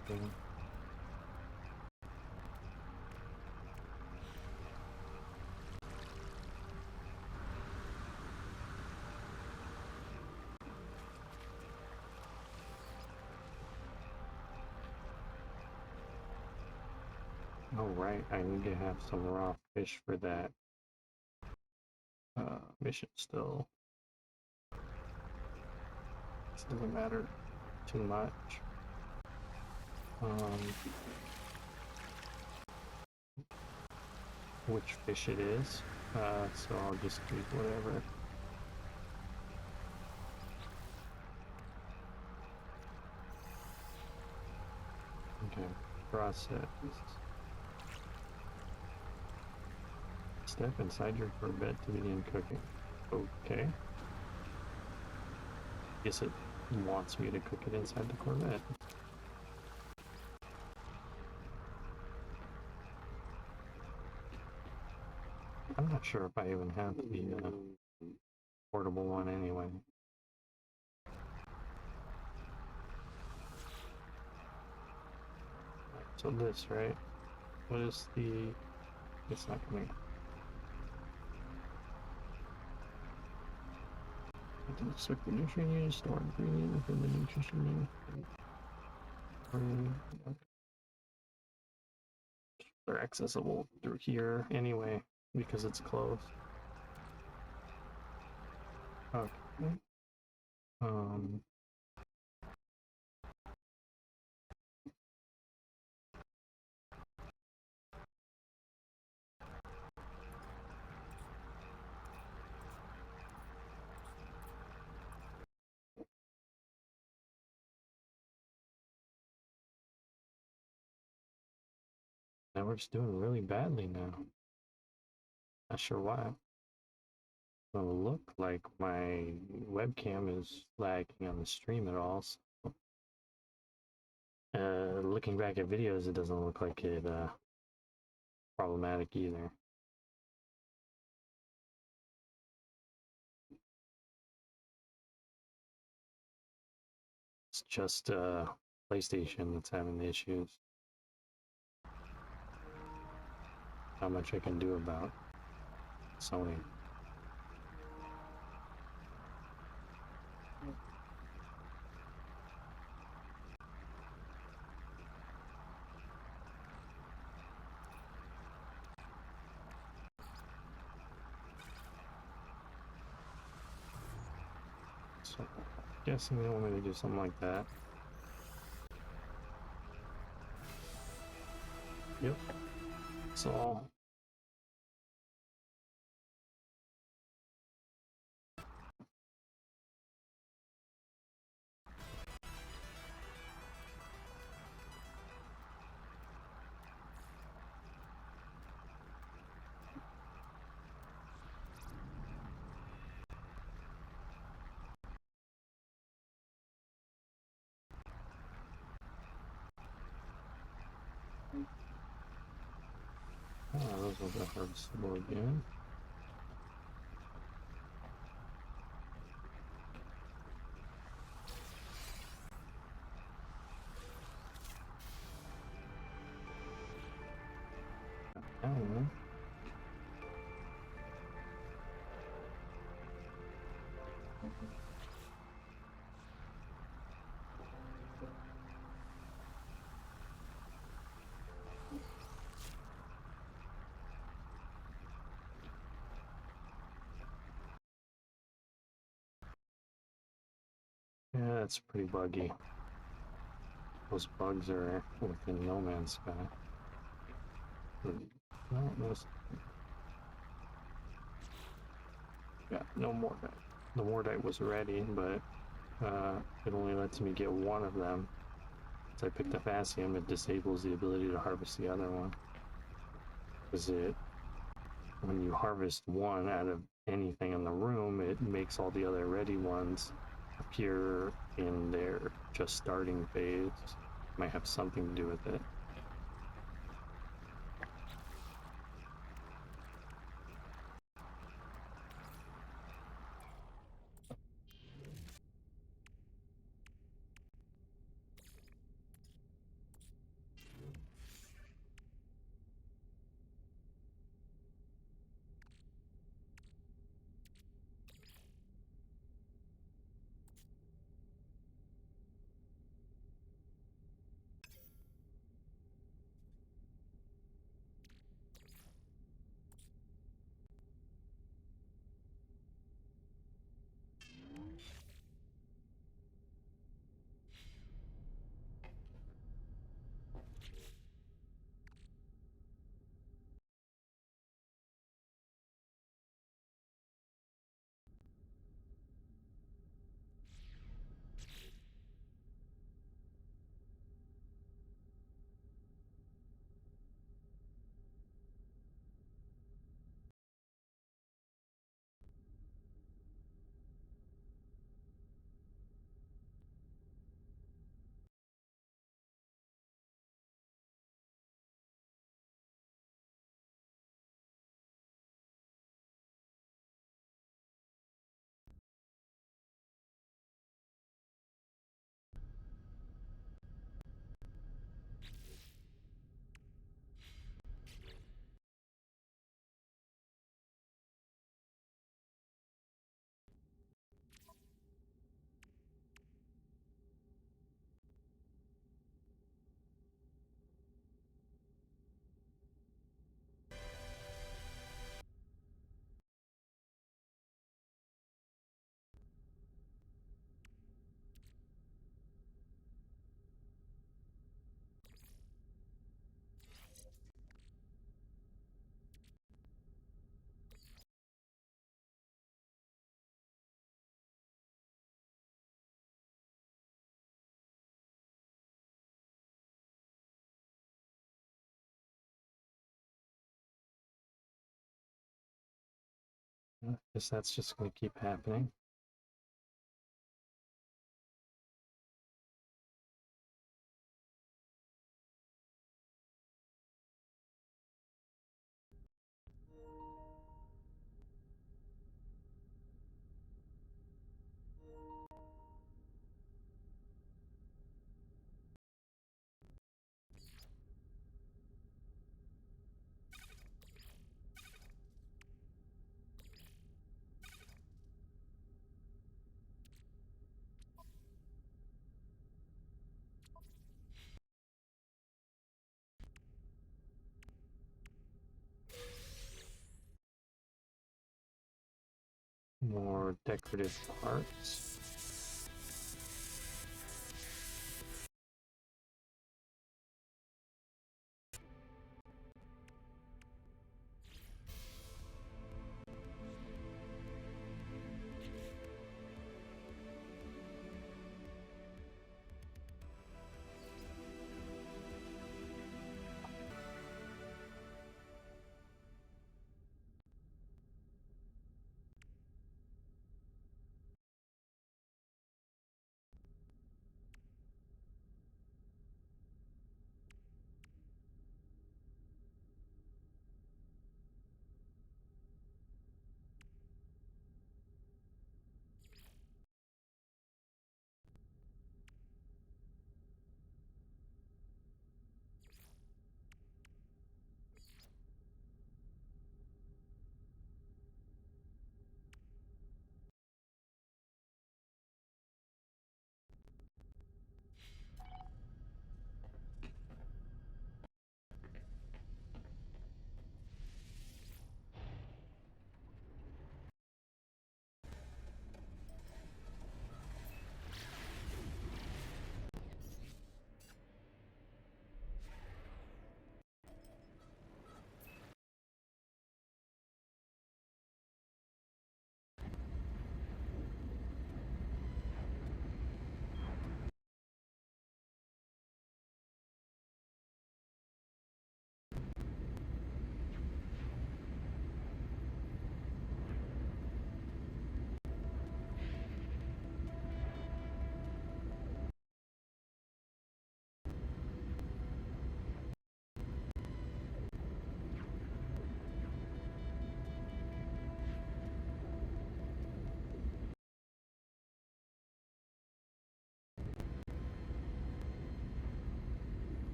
Oh, right. I need to have some raw fish for that mission still. This doesn't matter too much. Which fish it is. So I'll just use whatever. Okay. Process. Step inside your Corvette to begin cooking. Okay. Guess it wants me to cook it inside the Corvette. I'm not sure if I even have the portable one anyway. So this, right? What is the... It's not coming. To select the nutrient unit, store ingredient within the nutrition unit. They're accessible through here anyway, because it's closed. Okay. Network's doing really badly now. Not sure why. Doesn't look like my webcam is lagging on the stream at all. So, looking back at videos, it doesn't look like it problematic either. It's just PlayStation that's having the issues. Not much I can do about Sony. So, guessing they want me to do something like that. Yep. So Level the harvestable again. That one. Yeah, it's pretty buggy. Those bugs are within No Man's Sky. No, yeah, no Mordite. The Mordite was ready, but it only lets me get one of them. So I picked the Fascium, it disables the ability to harvest the other one. Because when you harvest one out of anything in the room, it makes all the other ready ones appear in their just starting phase. Might have something to do with it. I guess that's just going to keep happening. More decorative parts.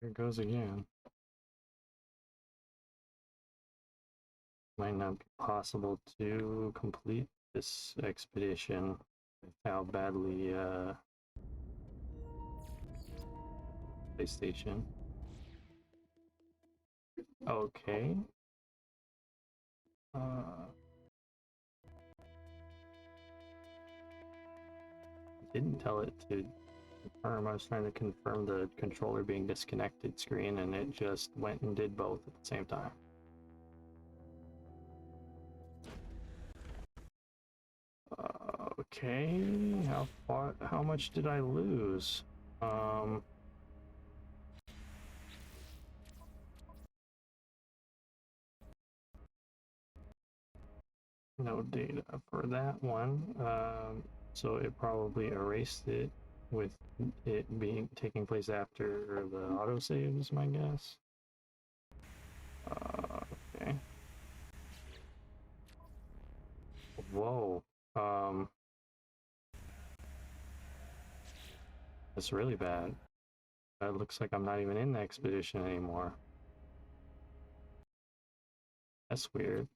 Here it goes again. Might not be possible to complete this expedition with how badly PlayStation. Okay. Didn't tell it to confirm. I was trying to confirm the controller being disconnected screen, and it just went and did both at the same time. Okay, how much did I lose? No data for that one. So it probably erased it with it being taking place after the autosave is my guess. Okay. Whoa. That's really bad. It looks like I'm not even in the expedition anymore. That's weird.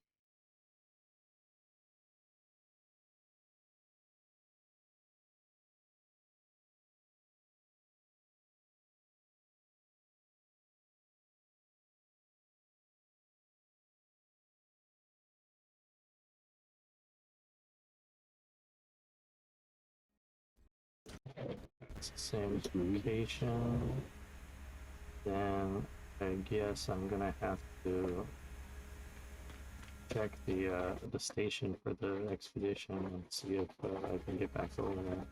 It's the same location. Then I guess I'm gonna have to check the station for the expedition and see if I can get back over there.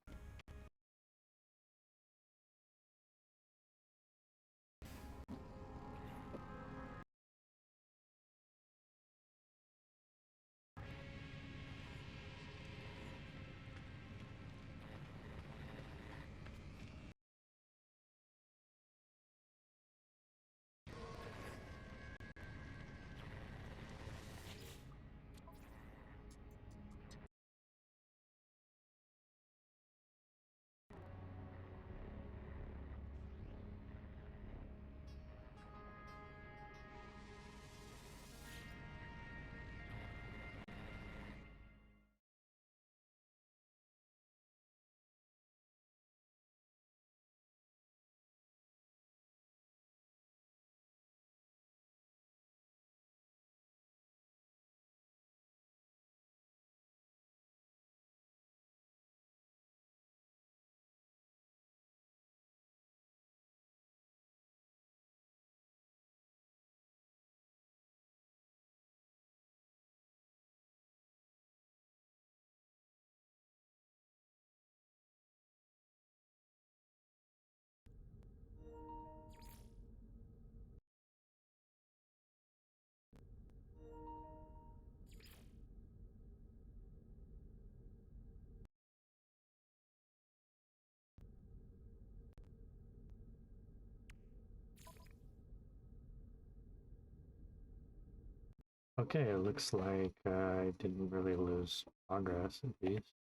Okay, it looks like I didn't really lose progress at least.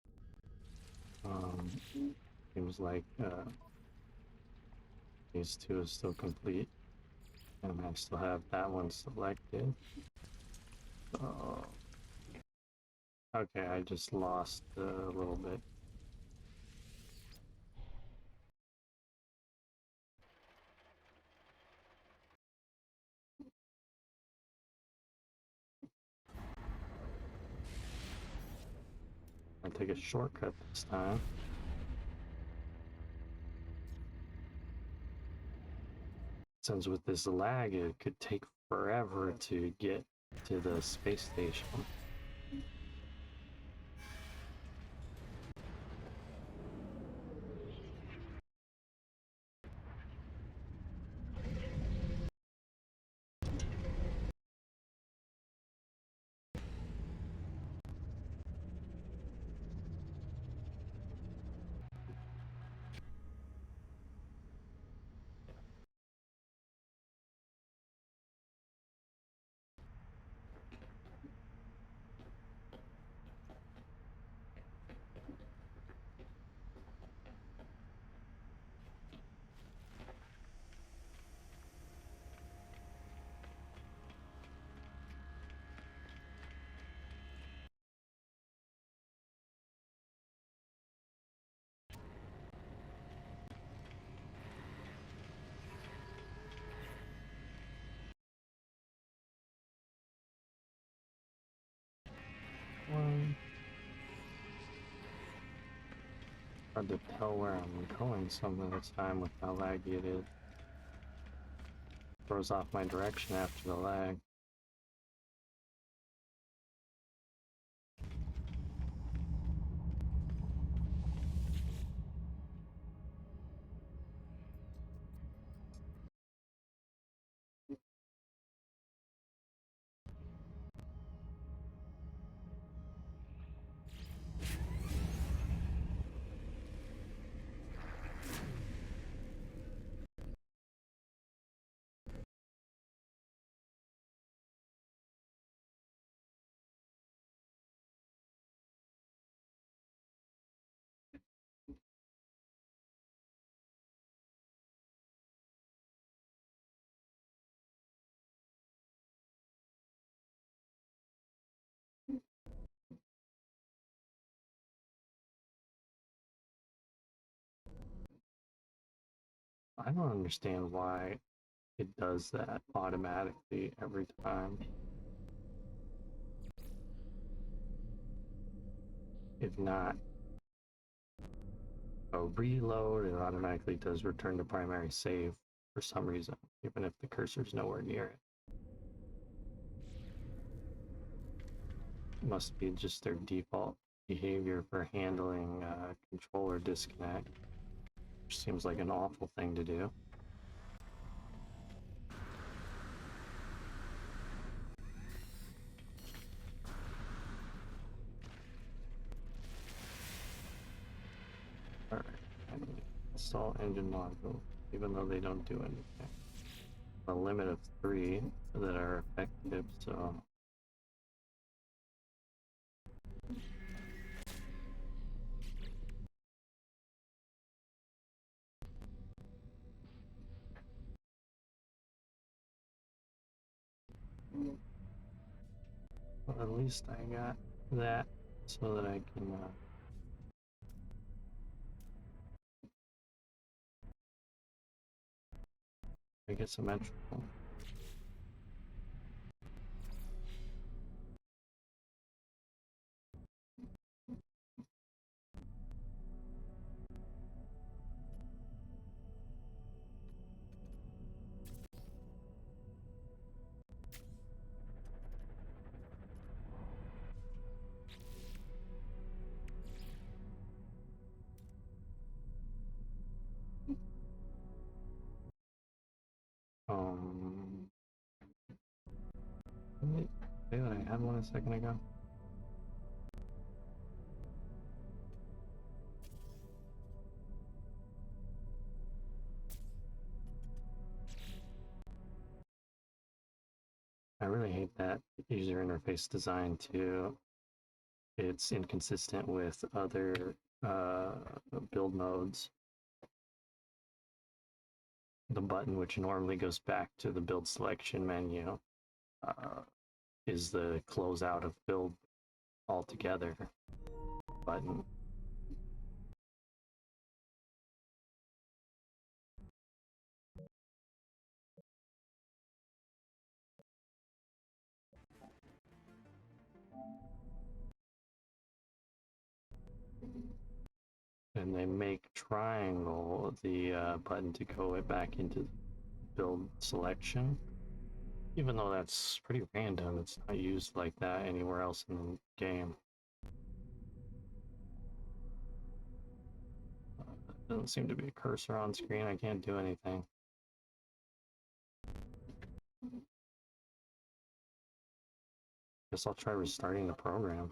Seems like these two is still complete, and I still have that one selected. So, okay, I just lost a little bit. I'll take a shortcut this time. Since with this lag, it could take forever to get to the space station. Hard to tell where I'm going some of the time with how laggy it is. Throws off my direction after the lag. I don't understand why it does that automatically every time. If not a reload, it automatically does return to primary save for some reason, even if the cursor's nowhere near it. Must be just their default behavior for handling controller disconnect, which seems like an awful thing to do. Alright, I need to install engine module, even though they don't do anything. A limit of 3 that are effective, so well, at least I got that so that I can make it symmetrical. Um, didn't it say that I had one a second ago? I really hate that user interface design too. It's inconsistent with other build modes. The button, which normally goes back to the build selection menu, uh, is the close out of build altogether button. And they make triangle the button to go back into build selection, even though that's pretty random. It's not used like that anywhere else in the game. Doesn't seem to be a cursor on screen. I can't do anything. Guess I'll try restarting the program.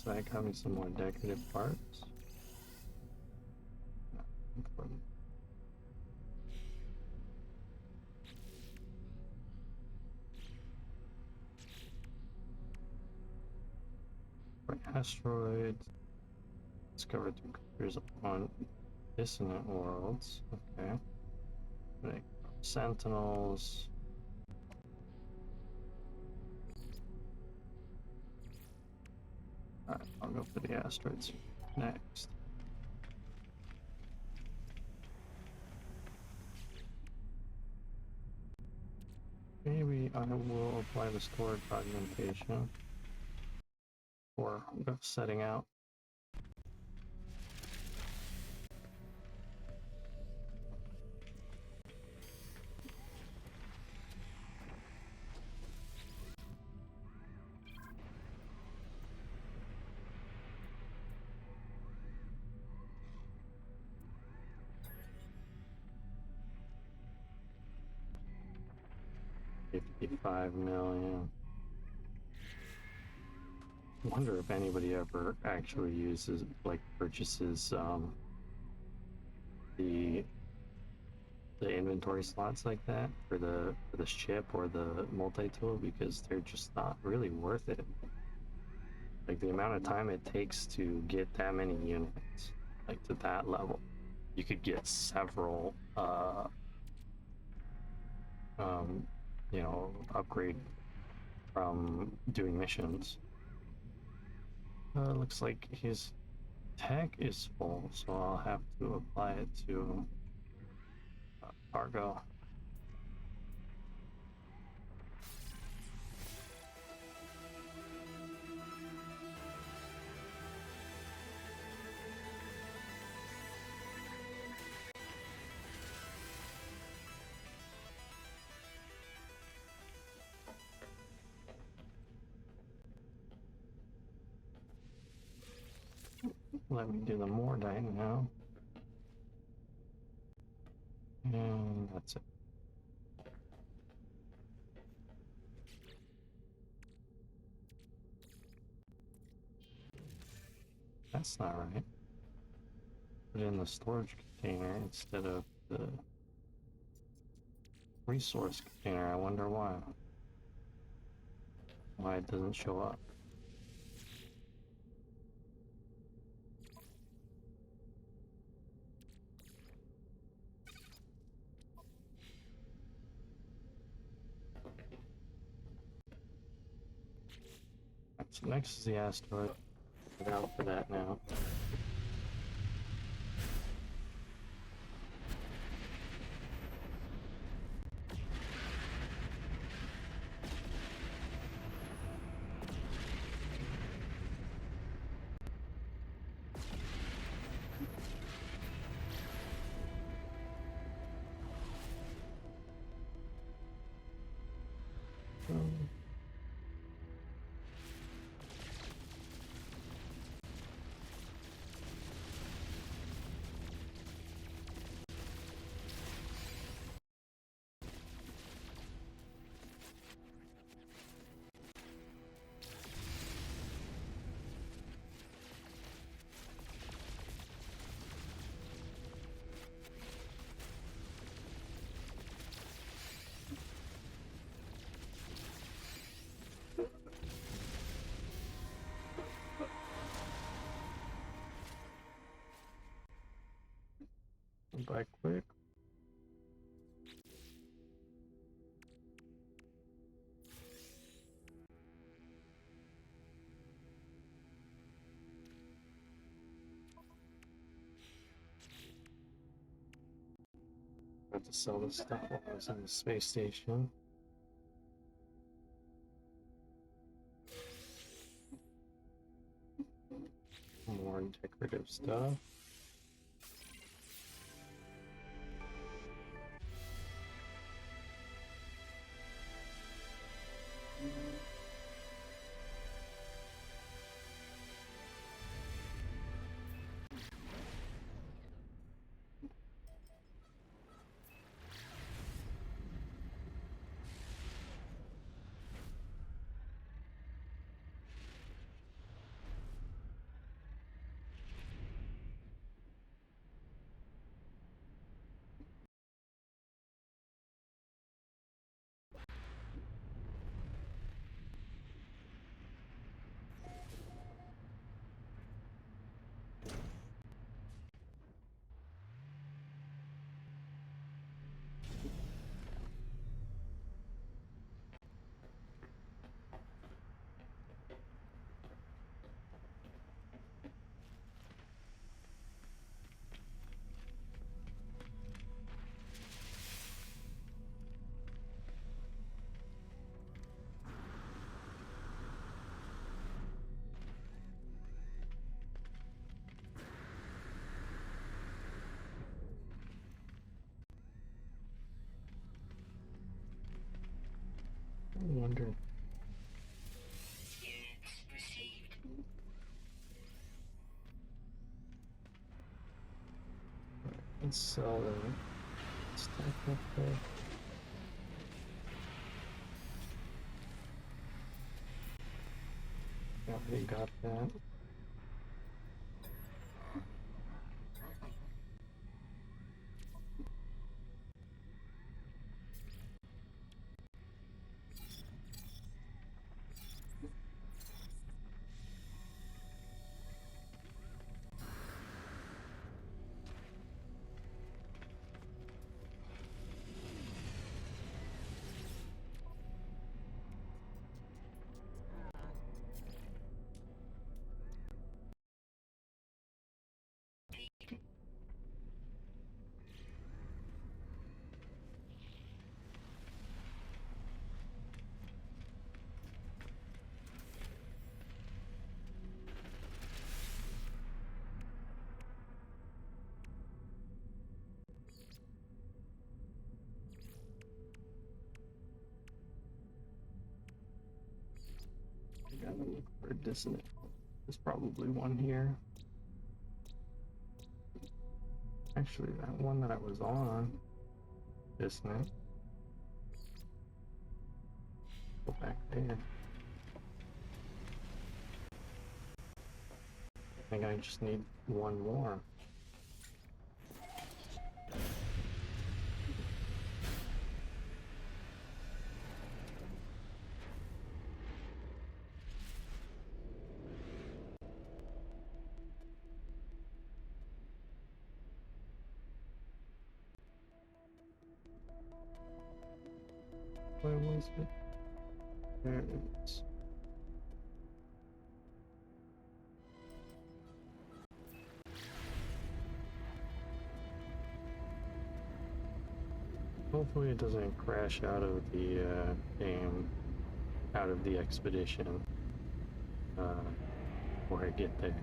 like having some more decorative parts. Important. For asteroids, discovered through creatures on dissonant worlds. Okay. Like sentinels. Alright, I'll go for the asteroids next. Maybe I will apply the storage augmentation for setting out. $55 million. I wonder if anybody ever actually uses, like, purchases the inventory slots like that for the ship or the multi-tool, because they're just not really worth it. Like the amount of time it takes to get that many units, like to that level, you could get several you know, upgrade from doing missions. Looks like his tech is full, so I'll have to apply it to cargo. Let me do the Mordite now. And that's it. That's not right. Put it in the storage container instead of the resource container. I wonder why. Why it doesn't show up. So next is the asteroid. Look out for that now. Back quick. Got to sell this stuff while I was in the space station. More decorative stuff. wonder. Units received. Let's sell that. Stack up there. Yeah, we got that. I gotta look for a dissonant. There's probably one here. Actually, that one that I was on, dissonant. Go back there. I think I just need one more. Where was it? There it is. Hopefully it doesn't crash out of the game, out of the expedition, before I get there.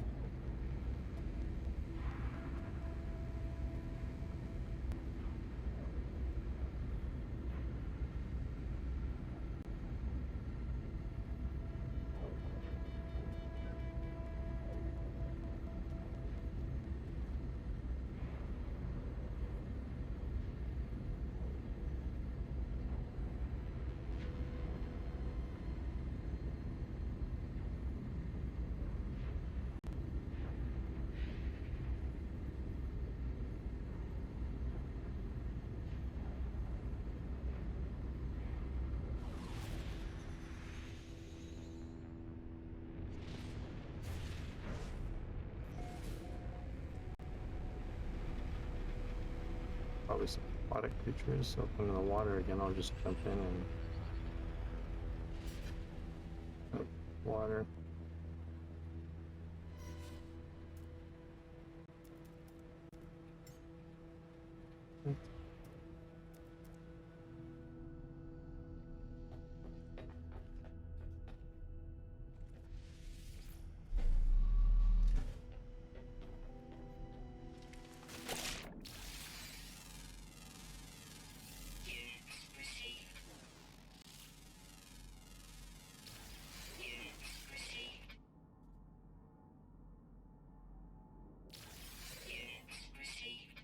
Probably some aquatic creatures. So if I'm in the water again, I'll just jump in and water. Units received. Units received. Units received.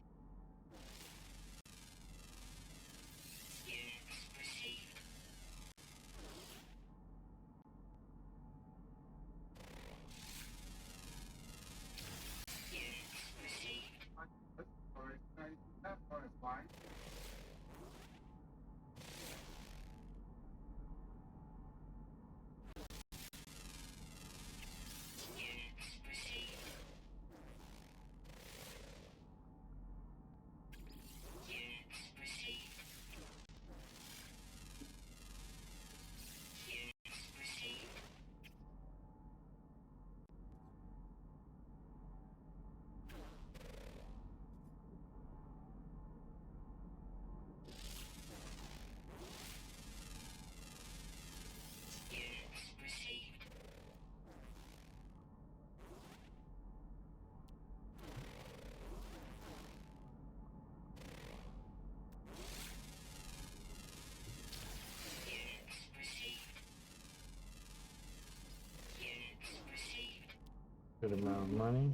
Good amount of money.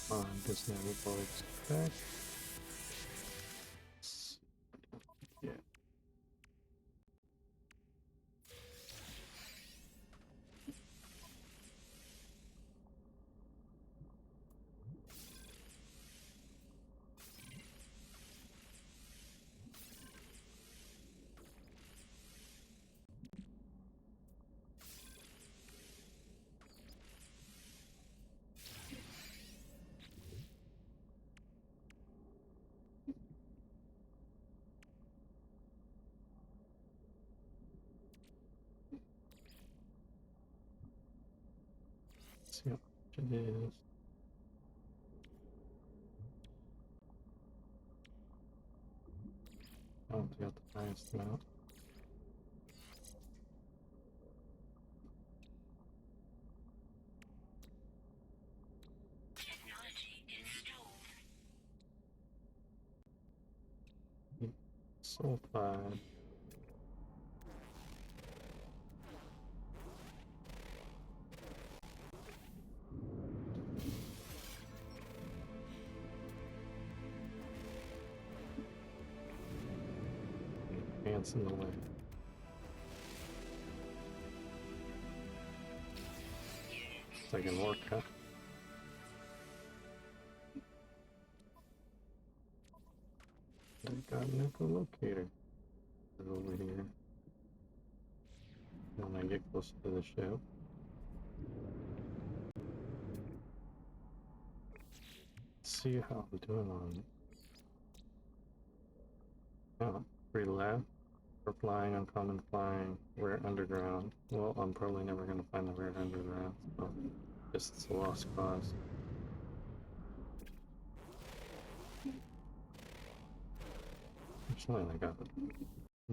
Fine, does never bugs back. Yeah. Let's see how much it is. Oh, we got the highest amount. Technology installed. Sulfide. Ants in the way. It's like an orca. I got an echolocator over here. When I get closer to the ship. Let's see how I'm doing on. Oh, free left. For flying, uncommon flying, rare underground. Well, I'm probably never going to find the rare underground, so guess it's a lost cause. Actually, I got a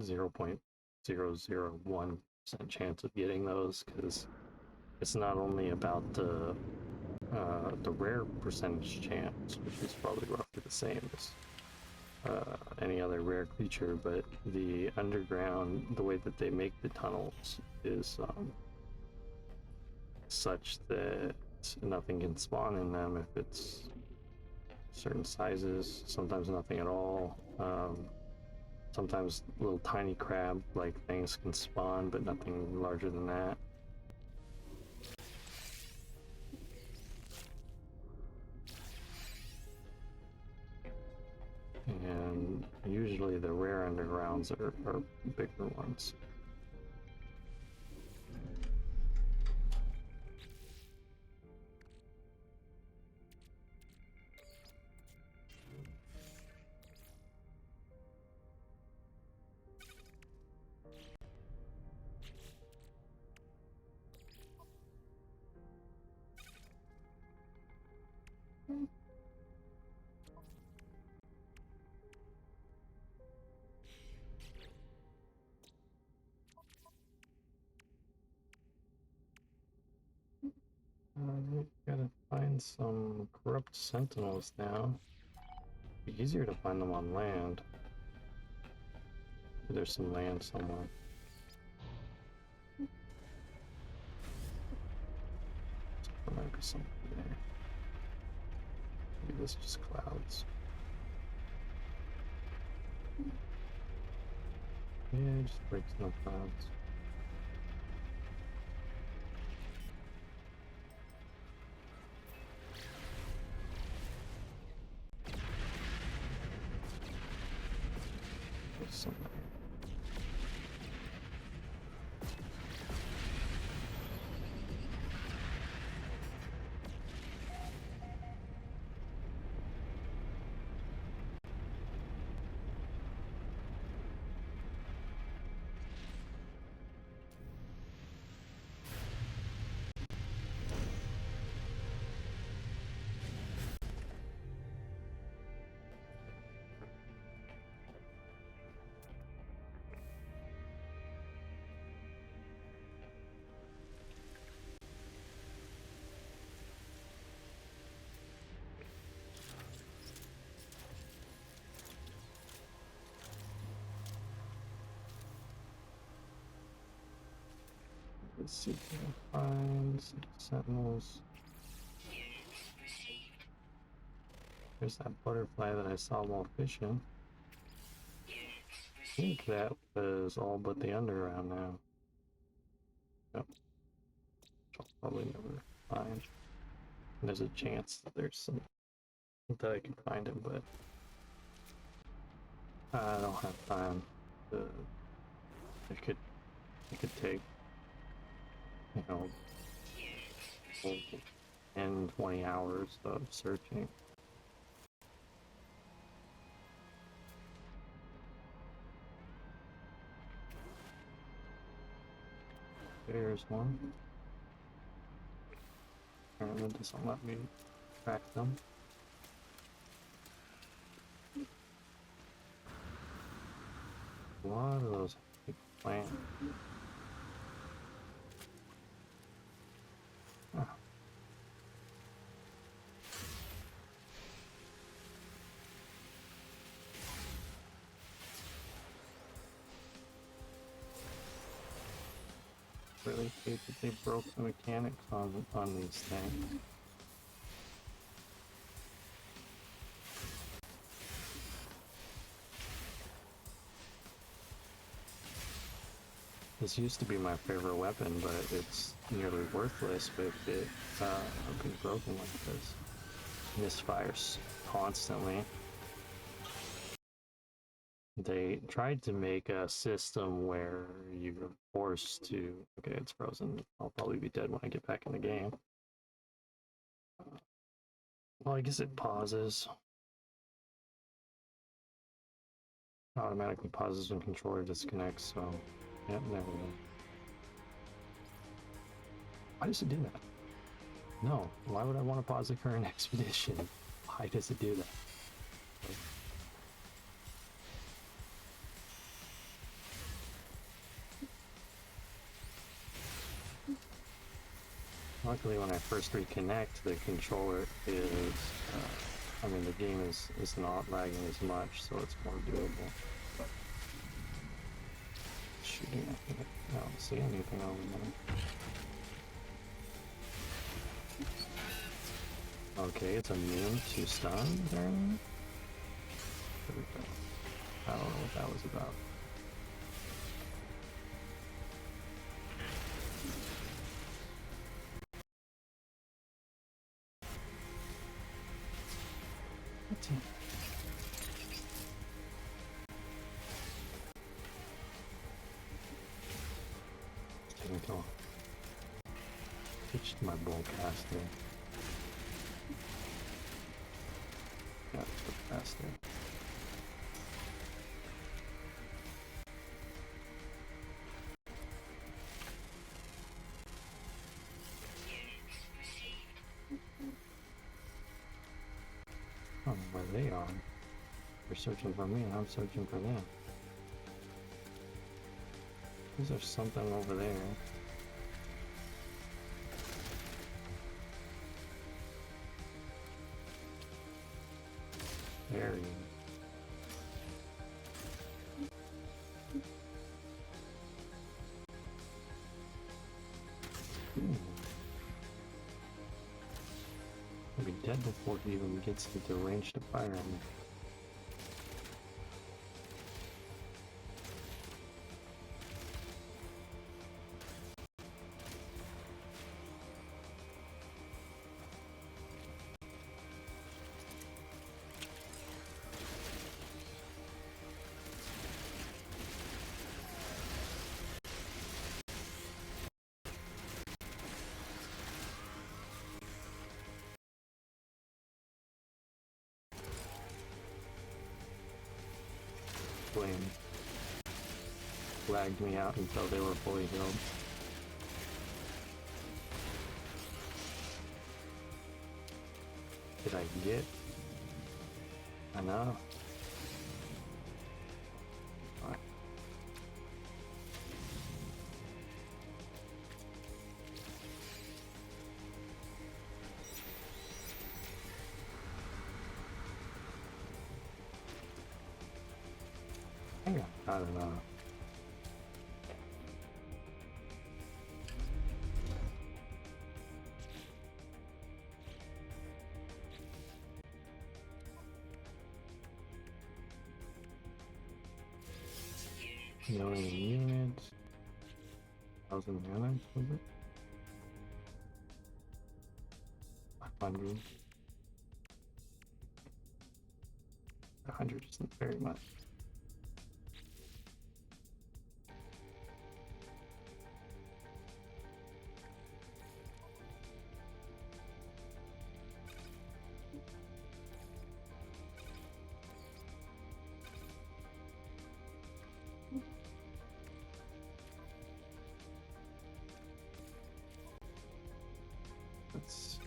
0.001% chance of getting those, because it's not only about the rare percentage chance, which is probably roughly the same as any other rare creature, but the underground, the way that they make the tunnels is such that nothing can spawn in them if it's certain sizes, sometimes nothing at all. Sometimes little tiny crab like things can spawn, but nothing larger than that. And usually the rare undergrounds are bigger ones. Gotta find some corrupt sentinels now. Be easier to find them on land. There's some land somewhere. There might be something there. Maybe this is just clouds. Yeah, it just breaks no clouds. There's something. seeking finds, sentinels. There's that butterfly that I saw while fishing. I think that was all but the underground now. Yep. Which I'll probably never find. And there's a chance that there's some that I can find him, but I don't have time to. It could take, you know, 10, 20 hours of searching. There's one. Apparently it doesn't let me track them. A lot of those big plants. Huh. Really hate that they broke the mechanics on these things. This used to be my favorite weapon, but it's nearly worthless with it being broken like this. Misfires constantly. They tried to make a system where you're forced to... Okay, it's frozen. I'll probably be dead when I get back in the game. Well, I guess it pauses. Automatically pauses when controller disconnects, so... Yep, there we go. Why does it do that? No, why would I want to pause the current expedition? Why does it do that? Luckily, when I first reconnect, the controller is, I mean, the game is not lagging as much, so it's more doable. Shooting, I don't see anything over there. Okay, it's immune to stun, apparently. There we go. I don't know what that was about. Technical. Pitched my bowcaster. Yeah, it's faster. I don't know where they are. They're searching for me and I'm searching for them. Is there something over there? There he is. I'll be dead before he even gets to the range to fire me. Flame lagged me out until they were fully healed. Did I get enough? Alright. I don't know. million units. 1,000 units, was it? 500. 100 isn't very much. Let's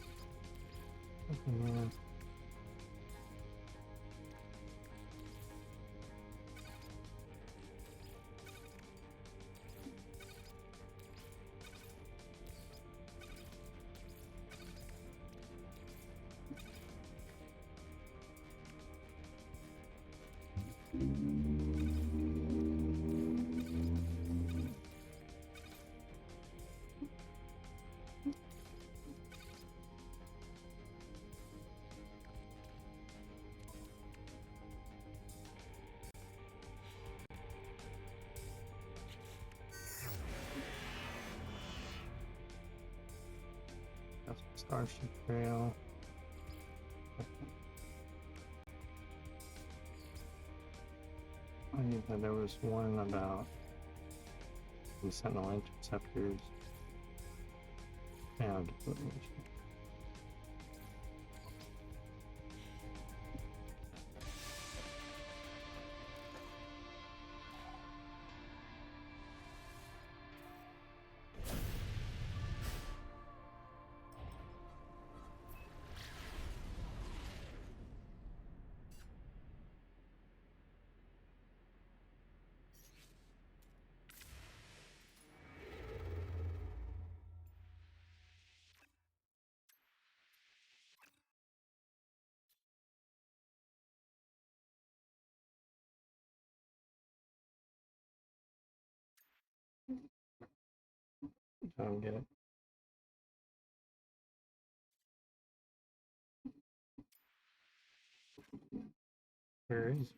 Starship Trail. I knew that there was one about the Sentinel interceptors. And I don't get it. Where is it?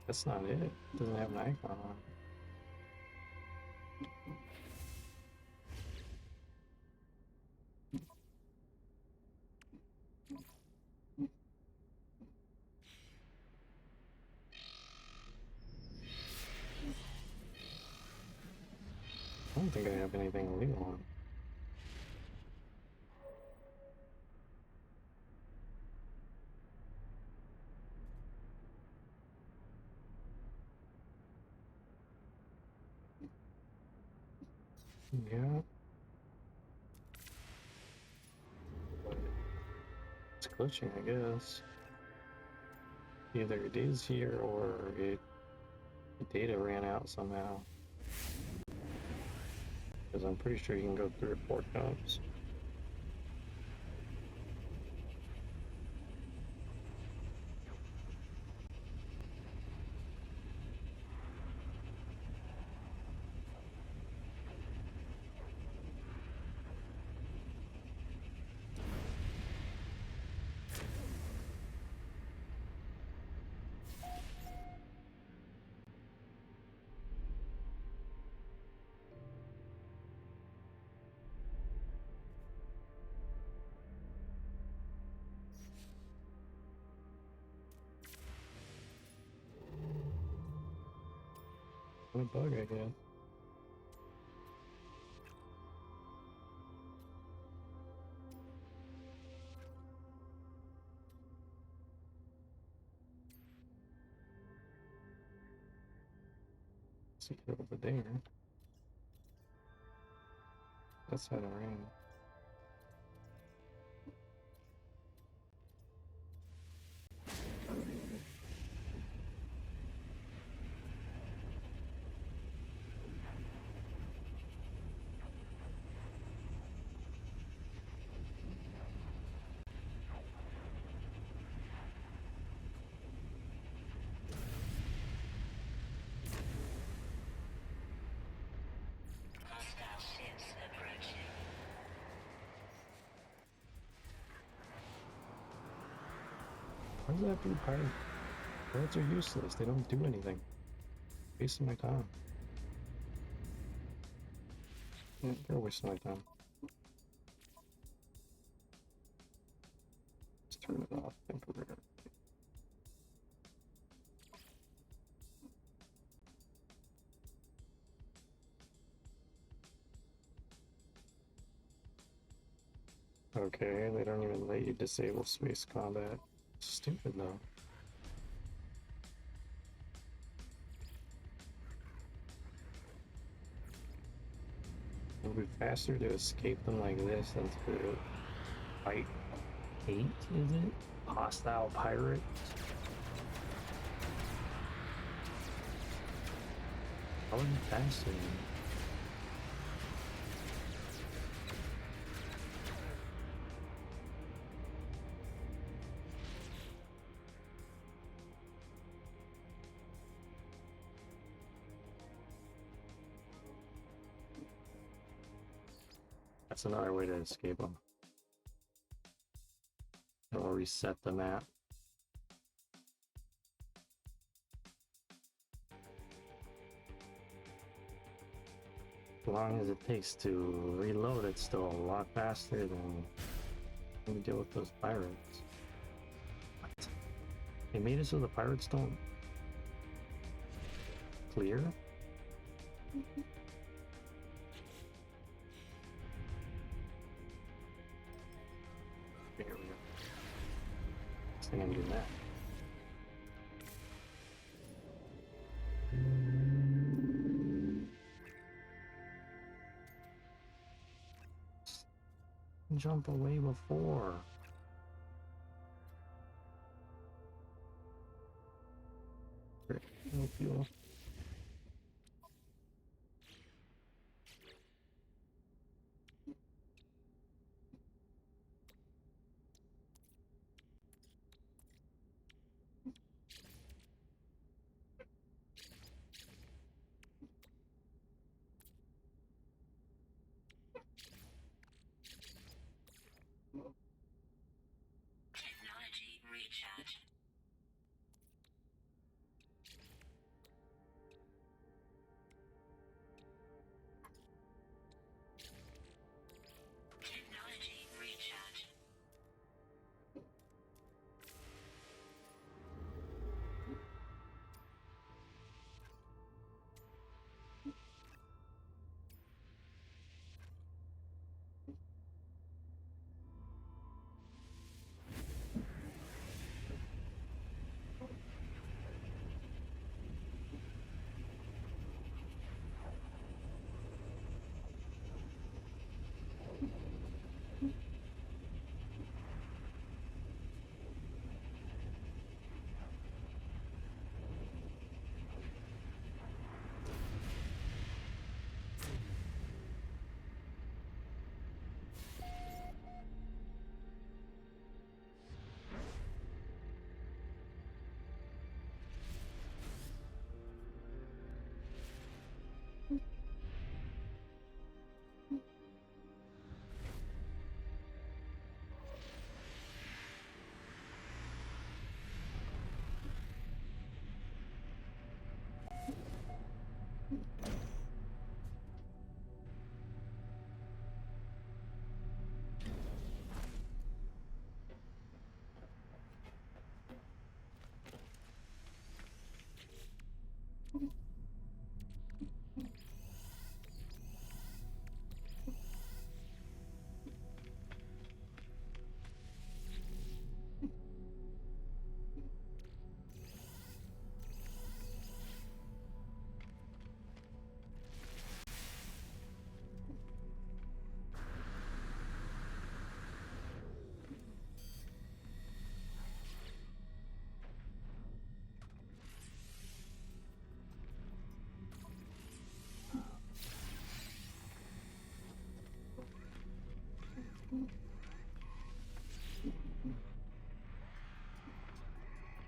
That's not it. It doesn't have an icon on it. I don't think I have anything illegal on it. Yeah. But it's glitching, I guess. Either it is here or the data ran out somehow. Because I'm pretty sure you can go through report codes. What a bug, I guess. See it over there. That's how it ran. Hostile ships approaching. Why does that have to be part of? Birds are useless. They don't do anything. Wasting my time. Yeah, you're wasting my time. Let's turn it off temporarily. Okay, they don't even let you disable space combat. Stupid though. It'll be faster to escape them like this than to fight 8, is it? Hostile pirates? How would it faster? That's another way to escape them. It'll reset the map. As long as it takes to reload, it's still a lot faster than when we deal with those pirates. What? They made it so the pirates don't clear? There we go. I think I'm doing that. Jump away before. Great. No fuel. Technology recharge. Technology recharge.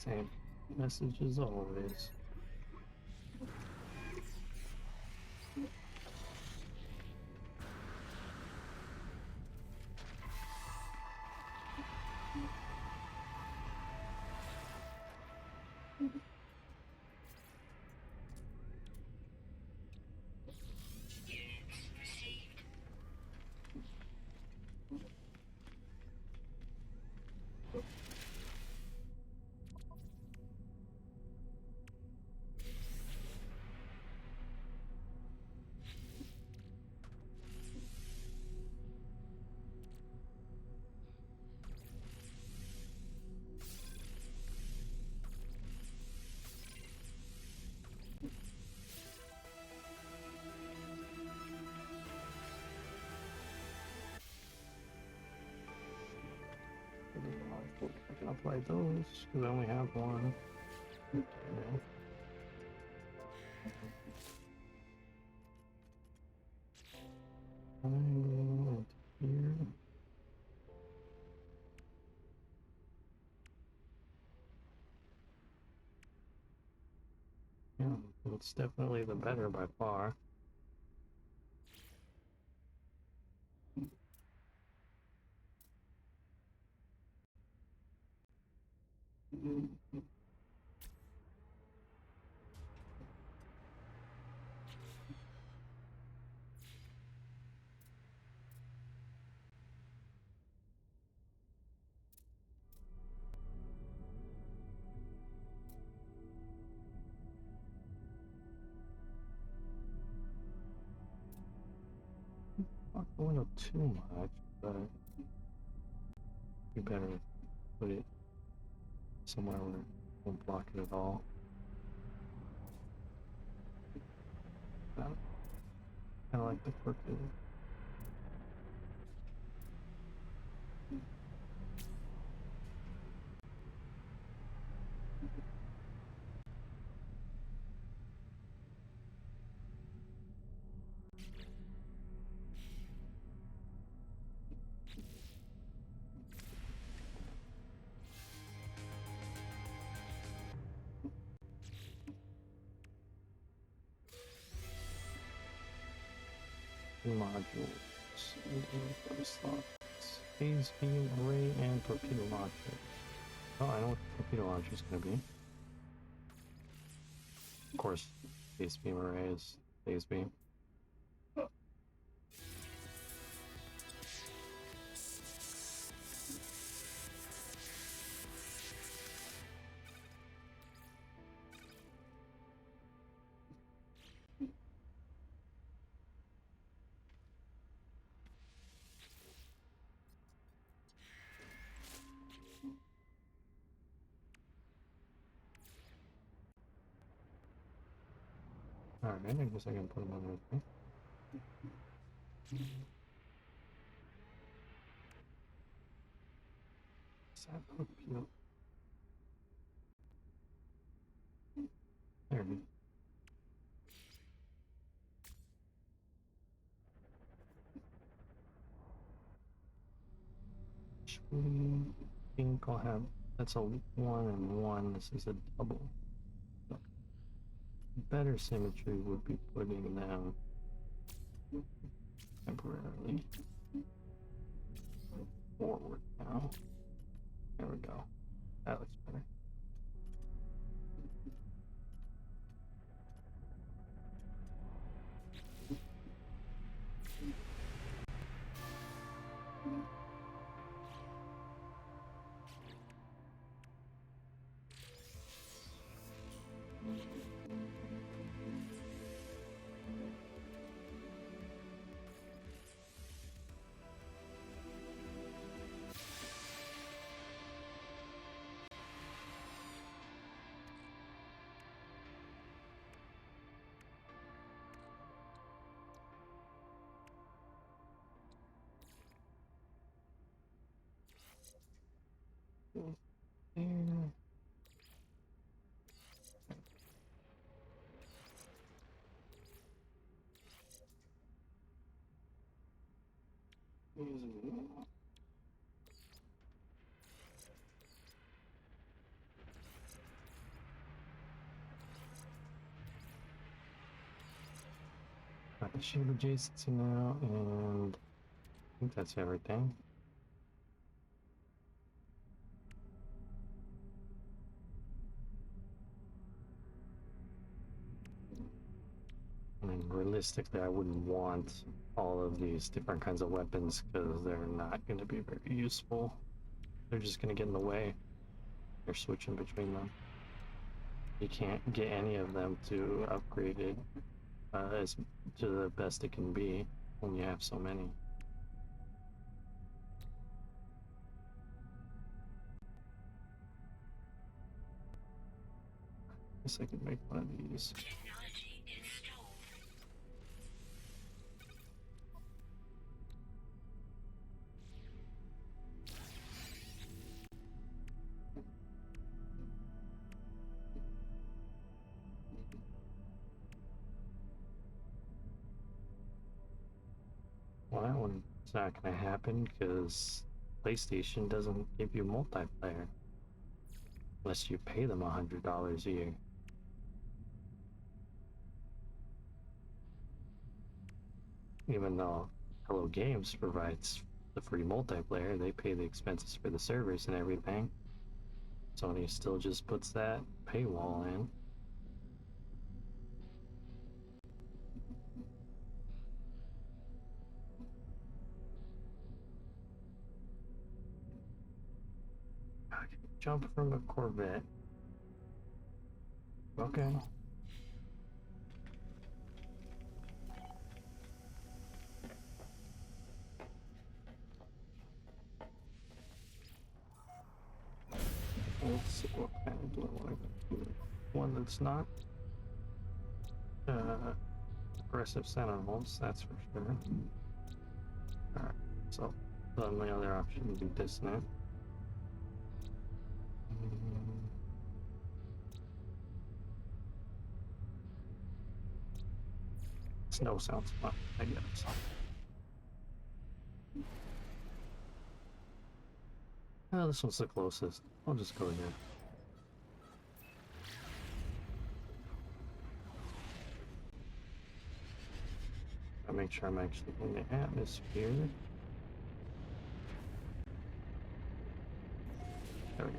Same message as always. apply those because I only have one. Okay. Triangle into here. Yeah, it's definitely the better by far. Not going up too much, but you better put it somewhere where it won't block it at all. I kind of like the crooked. Modules. And slots. Phase beam array and torpedo launcher. Oh, I know what the torpedo launcher is going to be. Of course, phase beam array is phase beam. Alright, I guess I can put them on right there. Sad torpedo. There we go. Actually, I think I'll have, that's a 1 and 1. This is a double. So better symmetry would be putting them temporarily forward now. There we go. That looks better. There. Got the shield adjacency now, and I think that's everything. I mean, realistically, I wouldn't want all of these different kinds of weapons because they're not going to be very useful. They're just going to get in the way. You're switching between them. You can't get any of them to upgrade it as to the best it can be when you have so many. I guess I could make one of these. Technology installed. Well, that one's not gonna happen because PlayStation doesn't give you multiplayer unless you pay them $100 a year. Even though Hello Games provides the free multiplayer, they pay the expenses for the servers and everything. Sony still just puts that paywall in. I can jump from a Corvette. Okay. Let's see what kind of blue I got. One that's not aggressive sentinels, that's for sure. Alright, so the only other option would be dissonant. Snow sounds fun, I guess. Oh, this one's the closest. I'll just go here. I'll make sure I'm actually in the atmosphere. There we go.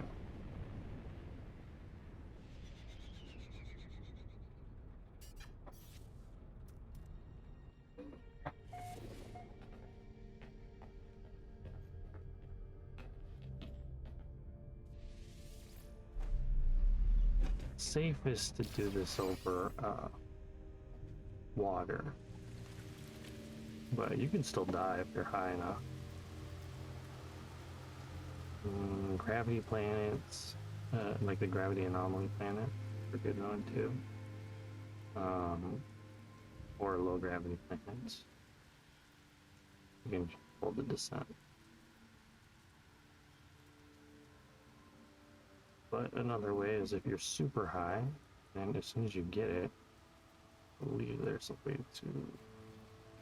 Safest to do this over water, but you can still die if you're high enough. Gravity planets, like the gravity anomaly planet, are a good one too. Or low gravity planets. You can hold the descent. But another way is if you're super high, and as soon as you get it, I believe there's a way to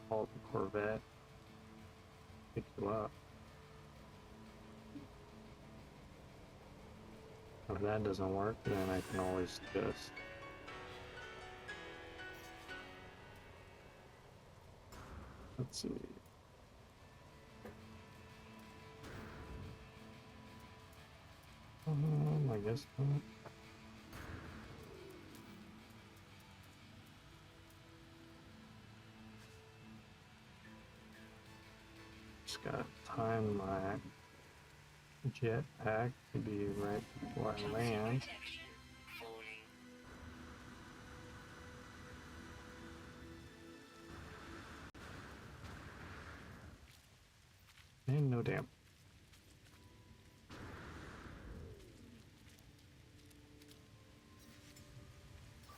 halt the Corvette, pick you up. If that doesn't work, then I can always just let's see. I guess not. Just gotta time my jetpack to be right before I land. And no damage.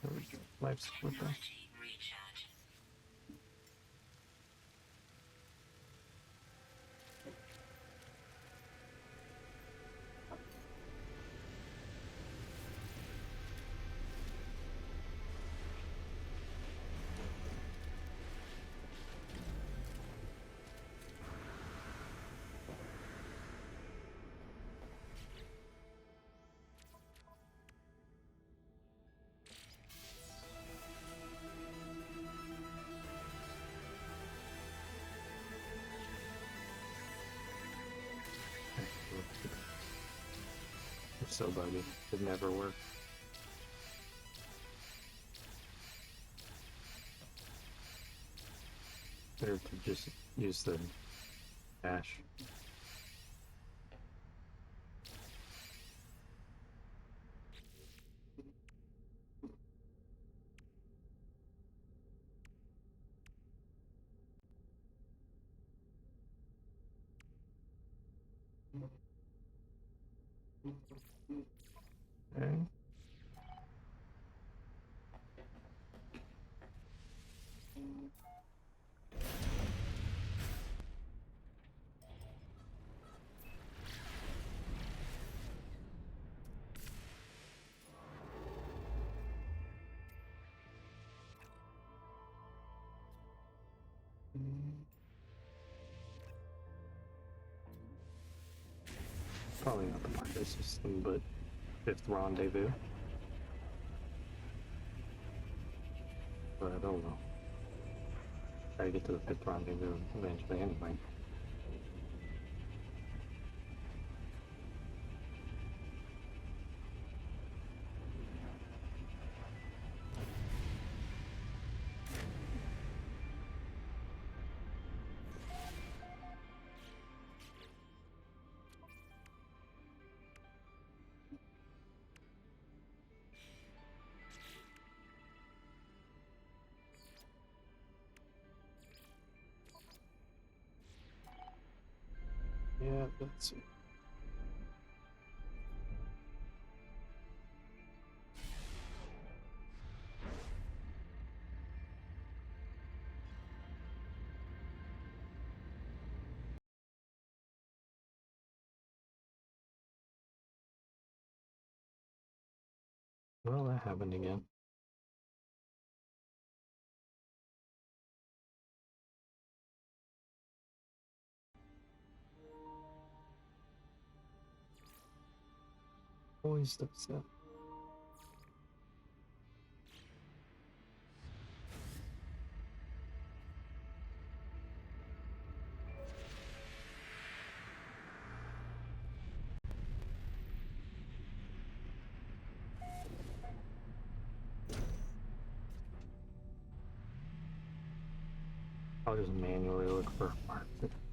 There we go. Life support there. It's so buggy. It never worked. Better to just use the dash. Okay. Probably not the pirate system, but Fifth Rendezvous. But I don't know. Try to get to the Fifth Rendezvous eventually anyway. Yeah, let's see. Well, that happened again. Always does that. I'll just manually look for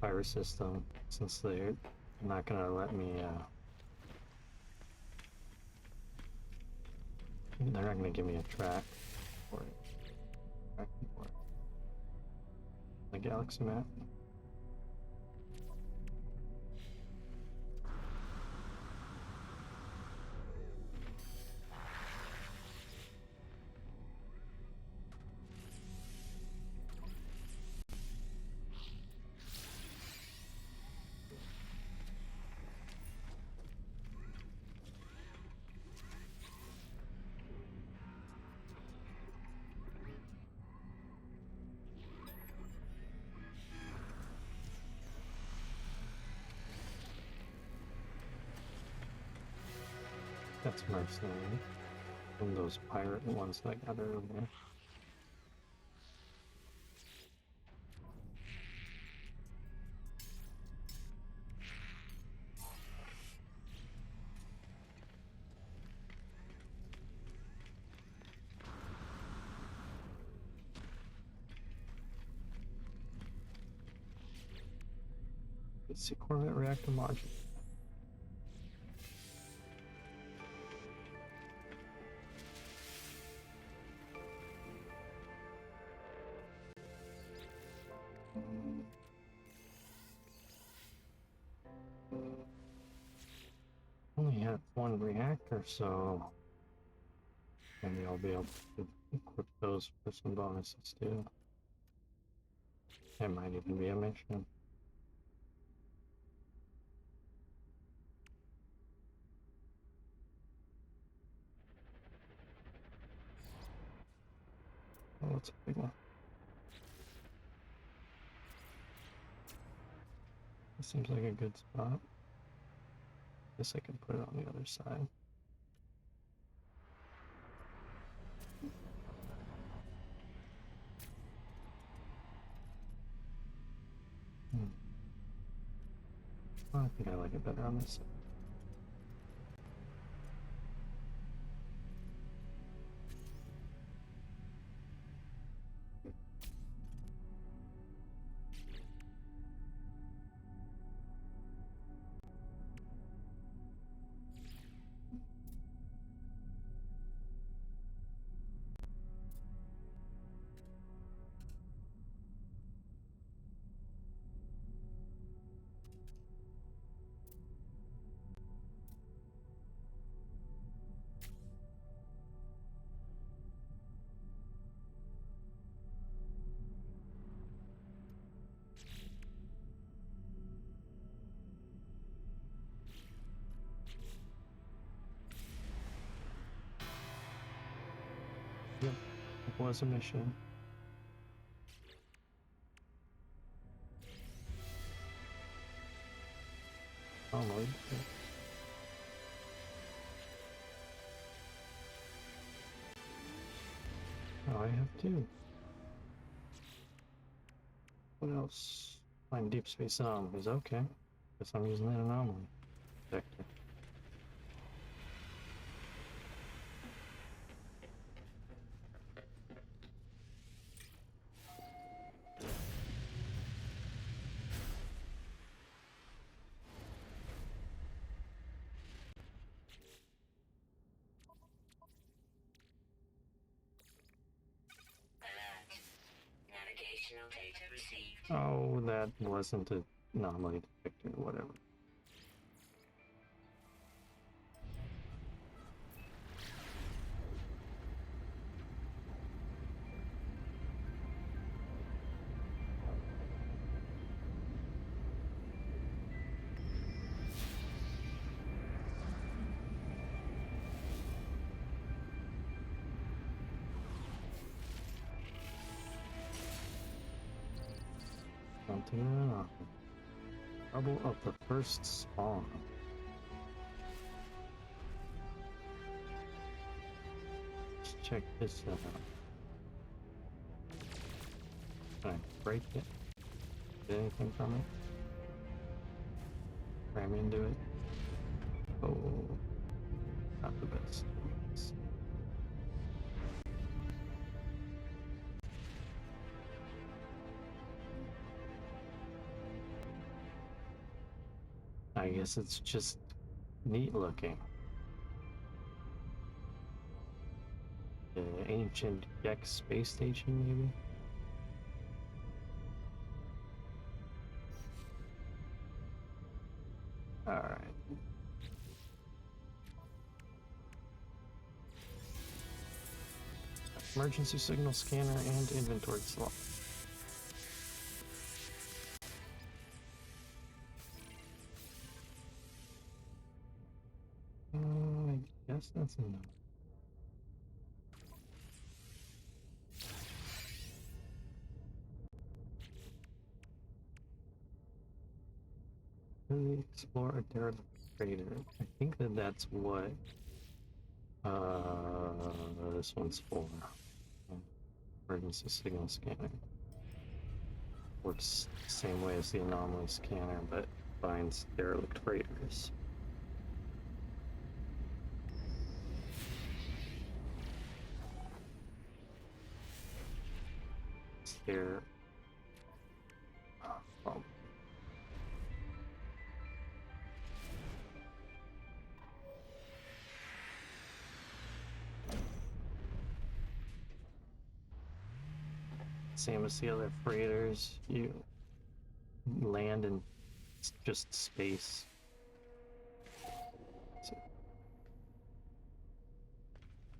fire system since they're not gonna let me. They're not gonna give me a track for it. The galaxy map. That's mercenary. And those pirate ones that I got earlier. Let's see, Corvette reactor module. Only have one reactor, so maybe I'll be able to equip those for some bonuses too. It might even be a mission. Oh, it's a big one. This seems like a good spot. Guess I can put it on the other side. I think I like it better on this side. Yep, it was a mission. Oh, no, I have two. What else? Find deep space anomalies. Okay. Guess I'm using that anomaly detector. Alert. Navigational data received. Oh, that wasn't an anomaly detector, whatever. Something off. Trouble of the first spawn. Let's check this out. Can I break it? Get anything from it? Cram into it? Oh, not the best. I guess it's just neat looking. The ancient Gex space station, maybe? Alright. Emergency signal scanner and inventory slot. I guess that's enough. Really explore a derelict crater. I think that that's what this one's for. Emergency signal scanner. Works the same way as the anomaly scanner, but finds derelict freighters. Is there from same as the other freighters, you land in just space. So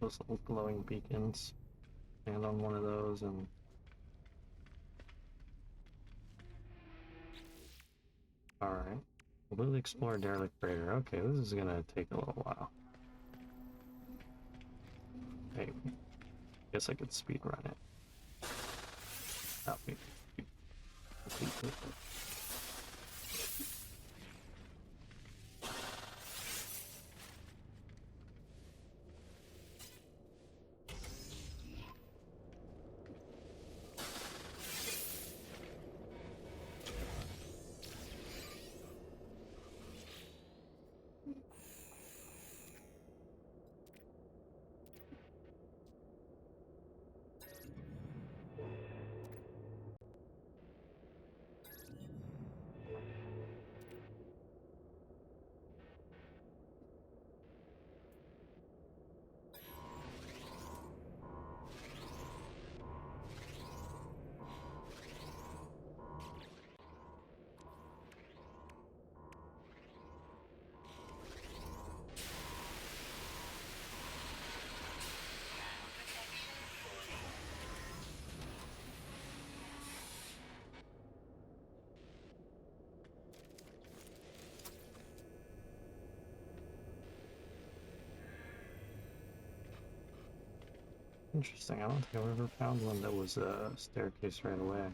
those little glowing beacons. Land on one of those and alright. Completely explore derelict freighter. Okay, this is gonna take a little while. Hey, guess I could speed run it. Not me. Interesting. I don't think I've ever found one that was a staircase right away.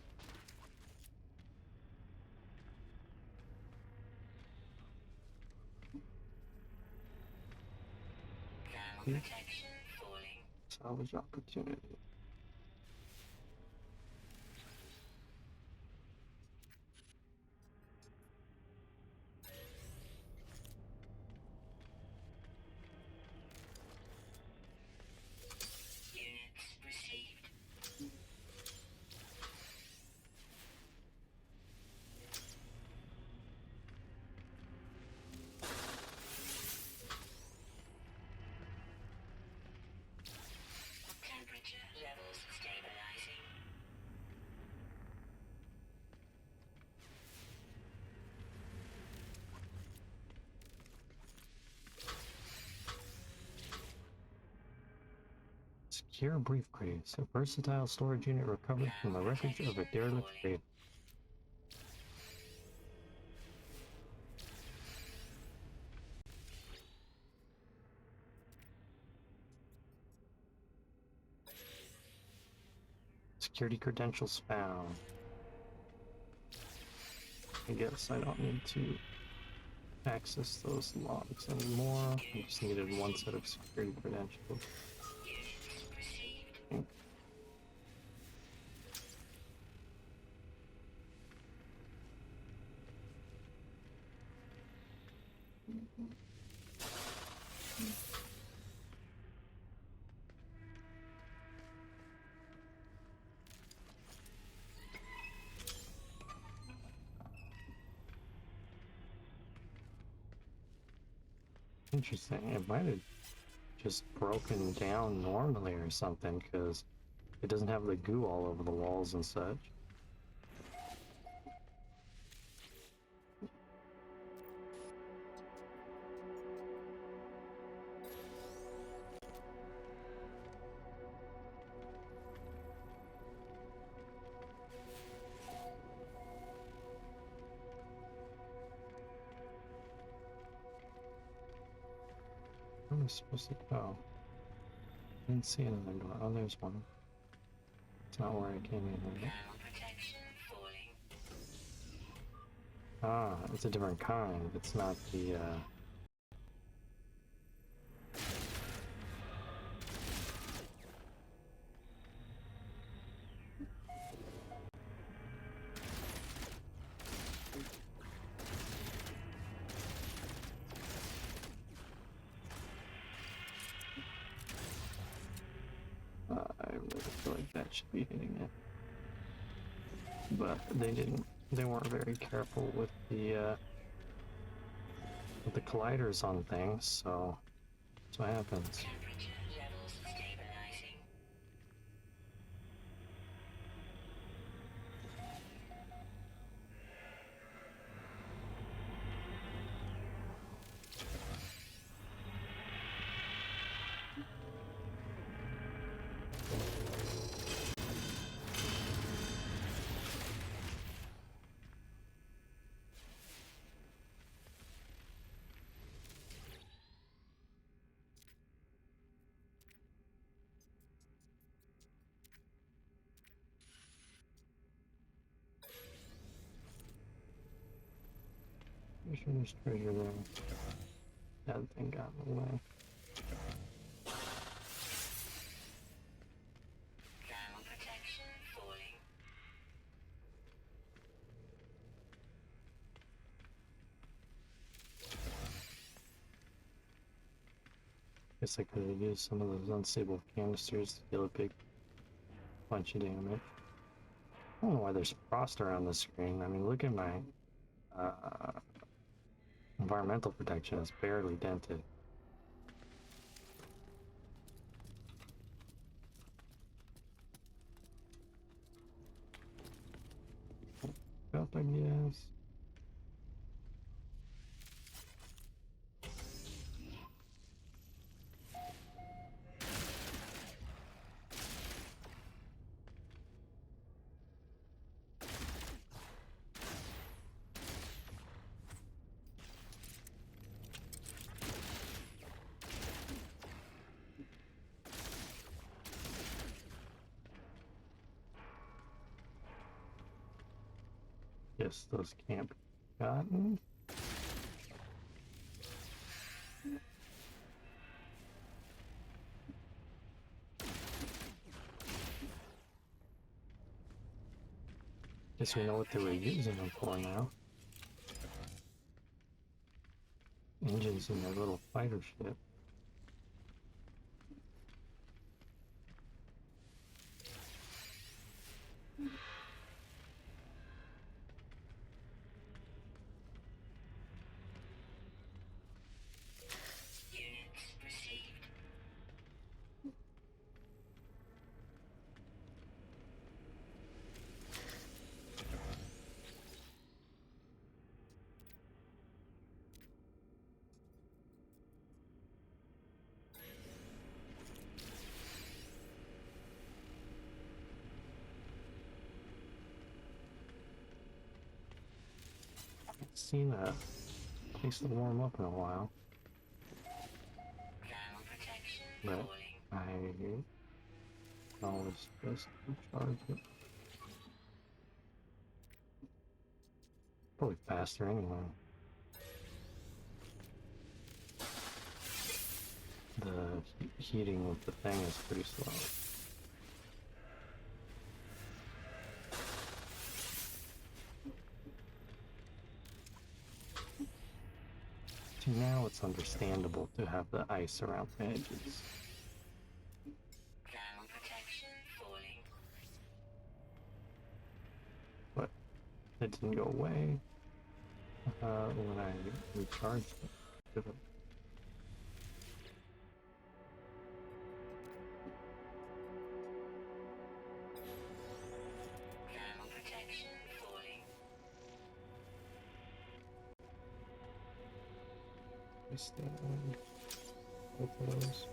Protection falling. Salvage opportunity. Secure briefcase. A versatile storage unit recovered from the wreckage of a derelict raid. Security credentials found. I guess I don't need to access those logs anymore. I just needed one set of security credentials. Okay. Interesting. It might have just broken down normally or something, because it doesn't have the goo all over the walls and such. Where am I supposed to go? I didn't see another door. Oh, there's one. It's not where I came in, right? Ah, it's a different kind. It's not the, I really feel like that should be hitting it. But they didn't. They weren't very careful with the colliders on things, so that's what happens. Pretty sure there's treasure there. That thing got in the way. Guess I could have used some of those unstable canisters to deal a big bunch of damage. I don't know why there's frost around the screen. I mean, look at my environmental protection. It's barely dented. Up, I guess. Guess those can't be gotten. Guess we know what they were using them for now. Engines in their little fighter ship. seen a place to warm up in a while. Thermal protection But falling. I always just recharge it. Probably faster anyway. The heating with the thing is pretty slow. See, now it's understandable to have the ice around the edges. Thermal protection falling. But it didn't go away when I recharged it. Thermal protection falling. I stand both of those.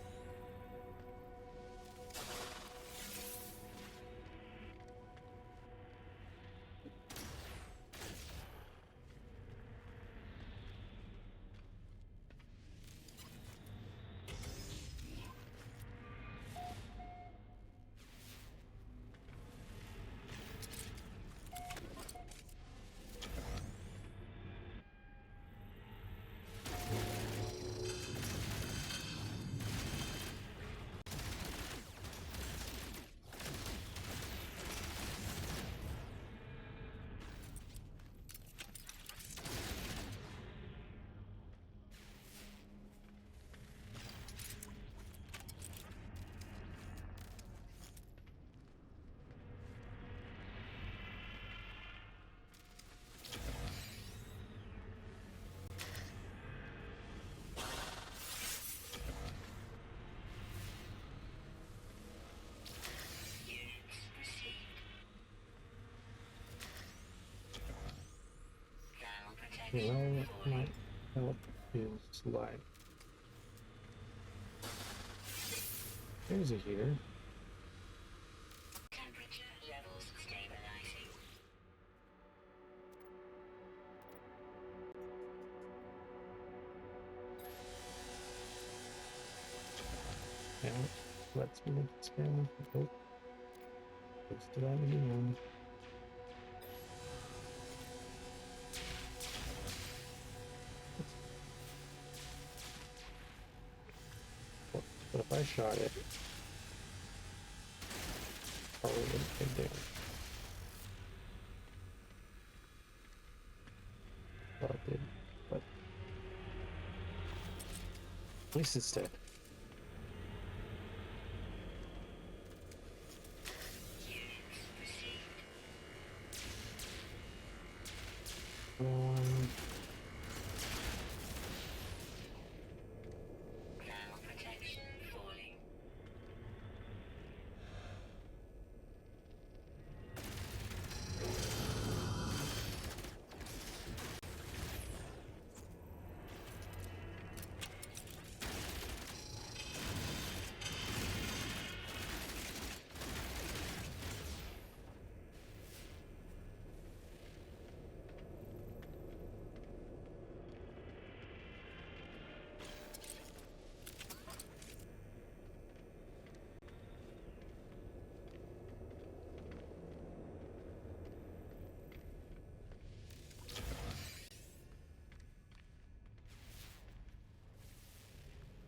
Units received. Thermal protection Well, falling. might help is like there's a heater. Temperature levels stabilizing. And lets me expand. Oh, let's do that again. But if I shot it, probably wouldn't take damage. Thought it did, but at least it's dead. Units received. Thermal protection falling.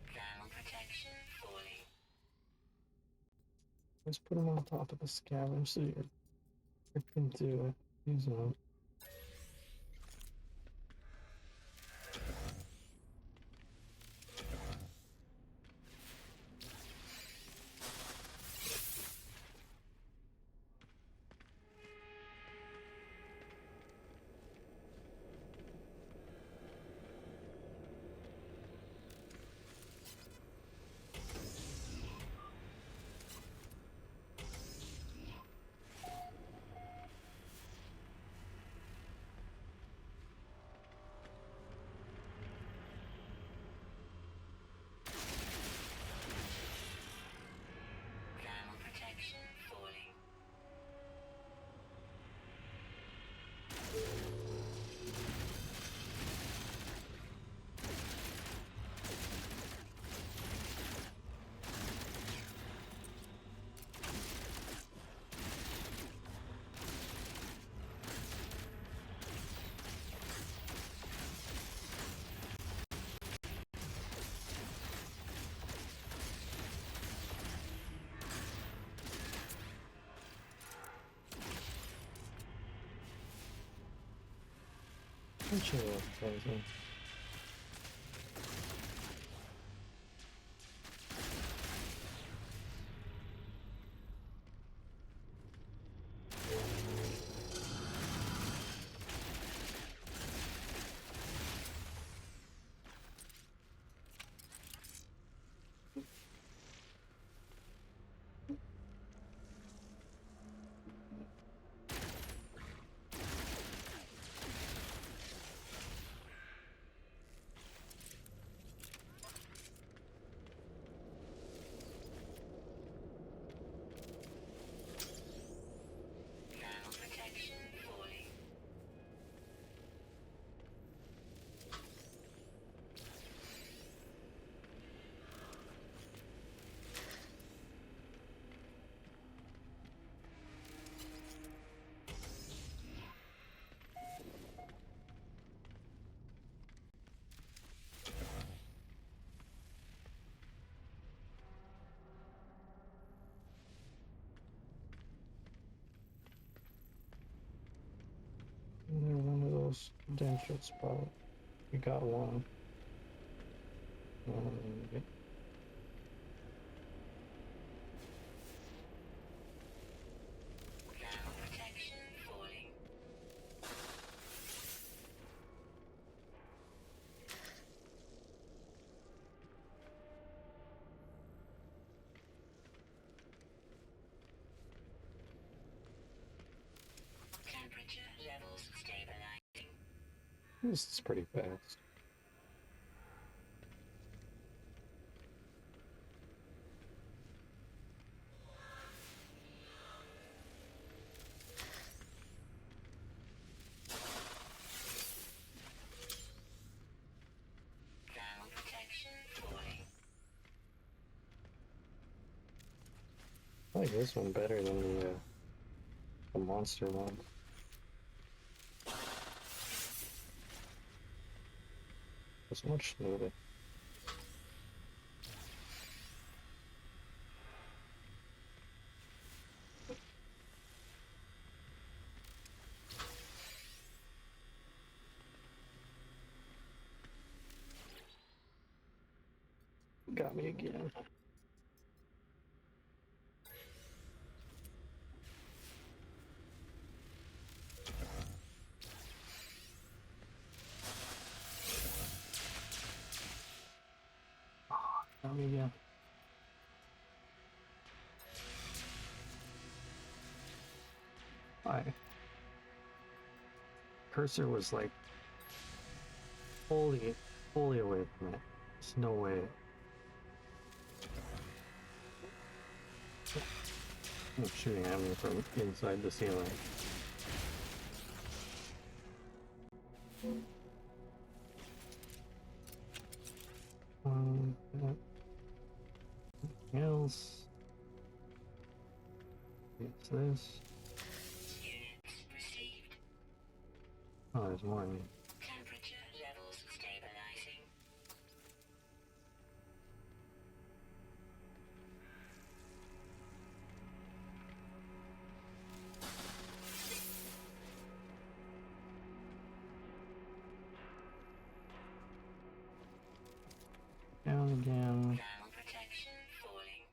Thermal protection falling. Let's put them on top of the scavenger so you're freaking do it. Use them. Actually, advertising. Thermal protection falling. One of those potential spots. We got one. Okay. Thermal protection falling. Temperature levels stabilizing. This is pretty fast. Thermal protection falling. I like this one better than the monster one. It's much smoother. Got me again. Got me again. Hi. Cursor was like fully away from it. There's no way. I'm shooting at me from inside the ceiling. Anything else? It's this. Units received. Oh, there's more in here. Temperature levels stabilizing. Down again. Thermal protection falling.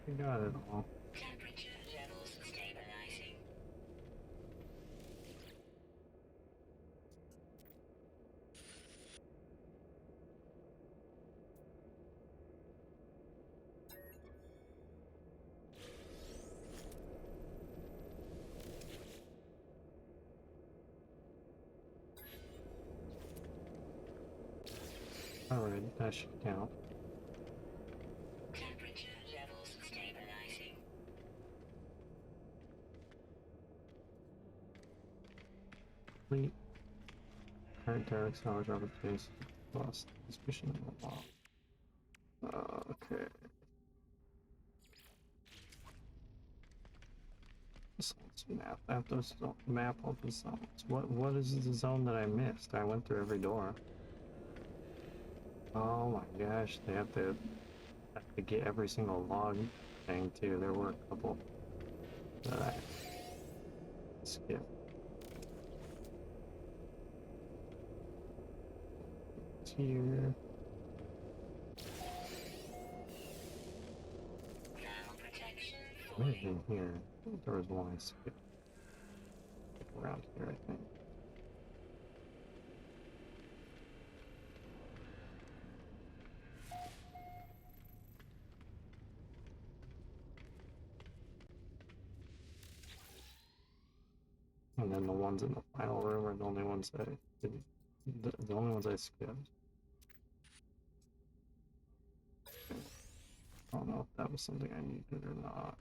You got it all. Temperature levels stabilizing. Alright, that should count. Temperature levels stabilizing. Complete. Current direct knowledge opportunities. Lost suspicion of the law. Okay. Zones map. Map of the zones. What is the zone that I missed? I went through every door. Oh my gosh, they have to get every single log thing too. There were a couple that I skipped. It's here. Thermal protection Might have falling. been here. There was one I skipped. Around here, I think. And then the ones in the final room are the only ones I didn't. The only ones I skipped. I don't know if that was something I needed or not.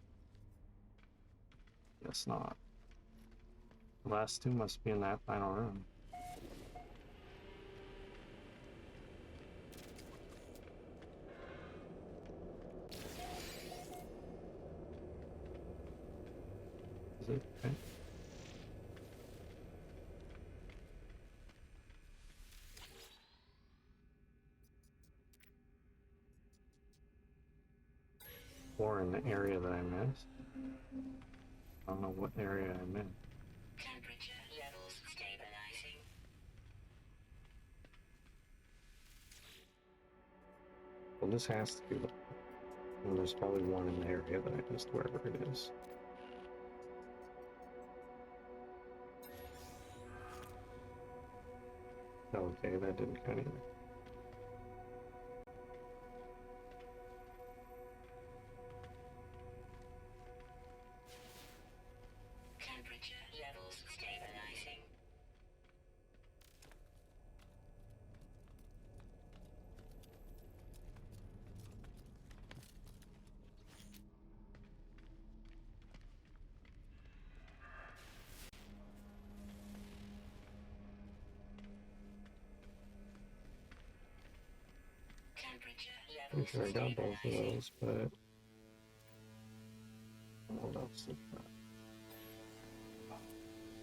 Guess not. The last two must be in that final room. Is it? Okay. Or in the area that I missed. I don't know what area I'm in. Temperature levels stabilizing. Well, this has to be the. And there's probably one in the area that I missed, wherever it is. Okay, that didn't count either. Temperature levels stabilizing. Temperature Pretty levels sure I got both of stabilizing. those, but what else is that?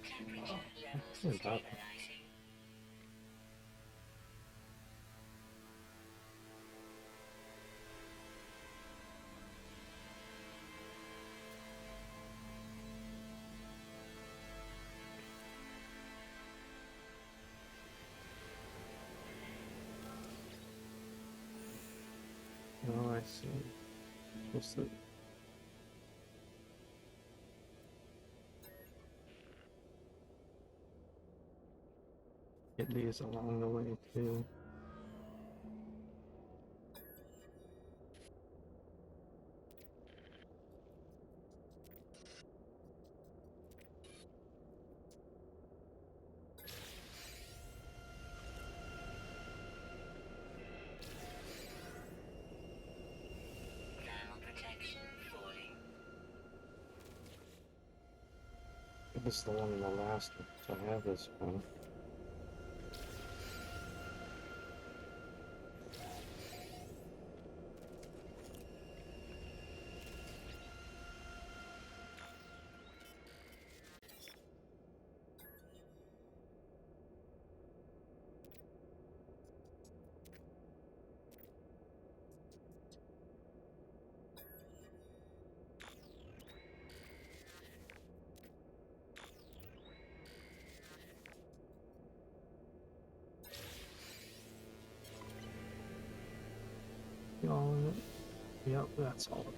Temperature levels I got that. stabilizing. Oh, I see. What's the? Get these along the way too. Thermal protection falling. This is the one in the last one, so I have this one. All of it. Yep, that's all of it.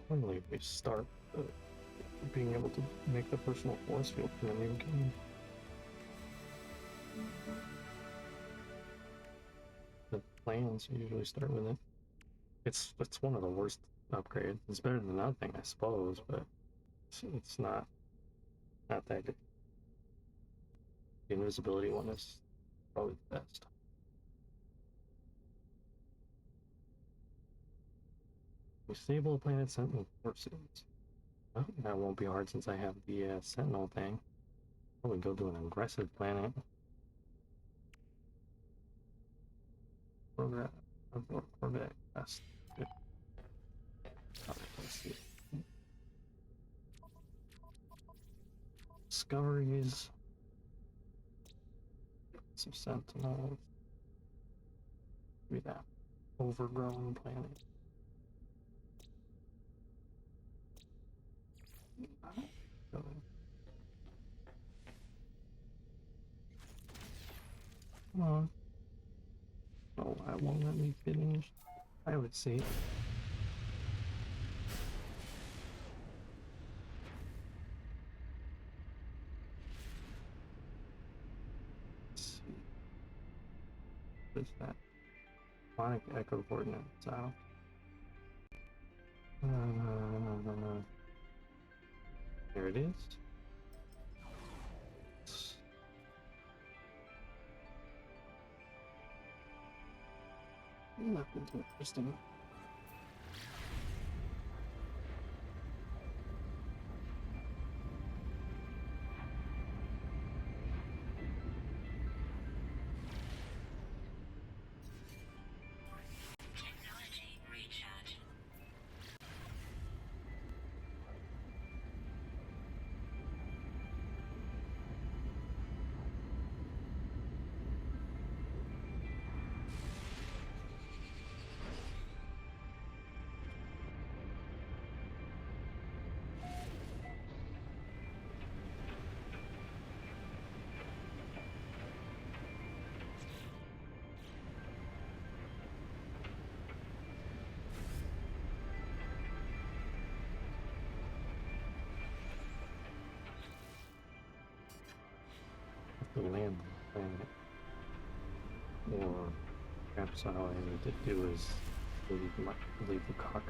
Normally we start being able to make the personal force field in a new game. The plans usually start with it. It's one of the worst upgrades. It's better than nothing, I suppose, but it's not that good. The invisibility one is probably the best. We stable planet Sentinel forces. Oh, that won't be hard since I have the Sentinel thing. Probably go to an aggressive planet. Corvette, Corvette, that's good. Let's see. Discoveries. Some Sentinels. Maybe that overgrown planet. Come on. Oh, I won't let me finish. I would see. Let's see. What is that? Sonic Echo coordinates out. There it is. Nothing too interesting. Technology recharge. The land planet. Or perhaps all I need to do is leave the cock.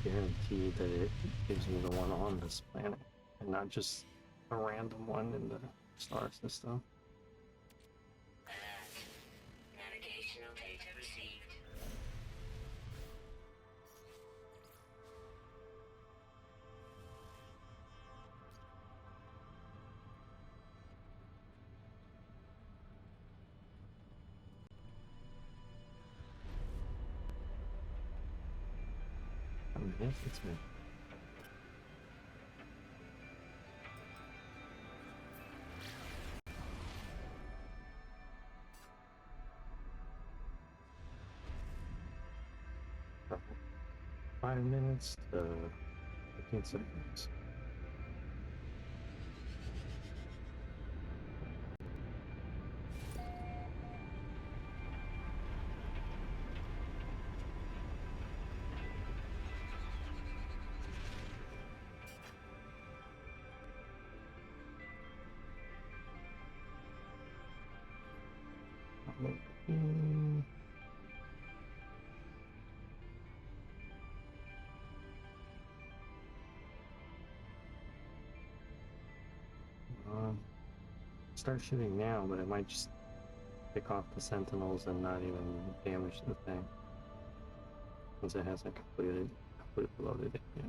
Guarantee that it gives me the one on this planet and not just a random one in the star system. Alert. Navigational data received. I mean, yes, it's me. From 5 minutes to 15 seconds. Mm. Start shooting now, but it might just pick off the sentinels and not even damage the thing, since it hasn't completely loaded it yet.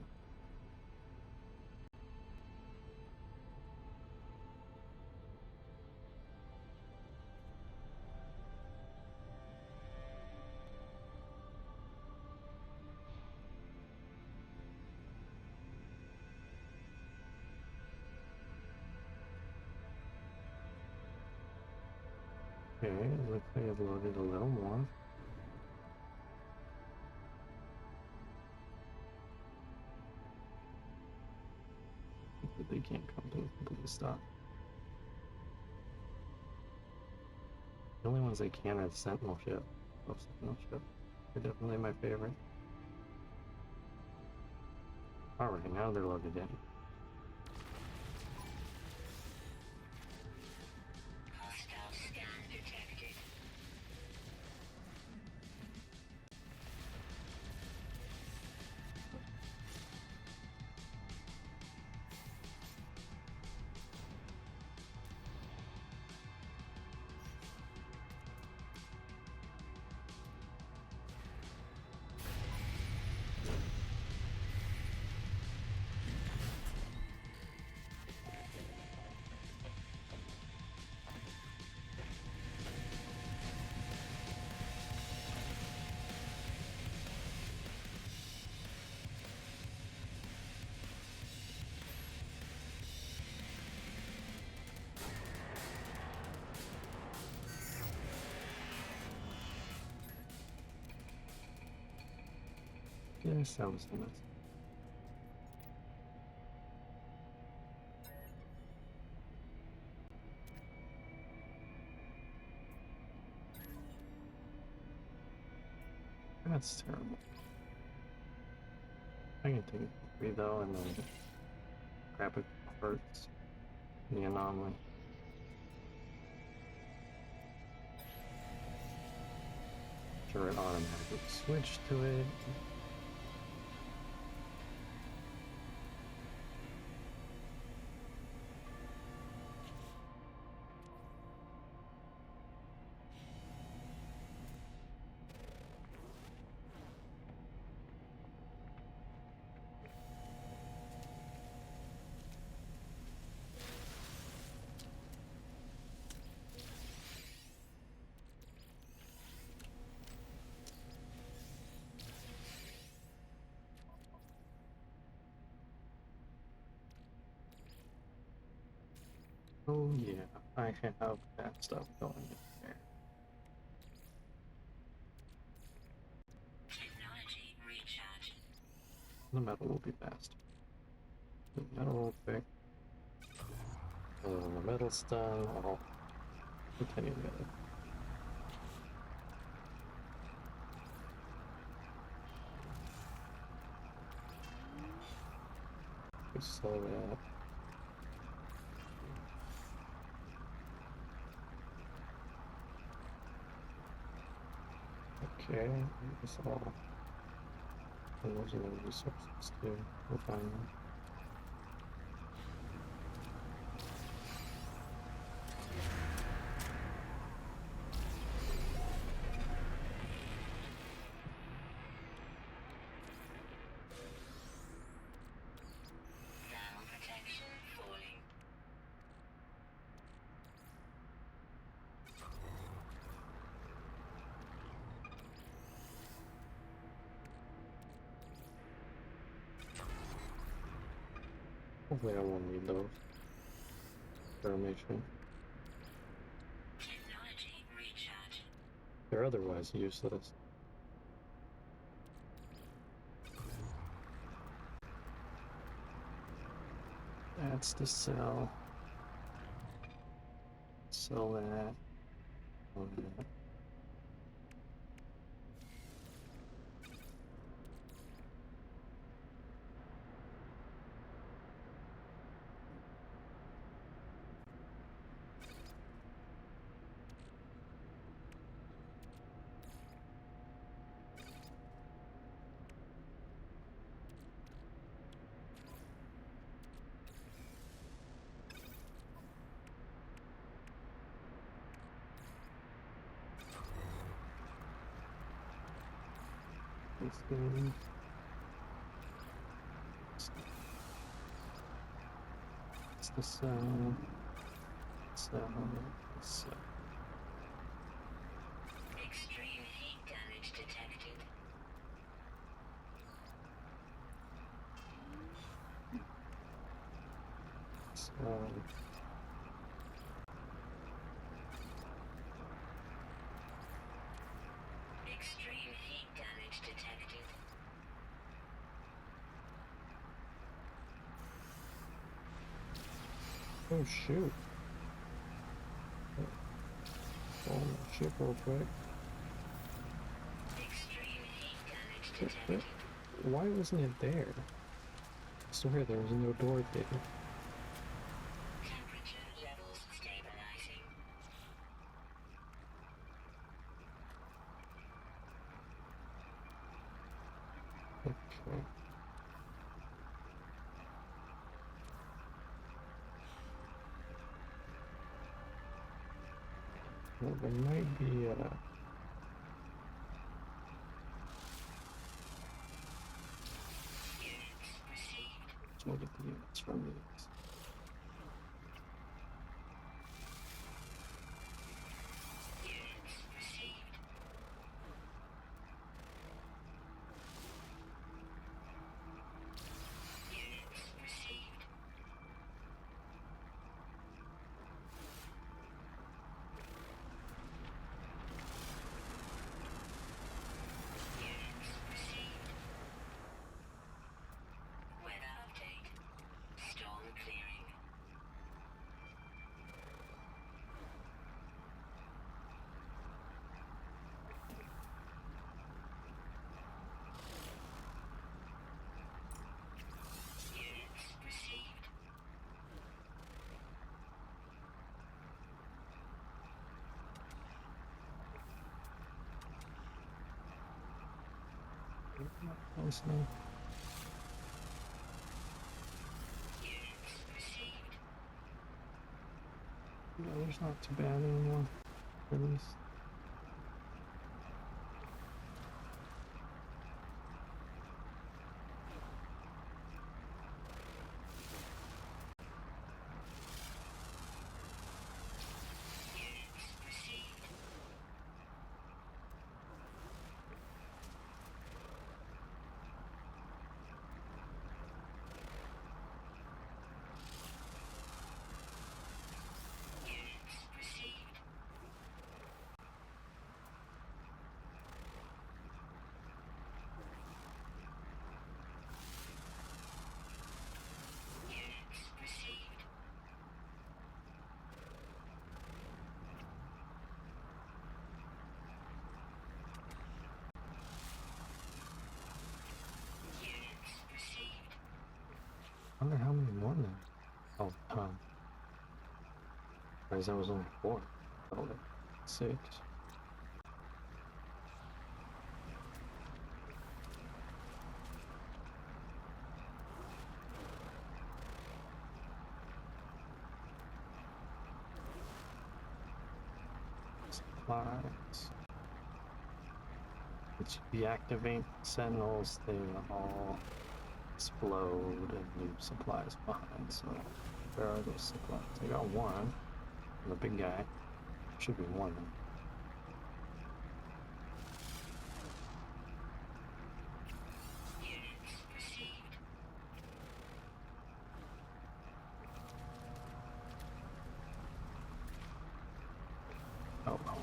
Okay, it looks like I've loaded a little more. But they can't come to a complete stop. The only ones they can are the sentinel ship. Most ship. They're definitely my favorite. Alright, now they're loaded in. Hostile scan detected. Yes, that was the mess. That's terrible. I can take it for free though, and then grab it first. The anomaly. Sure, it automatically switched to it. Oh yeah, I have that stuff going in there. Technology recharging. The metal will be fast. The metal will quick. And when the metal's done, I'll continue the other. We sell that. Okay, that's all. And those are the resources too. We'll find them. Thermal protection falling. Hopefully I won't need those. Information. Technology recharging. They're otherwise useless. That's the sell. Sell that. Sell that. These things. It's the sell. Sell. Sell. Extreme heat damage detected. Sell. Extreme heat damage detected. Oh shoot. Oh, ship real quick. detected. Why wasn't it there? I swear there was no door there. Temperature levels stabilizing. Okay. Well, there might be a... Units received. Let's look at the units from these. Units received. Units received. Units received. Weather update. Storm clearing. Units received. Close enough. Units received. The weather's not too bad anymore, at least. Units received. Units received. Units received. Units received. I wonder how many more than... Oh, Whereas that was only 4. Oh, 6. Supplies. Once you deactivate sentinels, they all explode and leave supplies behind. So where are those supplies? I got one. The big guy. Should be one. Units received. Oh, oh.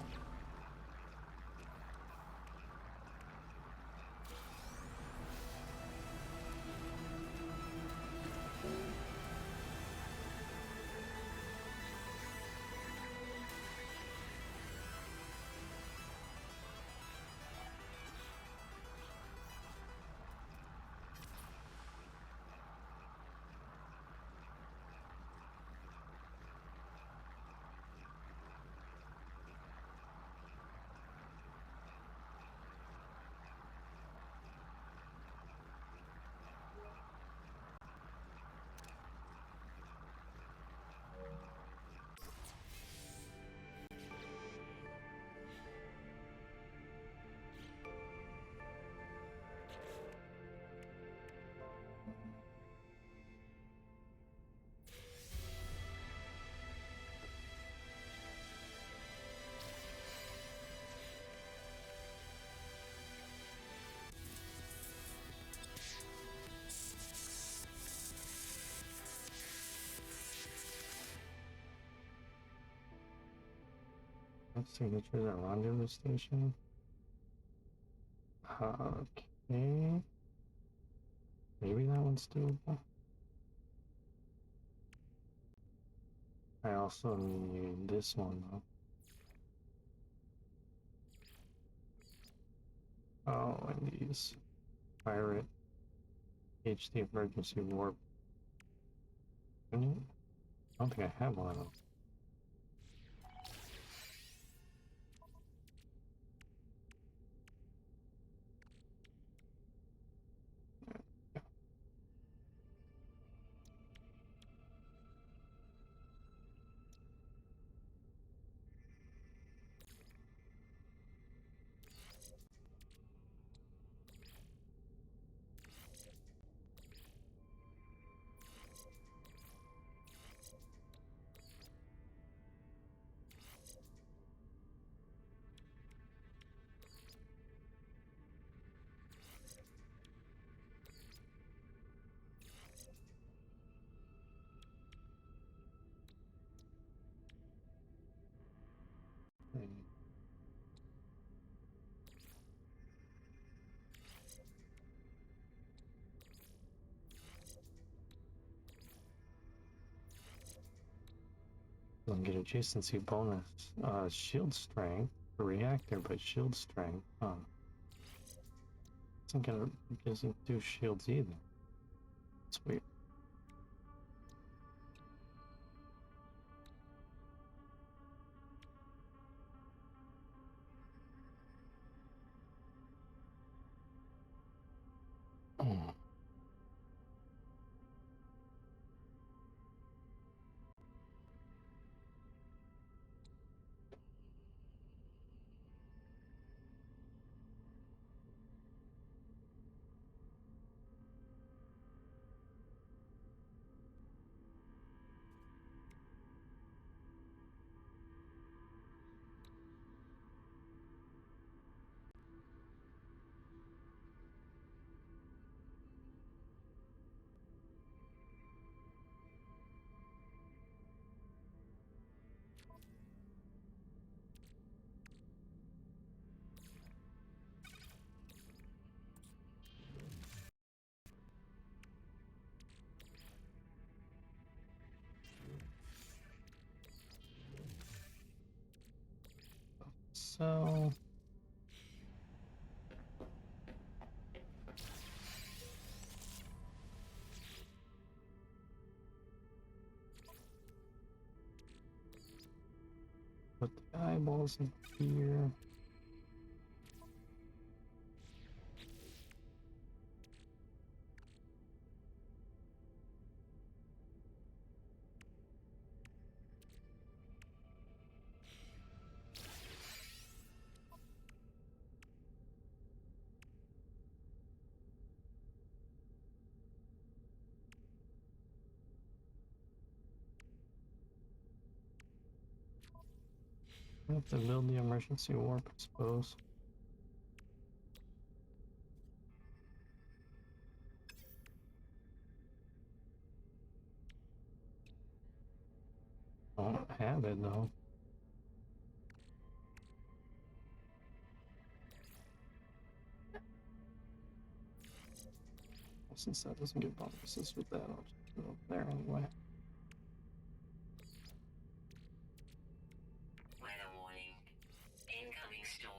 Signatures at rendezvous station. Okay. Maybe that one's doable. I also need this one though. Oh, and these. pirate HD emergency warp. I don't think I have one of them. Doesn't get adjacency bonus. Shield strength for reactor, but shield strength. Doesn't do shields either. It's weird. So put the eyeballs in here. I have to build the emergency warp, I suppose. Don't have it though. Since that doesn't get bonuses with that, I'll just put it up there anyway. Weather warning. Incoming storm.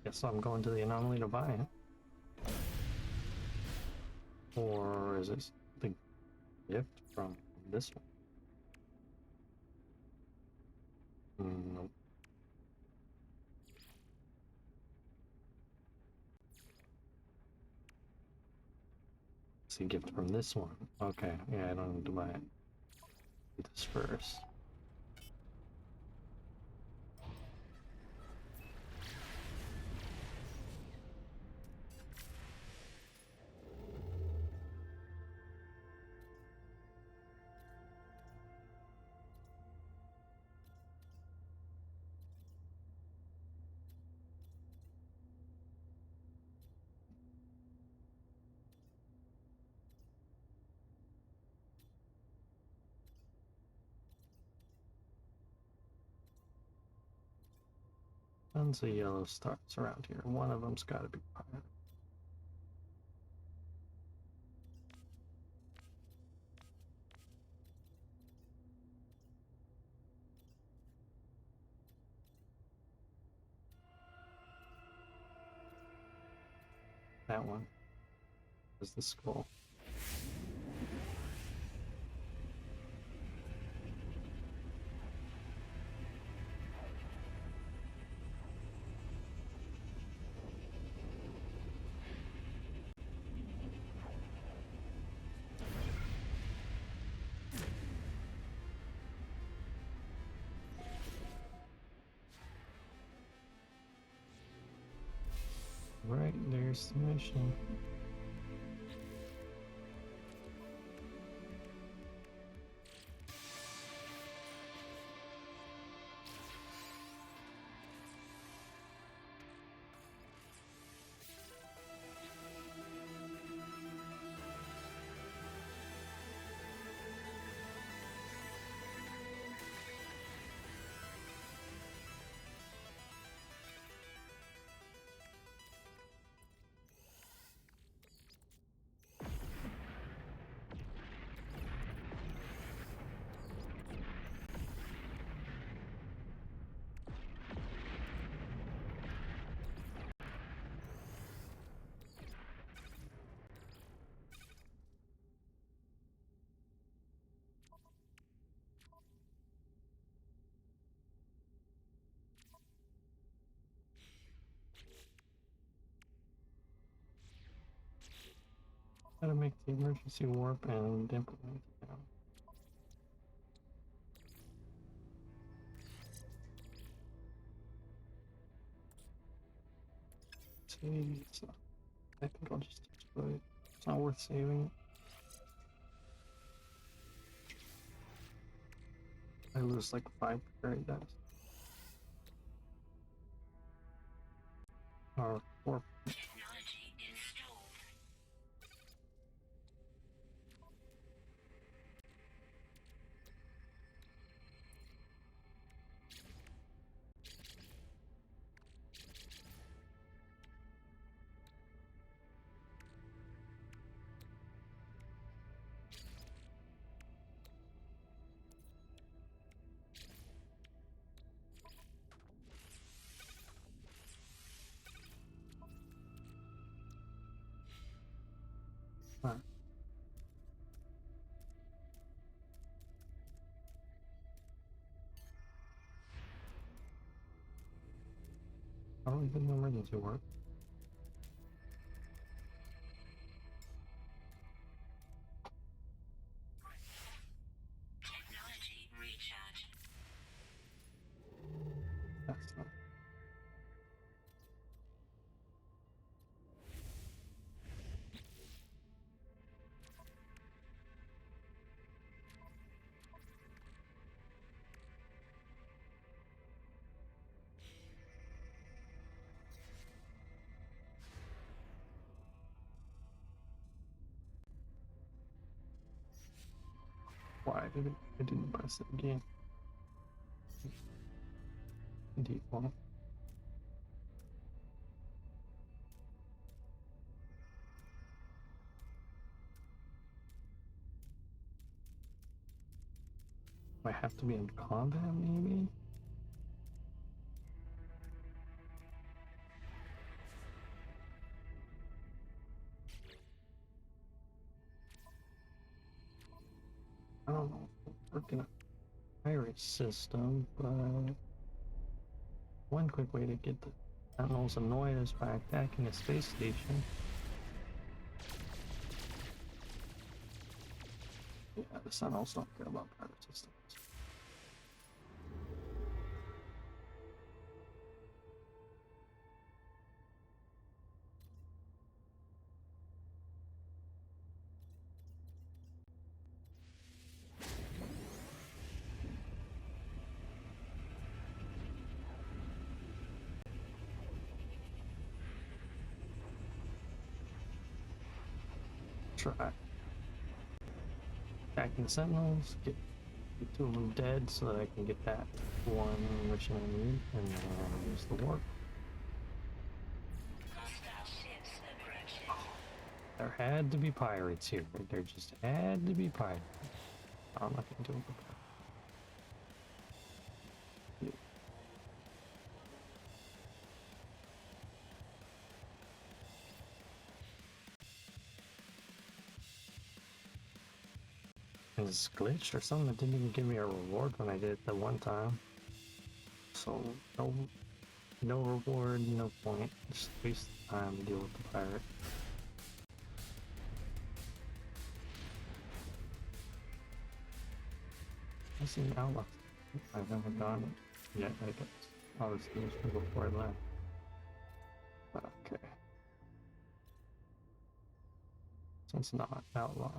Guess I'm going to the anomaly to buy it. Or is it the gift from this one? Nope. It's a gift from this one. Okay, yeah, I don't need to buy it. Do this first. Tons of yellow stars around here. One of them's got to be pirate. That one is the skull. Right, there's the mission. Gotta make the emergency warp and implement it now. Save. I think I'll just destroy it. It's not worth saving. I lose like 5 fairy dice. Or 4. Technology installed. Alright. I don't even know emergency warp. Technology recharge. That's not. Why did I didn't press it again? Default. Do I have to be in combat, maybe? I don't know. Working a pirate system, but one quick way to get the Sentinels annoyed is by attacking a space station. Yeah, the Sentinels don't care about pirate systems. Try attacking the Sentinels, get Get two of them dead so that I can get that one mission I need, and then use the warp. Hostile ships approaching. There had to be pirates here. There just had to be pirates. I'm not gonna do it. It's glitched or something. It didn't even give me a reward when I did it the one time. So no reward, no point. Just waste time to deal with the pirate. I see an outlaw. I've never done it yet. I guess obviously it was before I left. Okay. So it's not outlaw.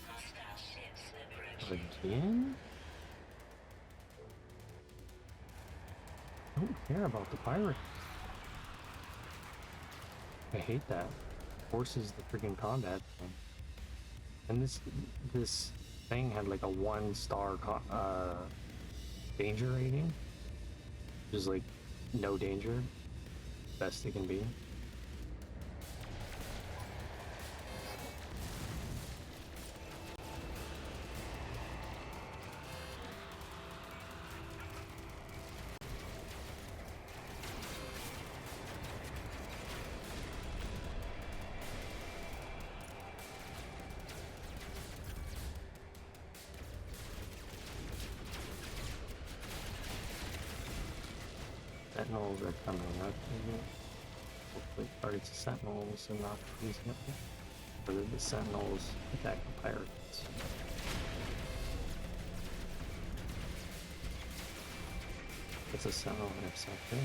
Hostile ships approaching. Again? I don't care about the pirate. I hate that. Forces the freaking combat thing. And this thing had like a 1-star danger rating, which is like no danger, best it can be. Sentinels are coming up. Hopefully targets the sentinels and not these guys. Or did the sentinels attack the pirates? It's a sentinel interceptor.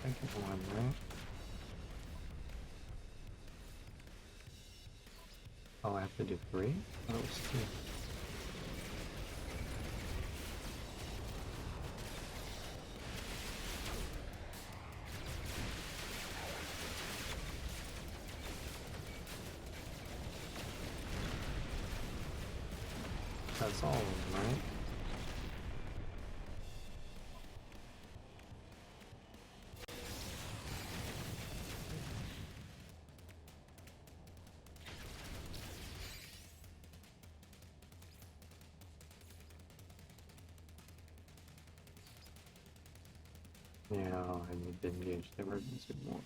I get one, right? Oh, I have to do 3? Oh, it was 2. That's all of them, right? Yeah, I need to engage the emergency more.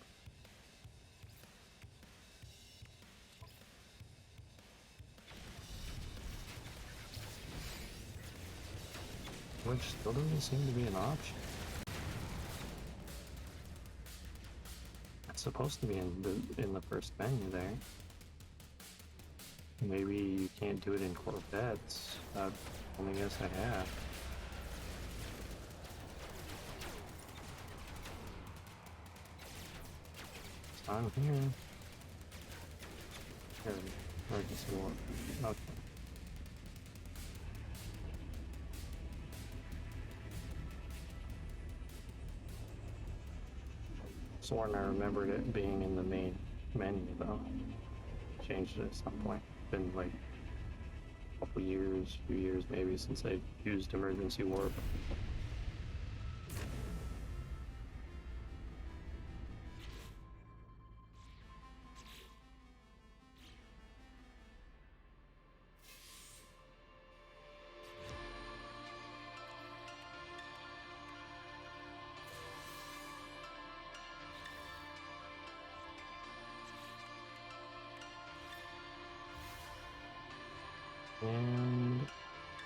Which still doesn't seem to be an option. It's supposed to be in the first menu there. Maybe you can't do it in Corvettes. Only guess I have. I'm here. Here, emergency warp. Okay. Sworn I remembered it being in the main menu though. Changed it at some point. Been like a couple years, few years maybe since I used emergency warp. And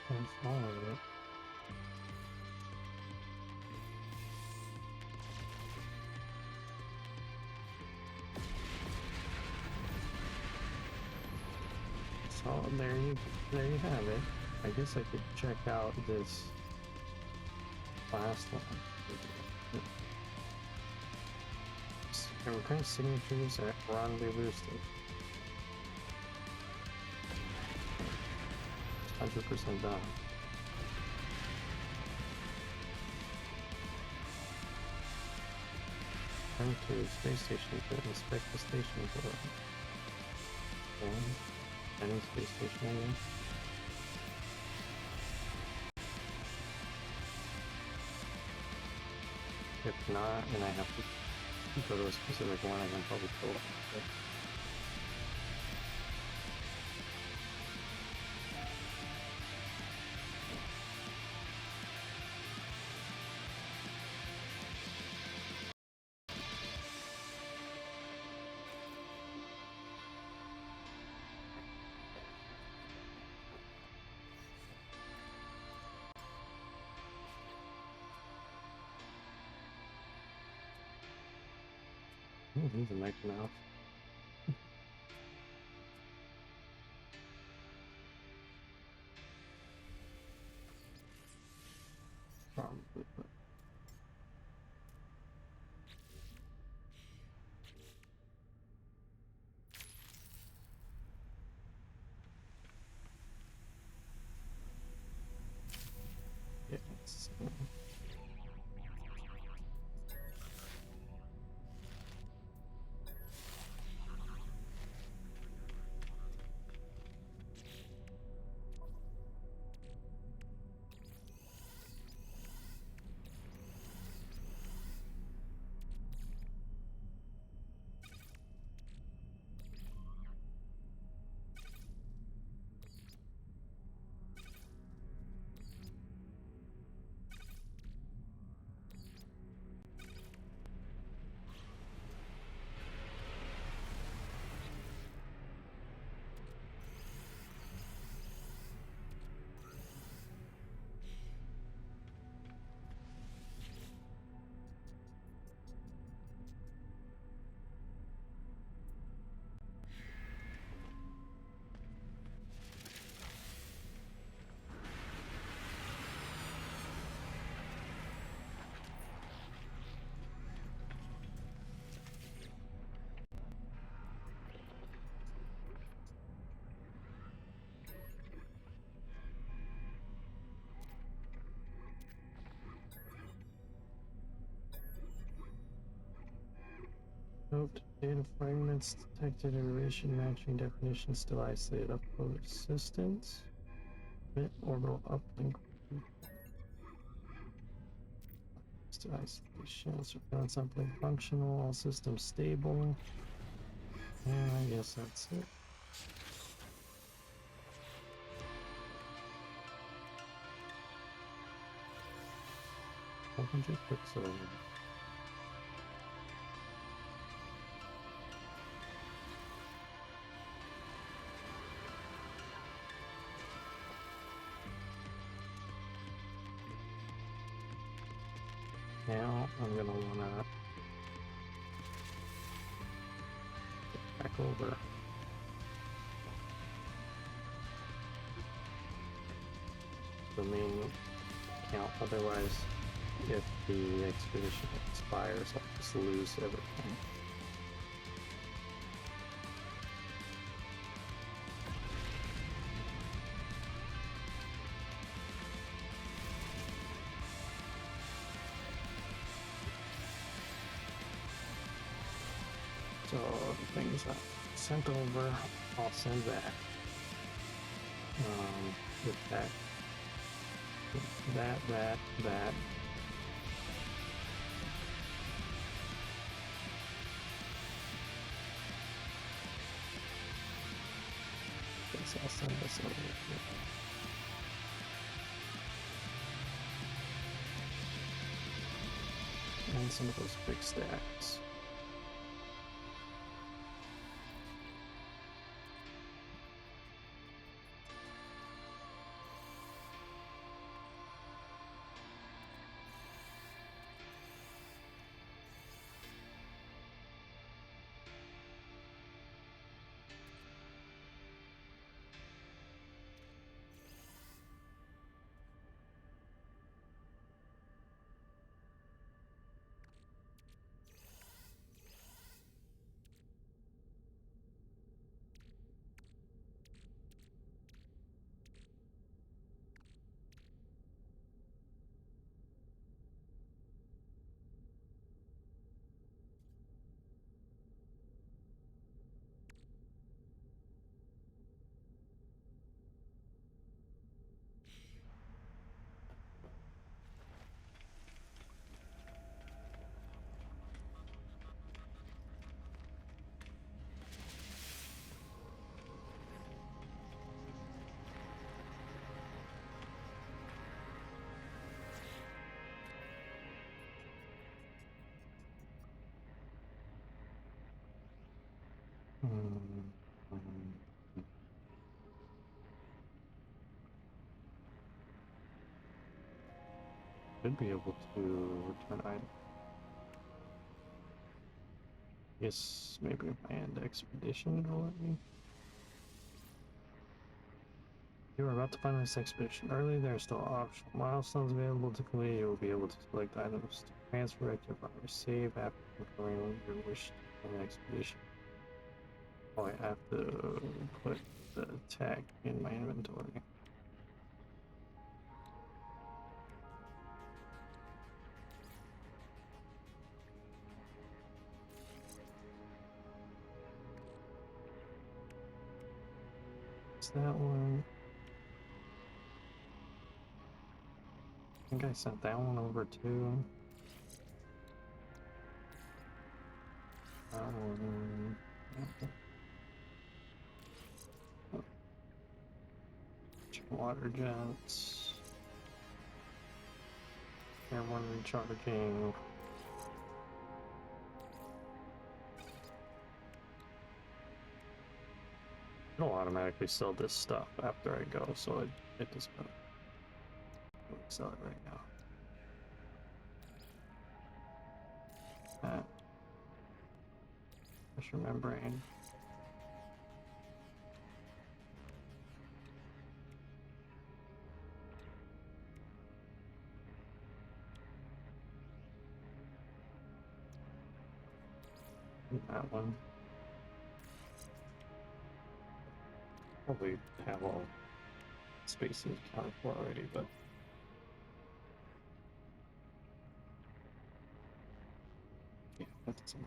that's all of it. So there you have it. I guess I could check out this last one. Request signatures at rendezvous station. 100% done. Turn to space station to inspect the station door. And any space station again. If not, and I have to go to a specific one, I can probably pull it. Oh, he's a Mickey Mouse. Probably, but yeah, it's, note, data fragments detected, iteration matching definition still isolated, upload assistance, bit orbital uplink, still isolation, surveillance uplink functional, all systems stable, and I guess that's it. 100 pixels. Now I'm gonna wanna get back over the main account. Otherwise, if the expedition expires, I'll just lose everything. So the things I sent over, I'll send back. With that, that. Guess I'll send this over here. And some of those big stacks. Should be able to return item. Yes, maybe if I end expedition, it'll let me. You are about to finalize expedition early. There are still optional milestones available to complete. You will be able to select items to transfer at your primary save after confirming your wish to begin an expedition. Oh, I have to put the tag in my inventory. It's that one. I think I sent that one over too. That one. Water jets. Airborne recharging. It'll automatically sell this stuff after I go, so it doesn't sell it right now. That pressure membrane. That one. Probably have all spaces accounted for already, but yeah, that doesn't.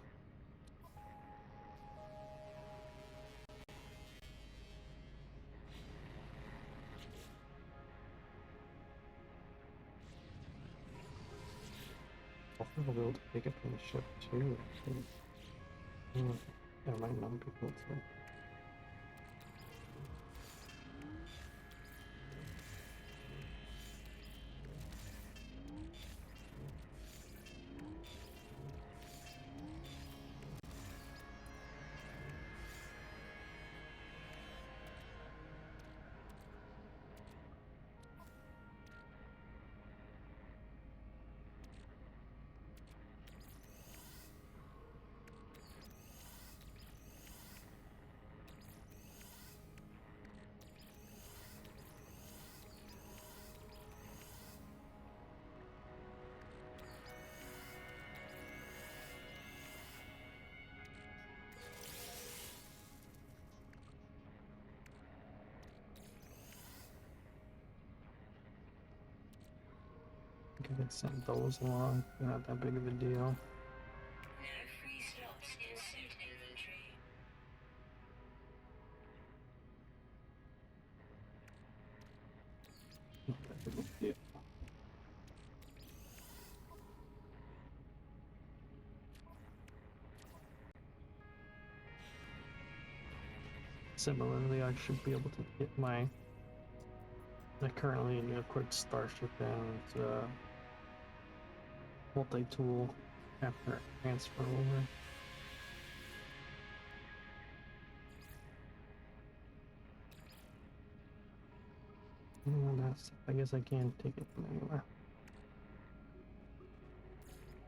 Hopefully I'll be able to pick it from the ship too, actually. Yeah, I might not be able to. I can send those along. They're not that big of a deal. No free slots in suit inventory. Not that big of a deal. Similarly, I should be able to get my currently equipped starship and multi-tool after I transfer over. I guess I can't take it from anywhere.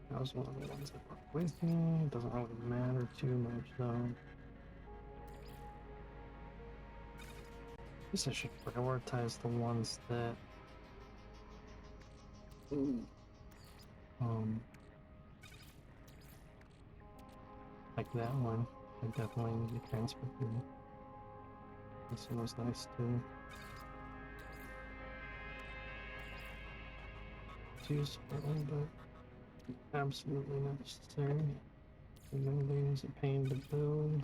That was one of the ones I brought with me. It doesn't really matter too much though. I guess I should prioritize the ones that like that one. I definitely need to transfer through. This one was nice too. It's useful, but absolutely necessary. The building's a pain to build.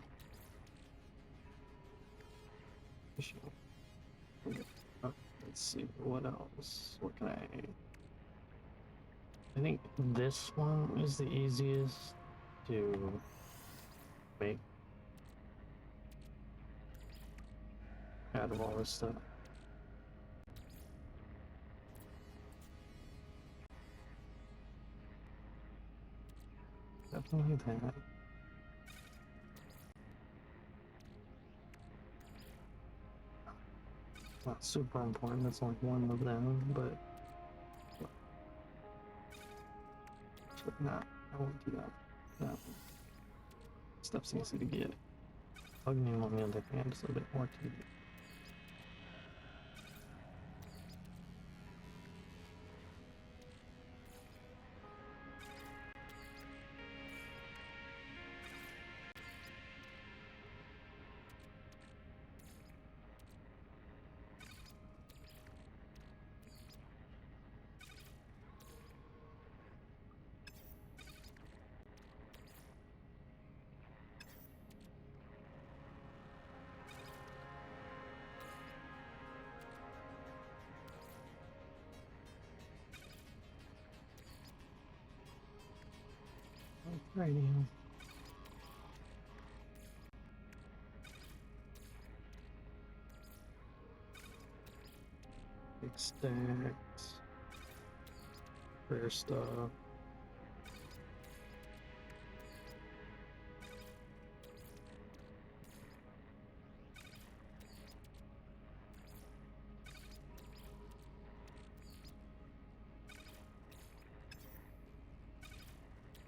Let's see, what else? What can I think this one is the easiest to make out of all this stuff. Definitely that. Not super important, that's only one of them, but Actually, not. I won't do that. That stuff's easy to get. Hugging on the other hand is a bit more tedious. Alrighty. Big stacks. Rare stuff.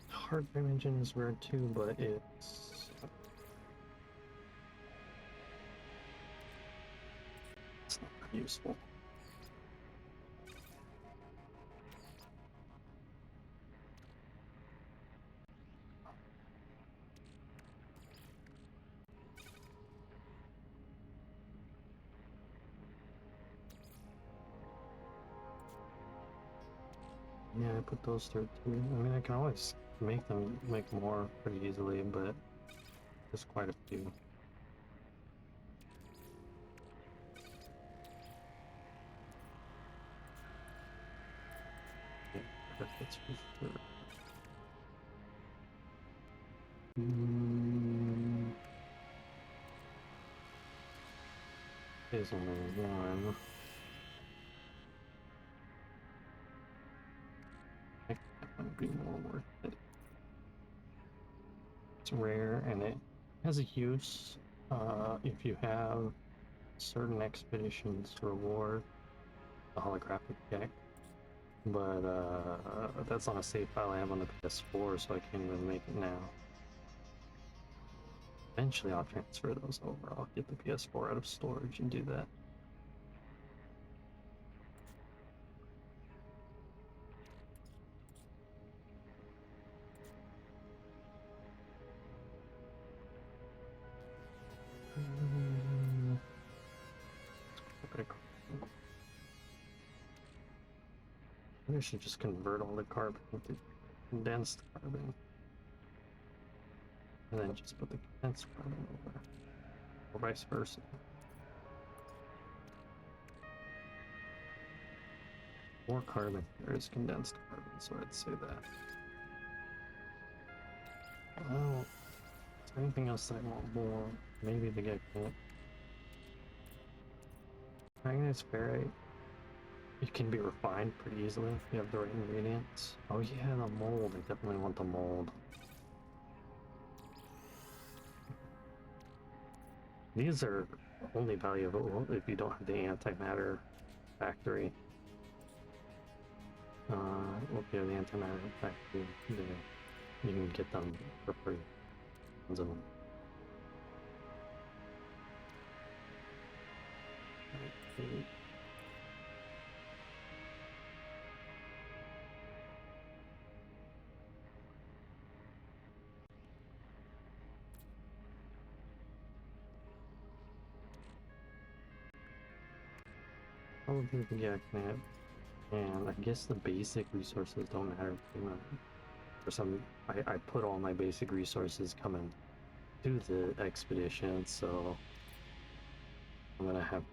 Hard frame engine is rare too, but it's not that useful. Yeah, I put those through too. I mean, I can always make them make more pretty easily, but there's quite a few. Yeah, that's for sure. There's only one. I think that might be more worth it. It's rare and it has a use if you have certain expeditions reward a holographic deck, but that's on a save file I have on the PS4, so I can't even make it now. Eventually I'll transfer those over. I'll get the PS4 out of storage and do that. I should just convert all the carbon into condensed carbon. And then just put the condensed carbon over. Or vice versa. More carbon here is condensed carbon, so I'd say that. Well, is there anything else I want more? Maybe the guy can't. Magnet's ferrite. It can be refined pretty easily if you have the right ingredients. Oh yeah, the mold. I definitely want the mold. These are only valuable if you don't have the antimatter factory. If you have the antimatter factory, you can get them for free. Tons of them. Okay. Probably the Yaknat, and I guess the basic resources don't matter too much. For some, I put all my basic resources coming to the expedition, so I'm gonna have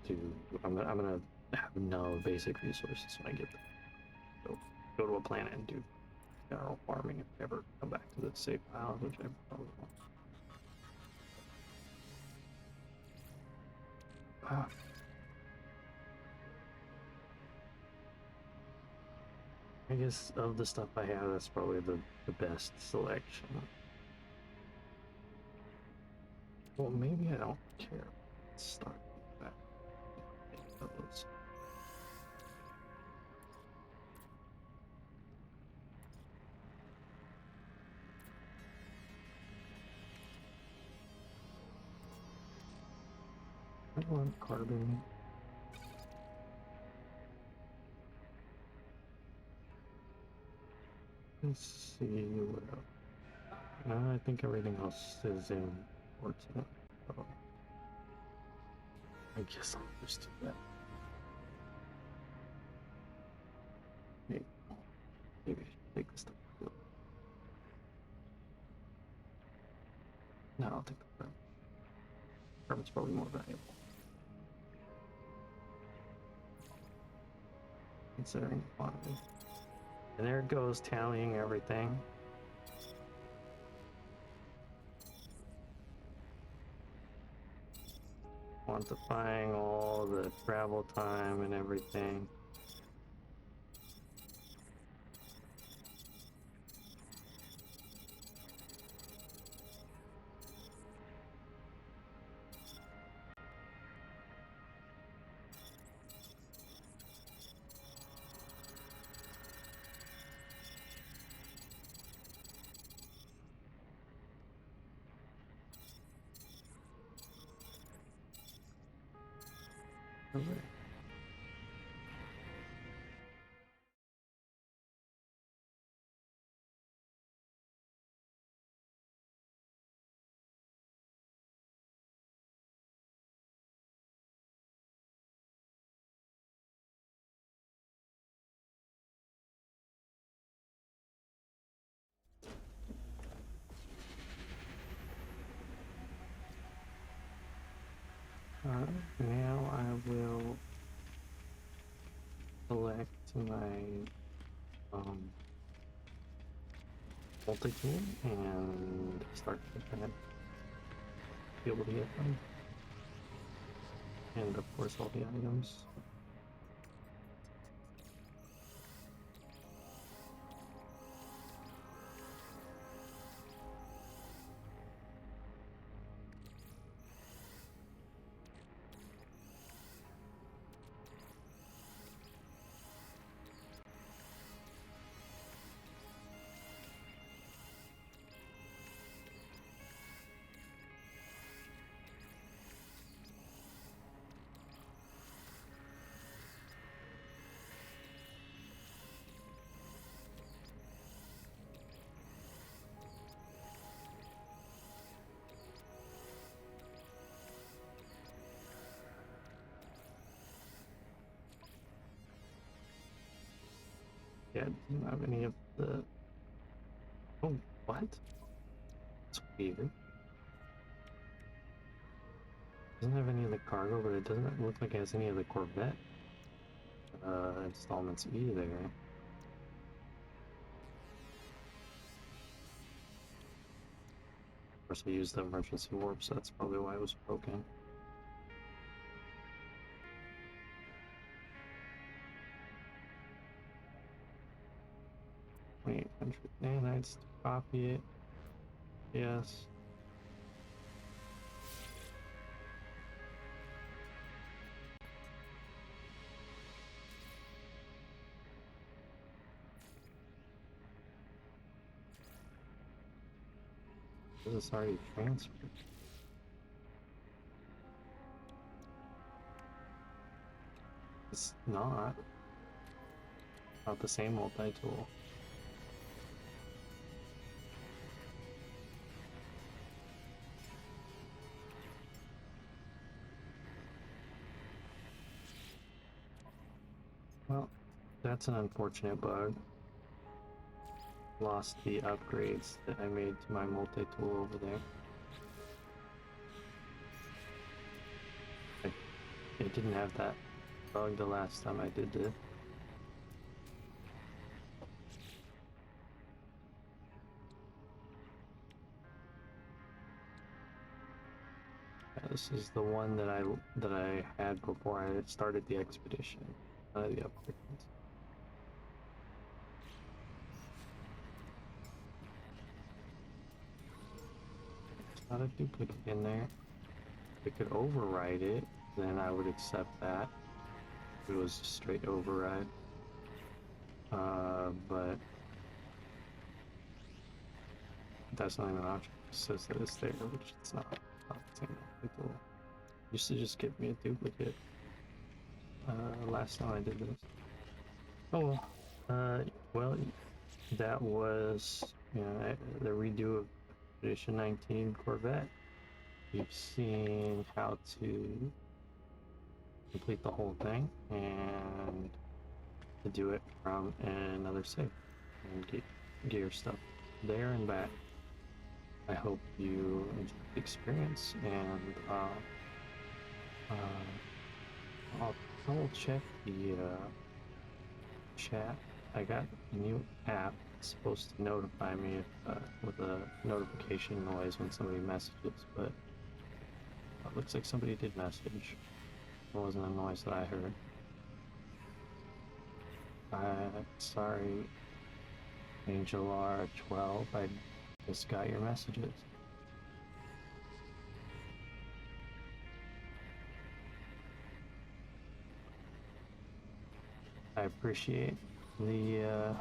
have no basic resources when I get there. So go to a planet and do general farming if I ever come back to the safe island, which I probably won't. I guess of the stuff I have, that's probably the best selection. Well, maybe I don't care. Let's start with that. Those. I want carbon. Let's see what else. I think everything else is important. So I guess I'll just do that. Maybe I should take this stuff. No, I'll take the carbon. Carbon's probably more valuable. Considering the quantity. And there it goes, tallying everything. Quantifying all the travel time and everything. Okay. Now I will select my multi-tool and start to kind of be able to get them. And of course all the items. Yeah, it doesn't have any of the... Oh, what? That's weird. Doesn't have any of the cargo, but it doesn't look like it has any of the Corvette installments either. Of course, I used the emergency warp, so that's probably why it was broken. Wait, 100 nanites to copy it. Yes. This is already transferred. It's not. Not the same multi-tool. Well, that's an unfortunate bug. Lost the upgrades that I made to my multi-tool over there. I didn't have that bug the last time I did this. Yeah, this is the one that I had before I started the expedition. The upgrades. There's not a duplicate in there. If I could override it, then I would accept that. It was a straight override. But that's not even an option. It says that it's there, which it's not. Not the same tool. Used to just give me a duplicate. Last time I did this. Oh well. Well, that was, you know, the redo of Edition 19 Corvette. You've seen how to complete the whole thing and to do it from another save and get your stuff there and back. I hope you enjoyed the experience, and I'll double check the chat. I got a new app. It's supposed to notify me if, with a notification noise when somebody messages, but it looks like somebody did message. It wasn't a noise that I heard. Sorry, Angel R12. I just got your messages. I appreciate the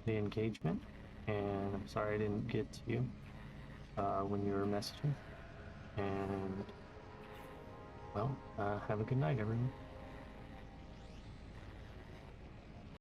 engagement, and I'm sorry I didn't get to you when you were messaging. And well, have a good night, everyone.